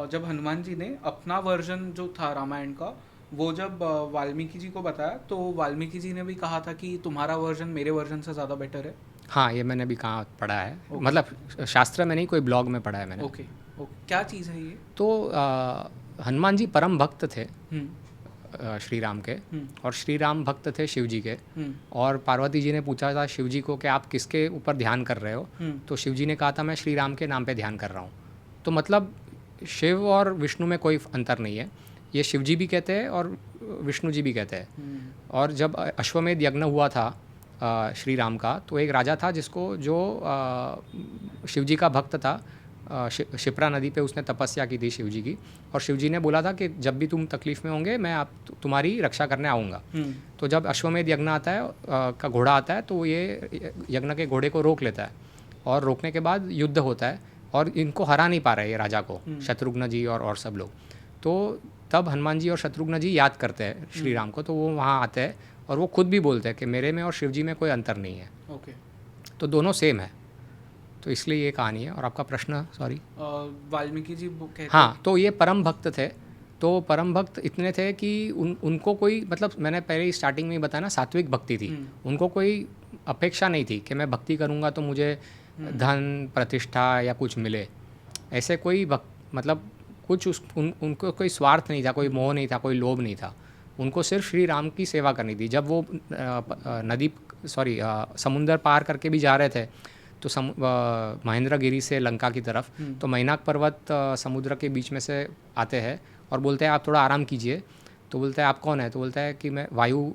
जब हनुमान जी ने अपना वर्जन जो था रामायण का, वो जब वाल्मीकि जी को बताया, तो वाल्मीकि जी ने भी कहा था कि तुम्हारा वर्जन मेरे वर्जन से ज़्यादा बेटर है? हाँ, ये मैंने भी कहाँ पढ़ा है, मतलब शास्त्र में नहीं, कोई ब्लॉग में पढ़ा है मैंने। ओके। क्या चीज़ है ये? तो हनुमान जी परम भक्त थे श्री राम के, हम्म। और श्री राम भक्त थे शिव जी के। हम्म। और पार्वती जी ने पूछा था शिव जी को कि आप किसके ऊपर ध्यान कर रहे हो, तो शिव जी ने कहा था मैं श्री राम के नाम पे ध्यान कर रहा हूँ। तो मतलब शिव और विष्णु में कोई अंतर नहीं है, ये शिव जी भी कहते हैं और विष्णु जी भी कहते हैं। और जब अश्वमेध यज्ञ हुआ था श्री राम का, तो एक राजा था जिसको जो शिव जी का भक्त था, शिप्रा नदी पे उसने तपस्या की थी शिव जी की, और शिव जी ने बोला था कि जब भी तुम तकलीफ़ में होंगे मैं तुम्हारी रक्षा करने आऊँगा। तो जब अश्वमेध यज्ञ आता है का घोड़ा आता है, तो ये यज्ञ के घोड़े को रोक लेता है, और रोकने के बाद युद्ध होता है, और इनको हरा नहीं पा रहे ये राजा को, शत्रुघ्न जी और सब लोग। तो तब हनुमान जी और शत्रुघ्न जी याद करते हैं श्री राम को, तो वो वहाँ आते हैं और वो खुद भी बोलते हैं कि मेरे में और शिव जी में कोई अंतर नहीं है। ओके। तो दोनों सेम है, तो इसलिए ये कहानी है। और आपका प्रश्न, सॉरी? वाल्मीकि जी कहते हाँ, तो ये परम भक्त थे। तो परम भक्त इतने थे कि उनको कोई, मतलब मैंने पहले ही स्टार्टिंग में ही बताया ना, सात्विक भक्ति थी। उनको कोई अपेक्षा नहीं थी कि मैं भक्ति करूँगा तो मुझे धन प्रतिष्ठा या कुछ मिले, ऐसे कोई मतलब कुछ उनको कोई स्वार्थ नहीं था, कोई मोह नहीं था, कोई लोभ नहीं था। उनको सिर्फ श्री राम की सेवा करनी थी। जब वो समुंदर पार करके भी जा रहे थे, तो महेंद्रगिरी से लंका की तरफ, तो मैनाक पर्वत समुद्र के बीच में से आते हैं और बोलते हैं आप थोड़ा आराम कीजिए। तो बोलते हैं आप कौन है? तो बोलता है कि मैं वायु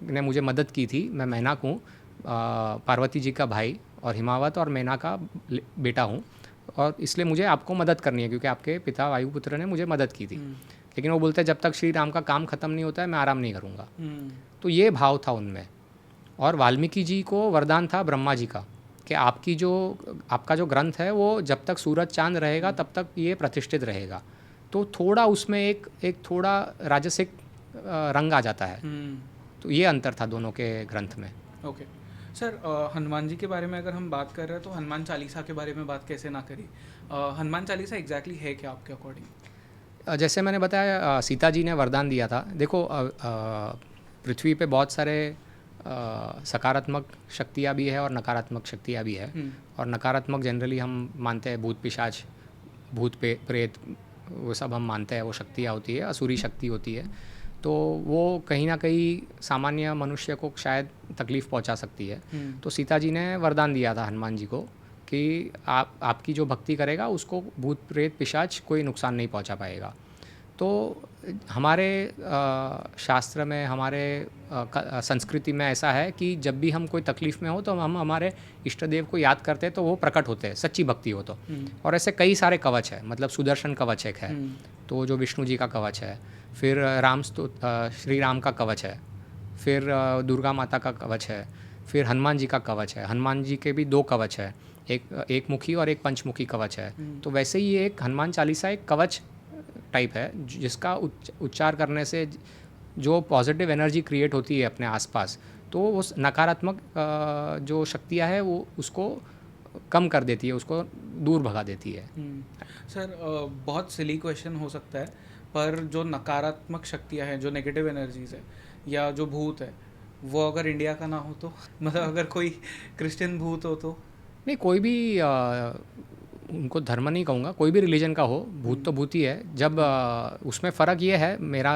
ने मुझे मदद की थी, मैं मैनाक हूँ, पार्वती जी का भाई और हिमावत और मैना का बेटा हूँ, और इसलिए मुझे आपको मदद करनी है क्योंकि आपके पिता वायुपुत्र ने मुझे मदद की थी। लेकिन वो बोलते हैं जब तक श्री राम का काम ख़त्म नहीं होता है मैं आराम नहीं करूँगा। तो ये भाव था उनमें। और वाल्मीकि जी को वरदान था ब्रह्मा जी का कि आपका जो ग्रंथ है वो जब तक सूरज चांद रहेगा तब तक ये प्रतिष्ठित रहेगा। तो थोड़ा उसमें एक थोड़ा राजसिक रंग आ जाता है। तो ये अंतर था दोनों के ग्रंथ में। ओके सर, हनुमान जी के बारे में अगर हम बात कर रहे हैं तो हनुमान चालीसा के बारे में बात कैसे ना करें। हनुमान चालीसा एग्जैक्टली है क्या आपके अकॉर्डिंग? जैसे मैंने बताया, सीता जी ने वरदान दिया था। देखो, पृथ्वी पे बहुत सारे सकारात्मक शक्तियाँ भी है और नकारात्मक शक्तियाँ भी है। और नकारात्मक जनरली हम मानते हैं भूत पिशाच, भूत प्रेत, वो सब हम मानते हैं वो शक्तियाँ होती है, असुरी शक्ति होती है। तो वो कहीं ना कहीं सामान्य मनुष्य को शायद तकलीफ़ पहुंचा सकती है। तो सीता जी ने वरदान दिया था हनुमान जी को कि आपकी जो भक्ति करेगा उसको भूत प्रेत पिशाच कोई नुकसान नहीं पहुंचा पाएगा। तो हमारे शास्त्र में, हमारे संस्कृति में ऐसा है कि जब भी हम कोई तकलीफ़ में हो तो हम हमारे इष्ट देव को याद करते हैं तो वो प्रकट होते हैं, सच्ची भक्ति हो तो। और ऐसे कई सारे कवच है, मतलब सुदर्शन कवच एक है, तो जो विष्णु जी का कवच है, फिर श्री राम का कवच है, फिर दुर्गा माता का कवच है, फिर हनुमान जी का कवच है। हनुमान जी के भी 2 कवच है, एक मुखी और एक पंचमुखी कवच है। तो वैसे ही एक हनुमान चालीसा एक कवच टाइप है जिसका उच्चार करने से जो पॉजिटिव एनर्जी क्रिएट होती है अपने आसपास, तो वो नकारात्मक जो शक्तियाँ है वो उसको कम कर देती है, उसको दूर भगा देती है। सर बहुत सिली क्वेश्चन हो सकता है, पर जो नकारात्मक शक्तियाँ हैं, जो नेगेटिव एनर्जीज है या जो भूत है, वो अगर इंडिया का ना हो तो, मतलब अगर कोई क्रिश्चियन भूत हो तो? नहीं, कोई भी उनको धर्म नहीं कहूँगा, कोई भी रिलीजन का हो, भूत तो भूत ही है। जब उसमें फ़र्क ये है, मेरा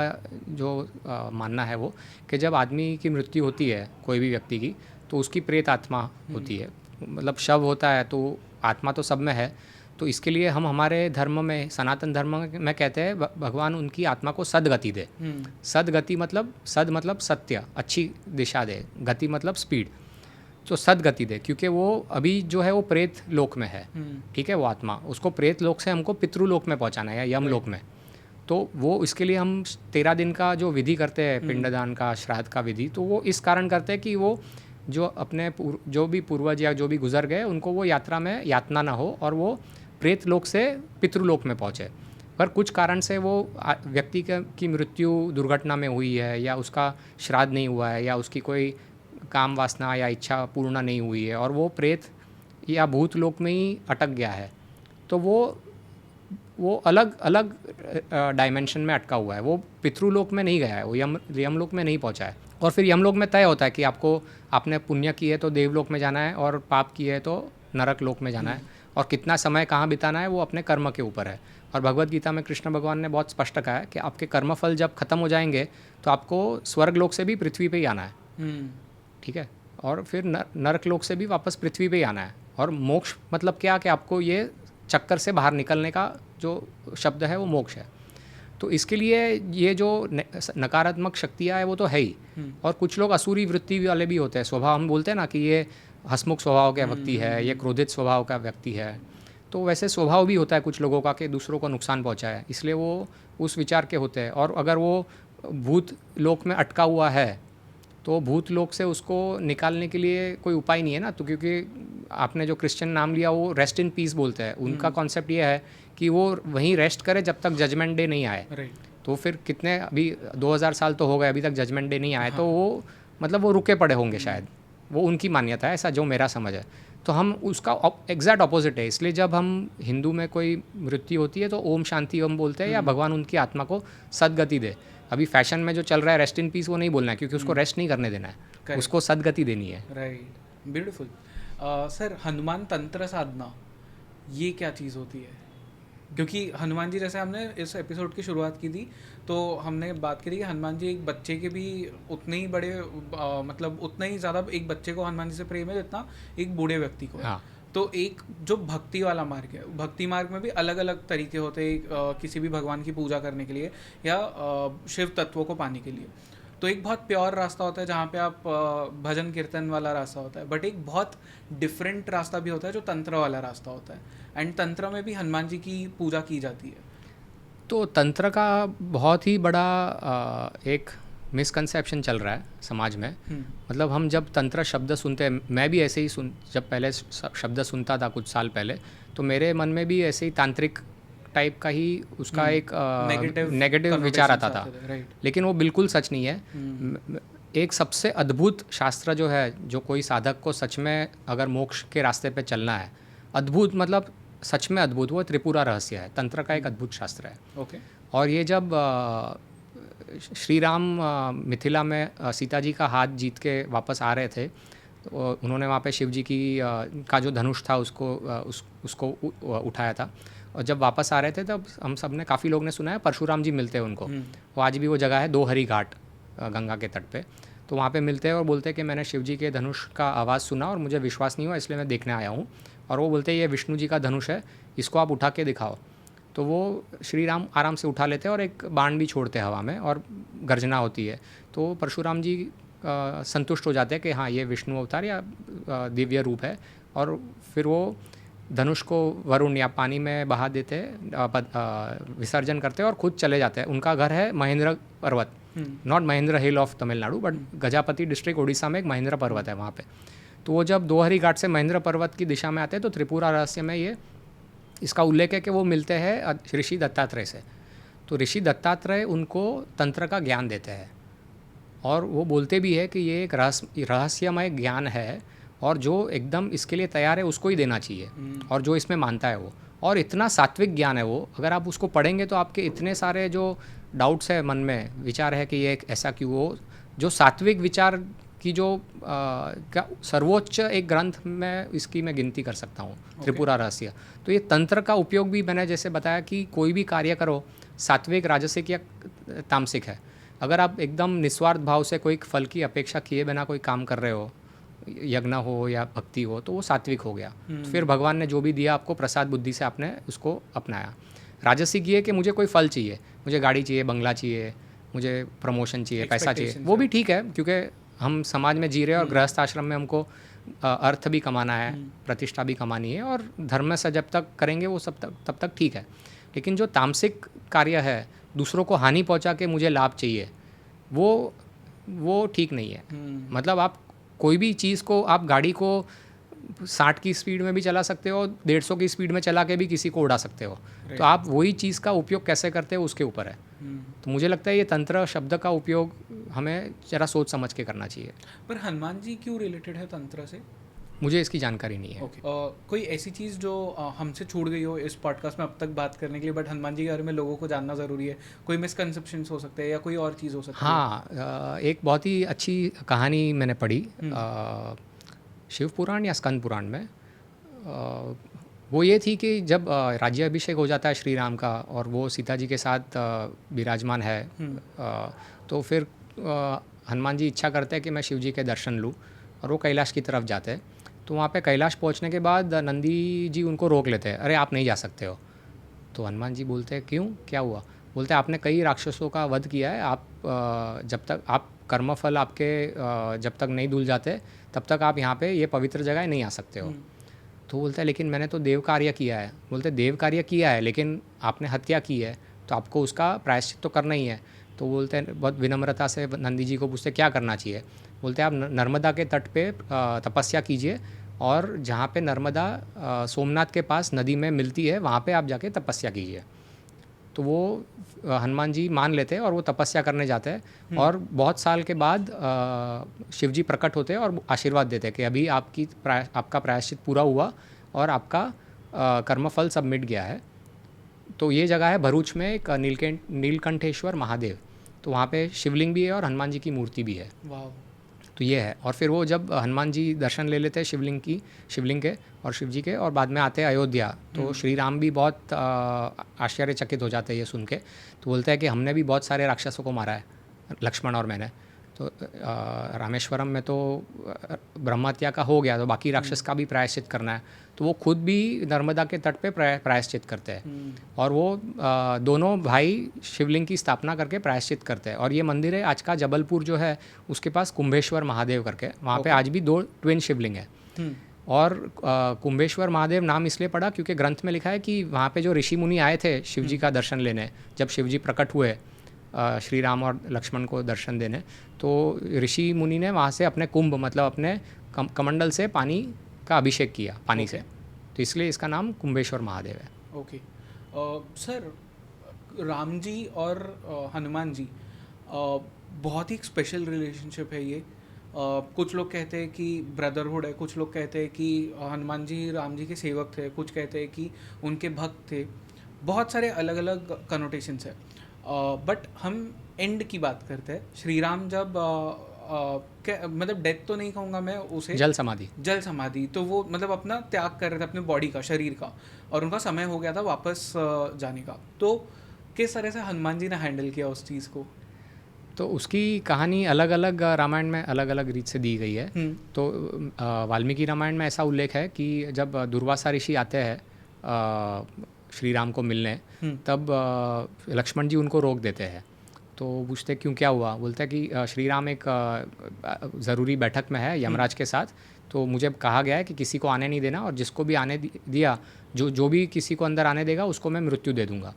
जो मानना है वो, कि जब आदमी की मृत्यु होती है कोई भी व्यक्ति की, तो उसकी प्रेत आत्मा होती है, मतलब शव होता है, तो आत्मा तो सब में है। तो इसके लिए हम हमारे धर्म में, सनातन धर्म में कहते हैं भगवान उनकी आत्मा को सदगति दे। सदगति मतलब सत्य, अच्छी दिशा दे, गति मतलब स्पीड। तो सदगति दे, क्योंकि वो अभी जो है वो प्रेत लोक में है, ठीक है, वो आत्मा, उसको प्रेत लोक से हमको पितृलोक में पहुंचाना है या यम लोक में। तो वो इसके लिए हम 13 दिन का जो विधि करते हैं, पिंडदान का, श्राद्ध का विधि, तो वो इस कारण करते हैं कि वो जो अपने जो भी पूर्वज या जो भी गुजर गए उनको वो यात्रा में यातना ना हो और वो प्रेत लोक से पितृलोक में पहुँचे। पर कुछ कारण से वो व्यक्ति की मृत्यु दुर्घटना में हुई है, या उसका श्राद्ध नहीं हुआ है, या उसकी कोई काम वासना या इच्छा पूर्ण नहीं हुई है और वो प्रेत या भूत लोक में ही अटक गया है, तो वो अलग अलग डायमेंशन में अटका हुआ है, वो पितृलोक में नहीं गया है, वो यमलोक में नहीं पहुंचा है। और फिर यमलोक में तय होता है कि आपने पुण्य किए है तो देवलोक में जाना है और पाप किए है तो नरक लोक में जाना है, और कितना समय कहाँ बिताना है वो अपने कर्म के ऊपर है। और भगवद गीता में कृष्ण भगवान ने बहुत स्पष्ट कहा है कि आपके कर्मफल जब खत्म हो जाएंगे तो आपको स्वर्ग लोक से भी पृथ्वी पे ही आना है, ठीक है, और फिर नरक लोक से भी वापस पृथ्वी पे ही आना है। और मोक्ष मतलब क्या, कि आपको ये चक्कर से बाहर निकलने का जो शब्द है वो मोक्ष है। तो इसके लिए ये जो नकारात्मक शक्तियाँ है वो तो है ही, और कुछ लोग असुरी वृत्ति वाले भी होते हैं, स्वभाव हम बोलते हैं ना कि ये हसमुख स्वभाव का व्यक्ति है, ये क्रोधित स्वभाव का व्यक्ति है, तो वैसे स्वभाव भी होता है कुछ लोगों का कि दूसरों को नुकसान पहुंचाए, इसलिए वो उस विचार के होते हैं। और अगर वो भूत लोक में अटका हुआ है तो भूत लोक से उसको निकालने के लिए कोई उपाय नहीं है ना, तो क्योंकि आपने जो क्रिश्चियन नाम लिया वो रेस्ट इन पीस बोलते हैं, उनका कॉन्सेप्ट ये है कि वो वहीं रेस्ट करे जब तक जजमेंट डे नहीं आए। तो फिर कितने अभी 2000 साल तो हो गए, अभी तक जजमेंट डे नहीं आए, तो वो मतलब वो रुके पड़े होंगे शायद, वो उनकी मान्यता है, ऐसा जो मेरा समझ है। तो हम उसका एग्जैक्ट ऑपोजिट है, इसलिए जब हम हिंदू में कोई मृत्यु होती है तो ओम शांति ओम बोलते हैं, या भगवान उनकी आत्मा को सदगति दे। अभी फैशन में जो चल रहा है रेस्ट इन पीस, वो नहीं बोलना है, क्योंकि उसको रेस्ट नहीं करने देना है, उसको सदगति देनी है। Right, beautiful. सर, हनुमान तंत्र साधना ये क्या चीज़ होती है? क्योंकि हनुमान जी, जैसे हमने इस एपिसोड की शुरुआत की थी तो हमने बात करी कि हनुमान जी एक बच्चे के भी उतने ही बड़े मतलब उतना ही ज़्यादा एक बच्चे को हनुमान जी से प्रेम है जितना एक बूढ़े व्यक्ति को है। हाँ। तो एक जो भक्ति वाला मार्ग है, भक्ति मार्ग में भी अलग अलग तरीके होते हैं किसी भी भगवान की पूजा करने के लिए या शिव तत्वों को पाने के लिए। तो एक बहुत प्योर रास्ता होता है जहाँ पे आप भजन कीर्तन वाला रास्ता होता है, बट एक बहुत डिफरेंट रास्ता भी होता है जो तंत्र वाला रास्ता होता है, एंड तंत्र में भी हनुमान जी की पूजा की जाती है। तो तंत्र का बहुत ही बड़ा एक मिसकंसेप्शन चल रहा है समाज में। मतलब हम जब तंत्र शब्द सुनते हैं, मैं भी ऐसे ही जब पहले शब्द सुनता था कुछ साल पहले, तो मेरे मन में भी ऐसे ही तांत्रिक टाइप का ही उसका एक नेगेटिव विचार आता था, लेकिन वो बिल्कुल सच नहीं है। एक सबसे अद्भुत शास्त्र जो है, जो कोई साधक को सच में अगर मोक्ष के रास्ते पे चलना है, अद्भुत मतलब सच में अद्भुत, वो त्रिपुरा रहस्य है, तंत्र का एक अद्भुत शास्त्र है। ओके। और ये जब श्री राम मिथिला में सीता जी का हाथ जीत के वापस आ रहे थे, तो उन्होंने वहाँ पे शिव जी की का जो धनुष था उसको उठाया था, और जब वापस आ रहे थे तब हम सब ने, काफ़ी लोग ने सुना है परशुराम जी मिलते हैं उनको। वो आज भी वो जगह है दोहरी घाट गंगा के तट पे, तो वहाँ पे मिलते हैं और बोलते हैं कि मैंने शिव जी के धनुष का आवाज़ सुना और मुझे विश्वास नहीं हुआ, इसलिए मैं देखने आया हूँ। और वो बोलते हैं ये विष्णु जी का धनुष है, इसको आप उठा के दिखाओ। तो वो श्री राम आराम से उठा लेते हैं और एक बाण भी छोड़ते हैं हवा में और गर्जना होती है। तो परशुराम जी संतुष्ट हो जाते हैं कि हाँ ये विष्णु अवतार या दिव्य रूप है, और फिर वो धनुष को वरुण या पानी में बहा देते हैं, विसर्जन करते हैं और खुद चले जाते हैं। उनका घर है महेंद्र पर्वत, not Mahendra hill of Tamil Nadu, but Gajapati district Orissa में एक महेंद्र पर्वत है वहाँ पे। तो वो जब दोहरी घाट से महेंद्र पर्वत की दिशा में आते हैं तो त्रिपुरा रहस्य में ये इसका उल्लेख है कि वो मिलते हैं ऋषि दत्तात्रेय से। तो ऋषि दत्तात्रेय उनको तंत्र का ज्ञान देते हैं, और वो बोलते भी है कि ये एक रहस्यमय ज्ञान है, और जो एकदम इसके लिए तैयार है उसको ही देना चाहिए, और जो इसमें मानता है वो। और इतना सात्विक ज्ञान है वो, अगर आप उसको पढ़ेंगे तो आपके इतने सारे जो डाउट्स है मन में, विचार है कि ये ऐसा क्यों हो, जो सात्विक विचार की जो सर्वोच्च एक ग्रंथ में इसकी मैं गिनती कर सकता हूँ, त्रिपुरा रहस्य। तो ये तंत्र का उपयोग भी मैंने जैसे बताया कि कोई भी कार्य करो, सात्विक, राजसिक या तामसिक है, अगर आप एकदम निस्वार्थ भाव से कोई फल की अपेक्षा किए बिना कोई काम कर रहे हो, यज्ञ हो या भक्ति हो, तो वो सात्विक हो गया। फिर भगवान ने जो भी दिया आपको प्रसाद बुद्धि से आपने उसको अपनाया। राजसिक ये कि मुझे कोई फल चाहिए, मुझे गाड़ी चाहिए, बंगला चाहिए, मुझे प्रमोशन चाहिए, पैसा चाहिए, वो भी ठीक है क्योंकि हम समाज में जी रहे हैं और गृहस्थ आश्रम में हमको अर्थ भी कमाना है, प्रतिष्ठा भी कमानी है, और धर्म में से जब तक करेंगे वो तब तक ठीक है। लेकिन जो तामसिक कार्य है, दूसरों को हानि पहुंचा के मुझे लाभ चाहिए, वो ठीक नहीं है। मतलब आप कोई भी चीज़ को, आप गाड़ी को 60 की स्पीड में भी चला सकते हो, 150 की स्पीड में चला के भी किसी को उड़ा सकते हो। तो आप वही चीज़ का उपयोग कैसे करते हो उसके ऊपर है। तो मुझे लगता है ये तंत्र शब्द का उपयोग हमें ज़रा सोच समझ के करना चाहिए। पर हनुमान जी क्यों रिलेटेड है तंत्र से? मुझे इसकी जानकारी नहीं है। ओके। कोई ऐसी चीज़ जो हमसे छूट गई हो इस पॉडकास्ट में अब तक बात करने के लिए, बट हनुमान जी के बारे में लोगों को जानना ज़रूरी है? कोई मिसकंसेप्शंस हो सकते हैं या कोई और चीज़ हो सकती है? हाँ, एक बहुत ही अच्छी कहानी मैंने पढ़ी शिव पुराण या स्कंद पुराण में। वो ये थी कि जब राज्याभिषेक हो जाता है श्री राम का और वो सीता जी के साथ विराजमान है, तो फिर हनुमान जी इच्छा करते हैं कि मैं शिव जी के दर्शन लूँ, और वो कैलाश की तरफ जाते हैं। तो वहाँ पे कैलाश पहुँचने के बाद नंदी जी उनको रोक लेते हैं, अरे आप नहीं जा सकते हो। तो हनुमान जी बोलते हैं क्यों, क्या हुआ? बोलते हैं आपने कई राक्षसों का वध किया है, आप जब तक आप कर्मफल आपके जब तक नहीं धुल जाते तब तक आप यहाँ पे ये पवित्र जगह नहीं आ सकते हो। तो बोलते हैं लेकिन मैंने तो देव कार्य किया है। बोलते देव कार्य किया है लेकिन आपने हत्या की है, तो आपको उसका प्रायश्चित तो करना ही है। तो बोलते हैं, बहुत विनम्रता से नंदी जी को पूछते क्या करना चाहिए। बोलते हैं आप नर्मदा के तट पे तपस्या कीजिए, और जहाँ पे नर्मदा सोमनाथ के पास नदी में मिलती है वहाँ पे आप जाके तपस्या कीजिए। तो वो हनुमान जी मान लेते हैं और वो तपस्या करने जाते हैं, और बहुत साल के बाद शिव जी प्रकट होते हैं और आशीर्वाद देते हैं कि अभी आपका प्रायश्चित पूरा हुआ और आपका कर्मफल सब मिट गया है। तो ये जगह है भरूच में, एक नीलकंठेश्वर महादेव। तो वहाँ पे शिवलिंग भी है और हनुमान जी की मूर्ति भी है। वाह। तो ये है। और फिर वो जब हनुमान जी दर्शन ले लेते हैं शिवलिंग के और शिव जी के, और बाद में आते हैं अयोध्या, तो श्री राम भी बहुत आश्चर्यचकित हो जाते हैं ये सुन के। तो बोलते हैं कि हमने भी बहुत सारे राक्षसों को मारा है, लक्ष्मण और मैंने। तो रामेश्वरम में तो ब्रह्महत्या का हो गया, तो बाकी राक्षस का भी प्रायश्चित करना है। तो वो खुद भी नर्मदा के तट पे प्रायश्चित करते हैं, और वो दोनों भाई शिवलिंग की स्थापना करके प्रायश्चित करते हैं। और ये मंदिर है आज का जबलपुर जो है उसके पास कुंभेश्वर महादेव करके, वहाँ पे आज भी 2 ट्विन शिवलिंग है। और कुंभेश्वर महादेव नाम इसलिए पड़ा क्योंकि ग्रंथ में लिखा है कि वहाँ पे जो ऋषि मुनि आए थे शिव जी का दर्शन लेने, जब शिव जी प्रकट हुए श्री राम और लक्ष्मण को दर्शन देने, तो ऋषि मुनि ने वहाँ से अपने कुंभ मतलब अपने कमंडल से पानी का अभिषेक किया, पानी से। तो इसलिए इसका नाम कुंभेश्वर महादेव है। ओके। सर, राम जी और हनुमान जी बहुत ही स्पेशल रिलेशनशिप है ये। कुछ लोग कहते हैं कि ब्रदरहुड है, कुछ लोग कहते हैं कि हनुमान जी राम जी के सेवक थे, कुछ कहते हैं कि उनके भक्त थे। बहुत सारे अलग अलग कनोटेशंस है। बट हम एंड की बात करते हैं। श्री राम जब मतलब डेथ तो नहीं कहूँगा मैं उसे, जल समाधि, तो वो मतलब अपना त्याग कर रहे थे अपने बॉडी का, शरीर का, और उनका समय हो गया था वापस जाने का। तो किस तरह से हनुमान जी ने हैंडल किया उस चीज़ को? तो उसकी कहानी अलग अलग रामायण में अलग अलग रीत से दी गई है। तो वाल्मीकि रामायण में ऐसा उल्लेख है कि जब दुर्वासा ऋषि आते हैं श्री राम को मिलने, तब लक्ष्मण जी उनको रोक देते हैं। तो पूछते क्यों, क्या हुआ? बोलते हैं कि श्री राम एक ज़रूरी बैठक में है यमराज के साथ, तो मुझे कहा गया है कि किसी को आने नहीं देना, और जिसको भी आने दिया, जो भी किसी को अंदर आने देगा उसको मैं मृत्यु दे दूंगा।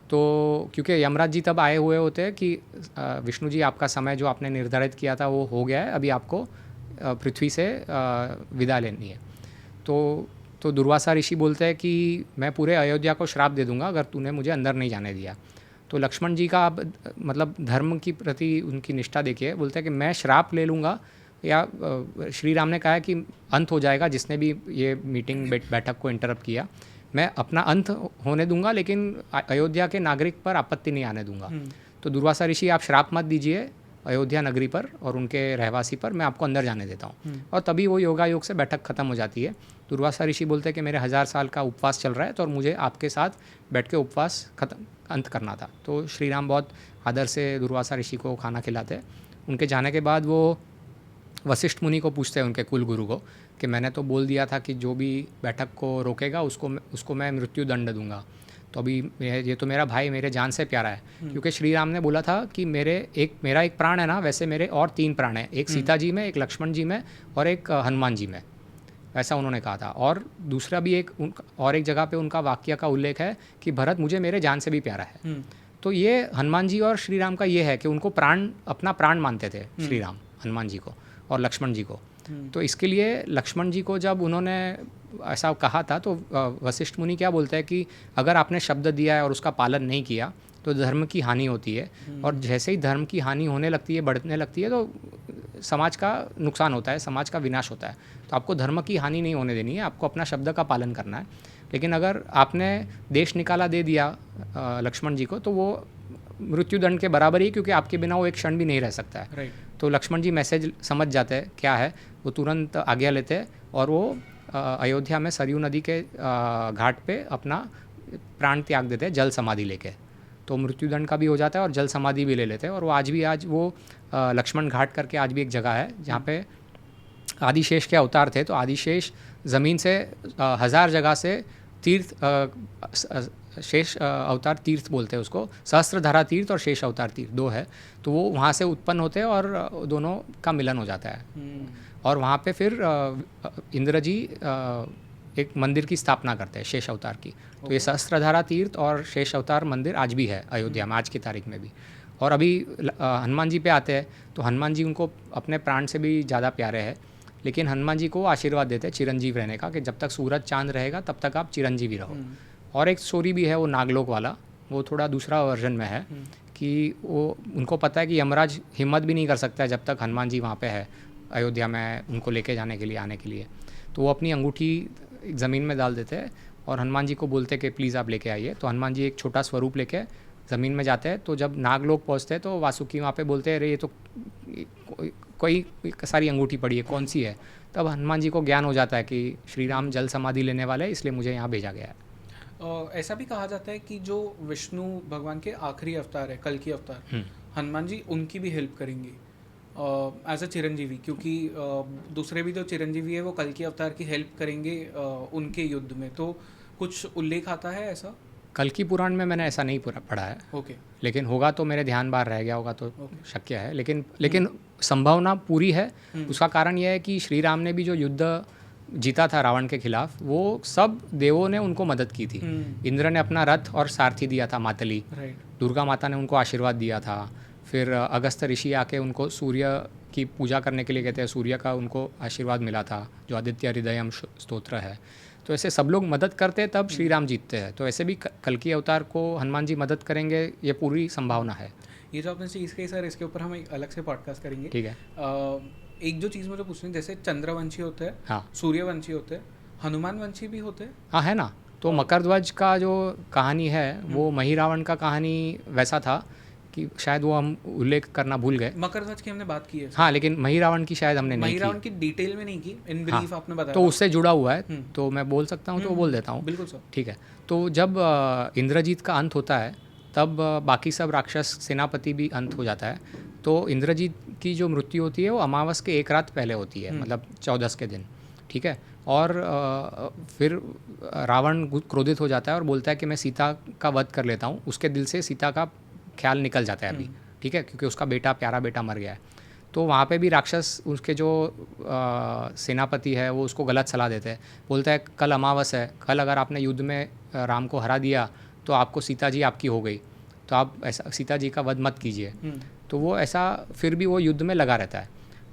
तो क्योंकि यमराज जी तब आए हुए होते हैं कि विष्णु जी आपका समय जो आपने निर्धारित किया था वो हो गया है, अभी आपको पृथ्वी से विदा लेनी है। तो दुर्वासा ऋषि बोलते हैं कि मैं पूरे अयोध्या को श्राप दे दूंगा अगर तूने मुझे अंदर नहीं जाने दिया। तो लक्ष्मण जी का मतलब धर्म की प्रति उनकी निष्ठा देखिए, बोलते हैं कि मैं श्राप ले लूँगा, या श्री राम ने कहा है कि अंत हो जाएगा, जिसने भी ये मीटिंग बैठक को इंटरप्ट किया, मैं अपना अंत होने दूंगा, लेकिन अयोध्या के नागरिक पर आपत्ति नहीं आने दूंगा। तो दुर्वासा ऋषि आप श्राप मत दीजिए अयोध्या नगरी पर और उनके रहवासी पर, मैं आपको अंदर जाने देता हूँ। और तभी वो योगायोग से बैठक खत्म हो जाती है। दुर्वासा ऋषि बोलते हैं कि मेरे 1000 साल का उपवास चल रहा है, तो और मुझे आपके साथ बैठ के उपवास अंत करना था। तो श्री राम बहुत आदर से दुर्वासा ऋषि को खाना खिलाते हैं। उनके जाने के बाद वो वशिष्ठ मुनि को पूछते हैं, उनके कुल गुरु को, कि मैंने तो बोल दिया था कि जो भी बैठक को रोकेगा उसको मैं मृत्यु दंड दूंगा। तो अभी ये तो मेरा भाई मेरे जान से प्यारा है, क्योंकि श्री राम ने बोला था कि मेरा एक प्राण है ना, वैसे मेरे और 3 प्राण हैं, एक सीता जी में, एक लक्ष्मण जी में और एक हनुमान जी में, ऐसा उन्होंने कहा था। और दूसरा भी एक जगह पे उनका वाक्य का उल्लेख है कि भरत मुझे मेरे जान से भी प्यारा है। तो ये हनुमान जी और श्री राम का ये है कि उनको अपना प्राण मानते थे श्री राम, हनुमान जी को और लक्ष्मण जी को। तो इसके लिए लक्ष्मण जी को जब उन्होंने ऐसा कहा था तो वशिष्ठ मुनि क्या बोलते हैं कि अगर आपने शब्द दिया है और उसका पालन नहीं किया तो धर्म की हानि होती है, और जैसे ही धर्म की हानि होने लगती है, बढ़ने लगती है, तो समाज का नुकसान होता है, समाज का विनाश होता है। तो आपको धर्म की हानि नहीं होने देनी है, आपको अपना शब्द का पालन करना है। लेकिन अगर आपने देश निकाला दे दिया लक्ष्मण जी को, तो वो मृत्युदंड के बराबर ही, क्योंकि आपके बिना वो एक क्षण भी नहीं रह सकता है। राइट। तो लक्ष्मण जी मैसेज समझ जाते हैं क्या है, वो तुरंत आज्ञा लेते हैं और वो अयोध्या में सरयू नदी के घाट पे अपना प्राण त्याग देते हैं जल समाधि लेके। तो मृत्युदंड का भी हो जाता है और जल समाधि भी ले लेते हैं। और वो आज वो लक्ष्मण घाट करके आज भी एक जगह है जहाँ पे आदिशेष के अवतार थे। तो आदिशेष ज़मीन से 1000 जगह से तीर्थ शेष अवतार तीर्थ बोलते हैं उसको, सहस्त्रधारा तीर्थ और शेष अवतार तीर्थ 2 है। तो वो वहाँ से उत्पन्न होते हैं और दोनों का मिलन हो जाता है। और वहाँ पे फिर इंद्र जी एक मंदिर की स्थापना करते हैं शेष अवतार की। तो ये सहस्त्रधारा तीर्थ और शेष अवतार मंदिर आज भी है अयोध्या में, आज की तारीख में भी। और अभी हनुमान जी पे आते हैं, तो हनुमान जी उनको अपने प्राण से भी ज़्यादा प्यारे हैं, लेकिन हनुमान जी को आशीर्वाद देते हैं चिरंजीव रहने का, कि जब तक सूरज चांद रहेगा तब तक आप चिरंजीवी रहो। और एक स्टोरी भी है वो नागलोक वाला, वो थोड़ा दूसरा वर्जन में है कि वो उनको पता है कि यमराज हिम्मत भी नहीं कर सकता है जब तक हनुमान जी वहाँ पे है अयोध्या में उनको लेके जाने के लिए, आने के लिए। तो वो अपनी अंगूठी ज़मीन में डाल देते हैं और हनुमान जी को बोलते हैं कि प्लीज़ आप लेके आइए। तो हनुमान जी एक छोटा स्वरूप लेके ज़मीन में जाते हैं। तो जब नागलोक पहुँचते हैं तो वासुकी वहाँ पे बोलते हैं, अरे ये तो कोई सारी अंगूठी पड़ी है, कौन सी है? तब हनुमान जी को ज्ञान हो जाता है कि श्री राम जल समाधि लेने वाले हैं, इसलिए मुझे यहाँ भेजा गया है। ऐसा भी कहा जाता है कि जो विष्णु भगवान के आखिरी अवतार है, कल की अवतार, हनुमान जी उनकी भी हेल्प करेंगे एज अ चिरंजीवी, क्योंकि दूसरे भी जो चिरंजीवी है वो कल की अवतार की हेल्प करेंगे उनके युद्ध में। तो कुछ उल्लेख आता है ऐसा? कल की पुराण में मैंने ऐसा नहीं पढ़ा है। ओके। लेकिन होगा तो मेरे ध्यान बाहर रह गया होगा तो शक्य है, लेकिन संभावना पूरी है। उसका कारण यह है कि श्री राम ने भी जो युद्ध जीता था रावण के खिलाफ, वो सब देवों ने उनको मदद की थी। इंद्र ने अपना रथ और सारथी दिया था मातली, दुर्गा माता ने उनको आशीर्वाद दिया था, फिर अगस्त ऋषि आके उनको सूर्य की पूजा करने के लिए कहते हैं, सूर्य का उनको आशीर्वाद मिला था जो आदित्य हृदयम स्तोत्र है। तो ऐसे सब लोग मदद करते तब श्री राम जीतते हैं। तो ऐसे भी कल की अवतार को हनुमान जी मदद करेंगे, ये पूरी संभावना है। ये जो आपने चीज़ कही सर, इसके ऊपर हम एक अलग से पॉडकास्ट करेंगे। ठीक है। एक जो चीज़ मुझे पूछनी, जैसे चंद्रवंशी होते हैं, हाँ, सूर्यवंशी होते हैं, हनुमान वंशी भी होते हैं। हाँ है ना। तो मकरध्वज का जो कहानी है वो महिरावण का कहानी वैसा था कि शायद वो हम उल्लेख करना भूल गए। मकरध्वज की हमने बात की है। हाँ, लेकिन महिरावण की शायद हमने नहीं की। महिरावण की डिटेल में नहीं की, इन ब्रीफ आपने बताया। तो उससे जुड़ा हुआ है, तो मैं बोल सकता हूँ तो बोल देता हूँ। बिल्कुल सर। ठीक है। तो जब इंद्रजीत का अंत होता है तब बाकी सब राक्षस सेनापति भी अंत हो जाता है। तो इंद्रजीत की जो मृत्यु होती है वो अमावस के एक रात पहले होती है, मतलब 14 के दिन। ठीक है। और फिर रावण क्रोधित हो जाता है और बोलता है कि मैं सीता का वध कर लेता हूँ। उसके दिल से सीता का ख्याल निकल जाता है अभी। ठीक है, क्योंकि उसका बेटा, प्यारा बेटा मर गया है। तो वहाँ पे भी राक्षस उसके जो सेनापति है वो उसको गलत सलाह देते हैं। बोलता है कल अमावस है, कल अगर आपने युद्ध में राम को हरा दिया तो आपको सीता जी आपकी हो गई, तो आप ऐसा सीता जी का वध मत कीजिए। तो वो ऐसा फिर भी वो युद्ध में लगा रहता है।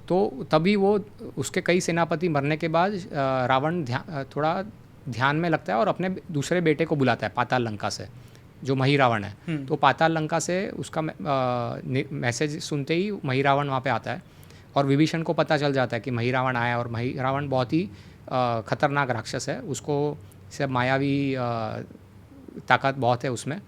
तो तभी वो उसके कई सेनापति मरने के बाद रावण थोड़ा ध्यान में लगता है और अपने दूसरे बेटे को बुलाता है पाताल लंका से, जो महिरावण है। तो पाताल लंका से उसका मैसेज सुनते ही महिरावण वहाँ पे आता है और विभीषण को पता चल जाता है कि महिरावण आया। और महिरावण बहुत ही खतरनाक राक्षस है, उसको सब मायावी ताकत बहुत है उसमें।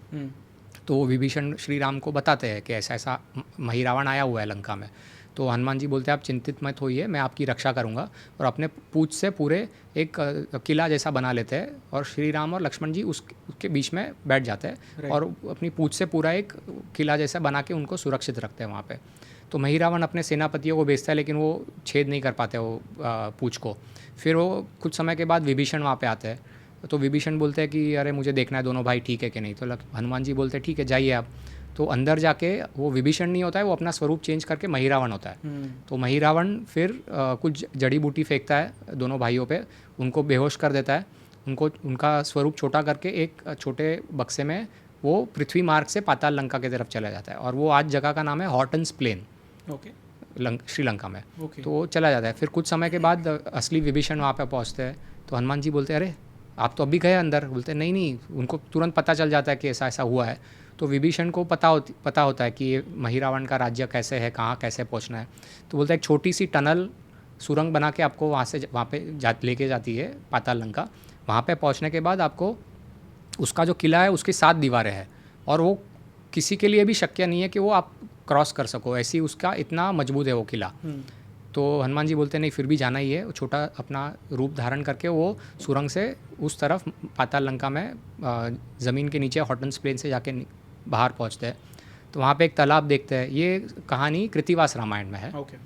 तो विभीषण श्री राम को बताते हैं कि ऐसा ऐसा महिरावण आया हुआ है लंका में। तो हनुमान जी बोलते हैं आप चिंतित मत होइए, मैं आपकी रक्षा करूंगा। और अपने पूंछ से पूरे एक किला जैसा बना लेते हैं और श्री राम और लक्ष्मण जी उसके बीच में बैठ जाते हैं और अपनी पूंछ से पूरा एक किला जैसा बना के उनको सुरक्षित रखते हैं वहाँ पे। तो महिरावण अपने सेनापतियों को भेजता है, लेकिन वो छेद नहीं कर पाते वो पूंछ को। फिर वो कुछ समय के बाद विभीषण वहाँ पे आते हैं। तो विभीषण बोलते हैं कि अरे मुझे देखना है दोनों भाई ठीक है कि नहीं। तो हनुमान जी बोलते हैं ठीक है जाइए आप। तो अंदर जाके वो विभीषण नहीं होता है, वो अपना स्वरूप चेंज करके महिरावण होता है। तो महिरावण फिर कुछ जड़ी बूटी फेंकता है दोनों भाइयों पे, उनको बेहोश कर देता है, उनको उनका स्वरूप छोटा करके एक छोटे बक्से में वो पृथ्वी मार्ग से पाताल लंका की तरफ चला जाता है। और वो आज जगह का नाम है हॉटन्स प्लेन, ओके श्रीलंका में। ओके तो वो चला जाता है। फिर कुछ समय के बाद असली विभीषण वहाँ पे पहुँचते हैं। तो हनुमान जी बोलते हैं अरे आप तो अभी गए अंदर। बोलते हैं नहीं नहीं, उनको तुरंत पता चल जाता है कि ऐसा ऐसा हुआ है। तो विभीषण को पता होता है कि ये महिरावण का राज्य कैसे है, कहाँ कैसे पहुँचना है। तो बोलता है एक छोटी सी टनल सुरंग बना के आपको वहाँ पे लेके जाती है पाताल लंका। वहाँ पे पहुँचने के बाद आपको उसका जो किला है उसकी 7 दीवारें हैं, और वो किसी के लिए भी शक्य नहीं है कि वो आप क्रॉस कर सको, ऐसी उसका इतना मजबूत है वो किला। तो हनुमान जी बोलते नहीं फिर भी जाना ही है। छोटा अपना रूप धारण करके वो सुरंग से उस तरफ पाताल लंका में ज़मीन के नीचे हॉटन्स प्लेन से जाके बाहर पहुंचते हैं। तो वहाँ पे एक तालाब देखते हैं। ये कहानी कृतिवास रामायण में है। ओके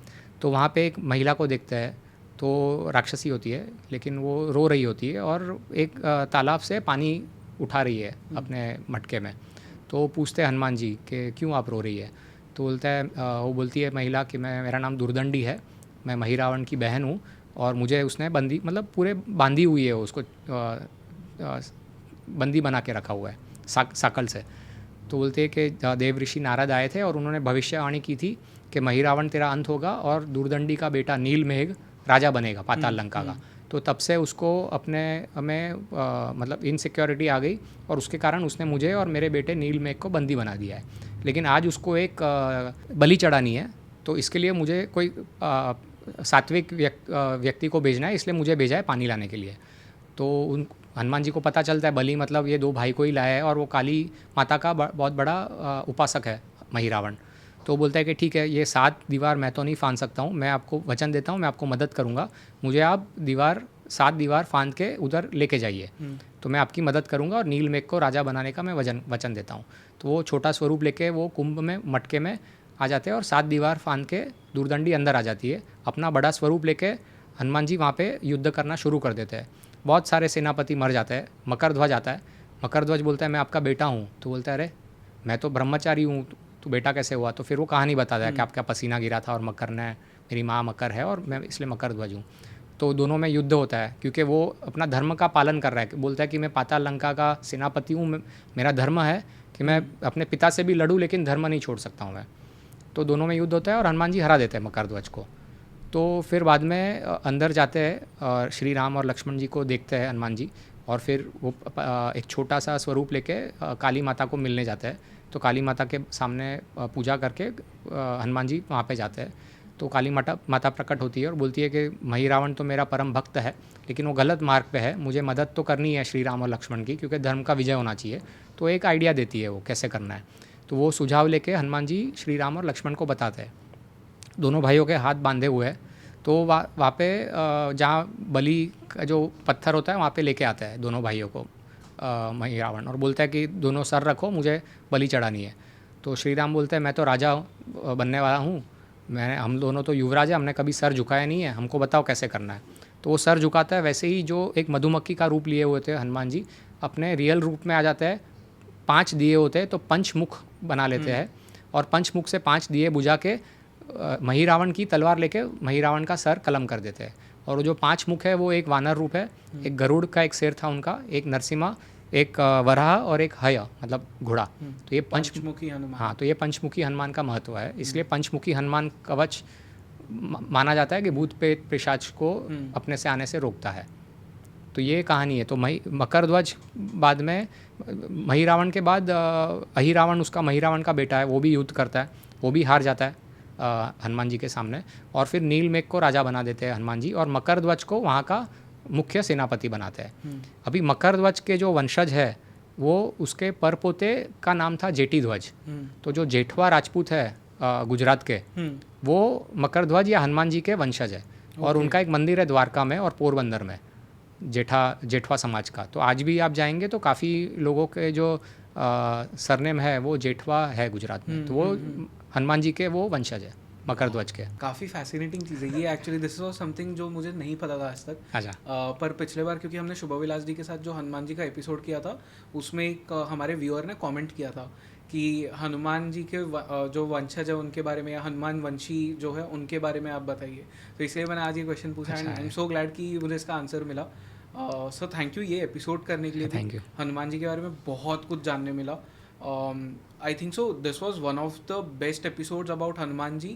तो वहाँ पे एक महिला को देखते हैं, तो राक्षसी होती है लेकिन वो रो रही होती है और एक तालाब से पानी उठा रही है अपने मटके में। तो पूछते हैं हनुमान जी कि क्यों आप रो रही है। तो वो बोलती है महिला कि मेरा नाम दुर्दंडी है, मैं महिरावण की बहन हूँ और मुझे उसने बंदी मतलब पूरे बांधी हुई है, उसको बंदी बना के रखा हुआ है साकल से। तो बोलते हैं कि देव ऋषि नारद आए थे और उन्होंने भविष्यवाणी की थी कि महिरावण तेरा अंत होगा और दुर्दंडी का बेटा नीलमेघ राजा बनेगा पाताल लंका का। तो तब से उसको अपने में मतलब इनसिक्योरिटी आ गई और उसके कारण उसने मुझे और मेरे बेटे नीलमेघ को बंदी बना दिया है। लेकिन आज उसको एक बलि चढ़ानी है, तो इसके लिए मुझे कोई सात्विक व्यक्ति को भेजना है, इसलिए मुझे भेजा है पानी लाने के लिए। तो हनुमान जी को पता चलता है बलि मतलब ये 2 भाई को ही लाया है और वो काली माता का बहुत बड़ा उपासक है महिरावण। तो बोलता है कि ठीक है ये 7 दीवार मैं तो नहीं फांद सकता हूँ, मैं आपको वचन देता हूँ मैं आपको मदद करूँगा, मुझे आप 7 दीवार फांद के उधर लेके जाइए तो मैं आपकी मदद करूँगा और नीलमेघ को राजा बनाने का मैं वचन देता हूँ। तो वो छोटा स्वरूप लेके वो कुंभ में मटके में आ जाते हैं और 7 दीवार फांद के दुर्दंडी अंदर आ जाती है। अपना बड़ा स्वरूप लेके हनुमान जी वहाँ पे युद्ध करना शुरू कर देते हैं। बहुत सारे सेनापति मर जाते हैं। मकरध्वज आता है। मकरध्वज बोलता है मैं आपका बेटा हूँ। तो बोलता है अरे मैं तो ब्रह्मचारी हूँ, तो बेटा कैसे हुआ। तो फिर वो कहानी बताता है कि आपका पसीना गिरा था और मकर ने, मेरी माँ मकर है और मैं इसलिए मकरध्वज हूँ। तो दोनों में युद्ध होता है क्योंकि वो अपना धर्म का पालन कर रहा है। बोलता है कि मैं पाताल लंका का सेनापति हूँ, मेरा धर्म है कि मैं अपने पिता से भी लड़ूँ लेकिन धर्म नहीं छोड़ सकता हूँ मैं। तो दोनों में युद्ध होता है और हनुमान जी हरा देते हैं मकरध्वज को। तो फिर बाद में अंदर जाते हैं और श्री राम और लक्ष्मण जी को देखते हैं हनुमान जी, और फिर वो एक छोटा सा स्वरूप लेके काली माता को मिलने जाते हैं। तो काली माता के सामने पूजा करके हनुमान जी वहाँ पे जाते हैं। तो काली माता प्रकट होती है और बोलती है कि महिरावण तो मेरा परम भक्त है लेकिन वो गलत मार्ग पे है, मुझे मदद तो करनी है श्री राम और लक्ष्मण की क्योंकि धर्म का विजय होना चाहिए। तो एक आइडिया देती है वो कैसे करना है। तो वो सुझाव लेके हनुमान जी श्री राम और लक्ष्मण को बताते हैं। दोनों भाइयों के हाथ बांधे हुए हैं। तो वहाँ पे जहाँ बलि का जो पत्थर होता है वहाँ पे लेके आता है दोनों भाइयों को महिरावण, और बोलता है कि दोनों सर रखो, मुझे बलि चढ़ानी है। तो श्री राम बोलते हैं मैं तो राजा बनने वाला हूँ, हम दोनों तो युवराज हैं, हमने कभी सर झुकाया नहीं है, हमको बताओ कैसे करना है। तो वो सर झुकाता है। वैसे ही जो एक मधुमक्खी का रूप लिए हुए थे हनुमान जी अपने रियल रूप में आ जाते हैं। 5 दिए होते हैं तो पंचमुख बना लेते हैं और पंचमुख से 5 दिए बुझा के महिरावण की तलवार लेके महिरावण का सर कलम कर देते हैं। और वो जो 5 मुख है वो एक वानर रूप है, एक गरुड़ का एक शेर था उनका, एक नरसिम्हा, एक वराह और एक हय मतलब घोड़ा। तो ये पंचमुखी हनुमान। हाँ, तो ये पंचमुखी हनुमान का महत्व है। इसलिए पंचमुखी हनुमान कवच माना जाता है कि भूत प्रेत पिशाच को अपने से आने से रोकता है। तो ये कहानी है। तो मकरध्वज बाद में महिरावण के बाद अहिरावण उसका महिरावण का बेटा है, वो भी युद्ध करता है, वो भी हार जाता है हनुमान जी के सामने। और फिर नीलमेघ को राजा बना देते हैं हनुमान जी और मकरध्वज को वहाँ का मुख्य सेनापति बनाते हैं। अभी मकरध्वज के जो वंशज है वो उसके परपोते का नाम था जेठीध्वज। तो जो जेठवा राजपूत है गुजरात के, वो मकरध्वज या हनुमान जी के वंशज है। और उनका एक मंदिर है द्वारका में और पोरबंदर में, जेठवा समाज का। तो आज भी आप जाएंगे तो काफ़ी लोगों के जो सरनेम है वो जेठवा है गुजरात में। तो वो हनुमान जी के वो वंशज है। मकर ध्वज के। काफ़ी फैसिनेटिंग चीज़ है ये एक्चुअली, दिस वाज समथिंग जो मुझे नहीं पता था आज तक। अच्छा। पर पिछले बार क्योंकि हमने शुभ विलास जी के साथ जो हनुमान जी का एपिसोड किया था, उसमें एक हमारे व्यूअर ने कमेंट किया था कि हनुमान जी के जो वंशज है उनके बारे में, या हनुमान वंशी जो है उनके बारे में आप बताइए। तो इसलिए मैंने आज ये क्वेश्चन पूछा and I am so glad कि मुझे इसका आंसर मिला। सो थैंक यू ये एपिसोड करने के लिए। Thank you. हनुमान जी के बारे में बहुत कुछ जानने मिला। I think so this was one of the best episodes about Hanuman ji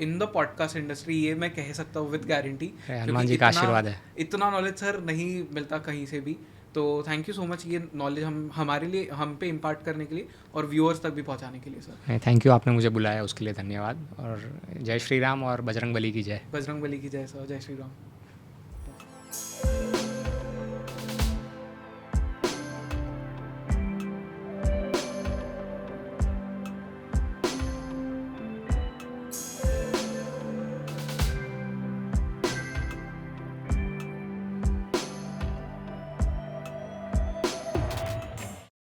in the podcast industry, ये मैं कह सकता हूँ विद गारंटी। हनुमान जी का आशीर्वाद है। इतना नॉलेज सर नहीं मिलता कहीं से भी, तो थैंक यू सो मच ये नॉलेज हमारे लिए, हम पे इम्पार्ट करने के लिए और व्यूअर्स तक भी पहुंचाने के लिए सर। थैंक यू, आपने मुझे बुलाया उसके लिए धन्यवाद। और जय श्री राम और बजरंग बली की जय। बजरंग बली की जय सर, जय श्री राम।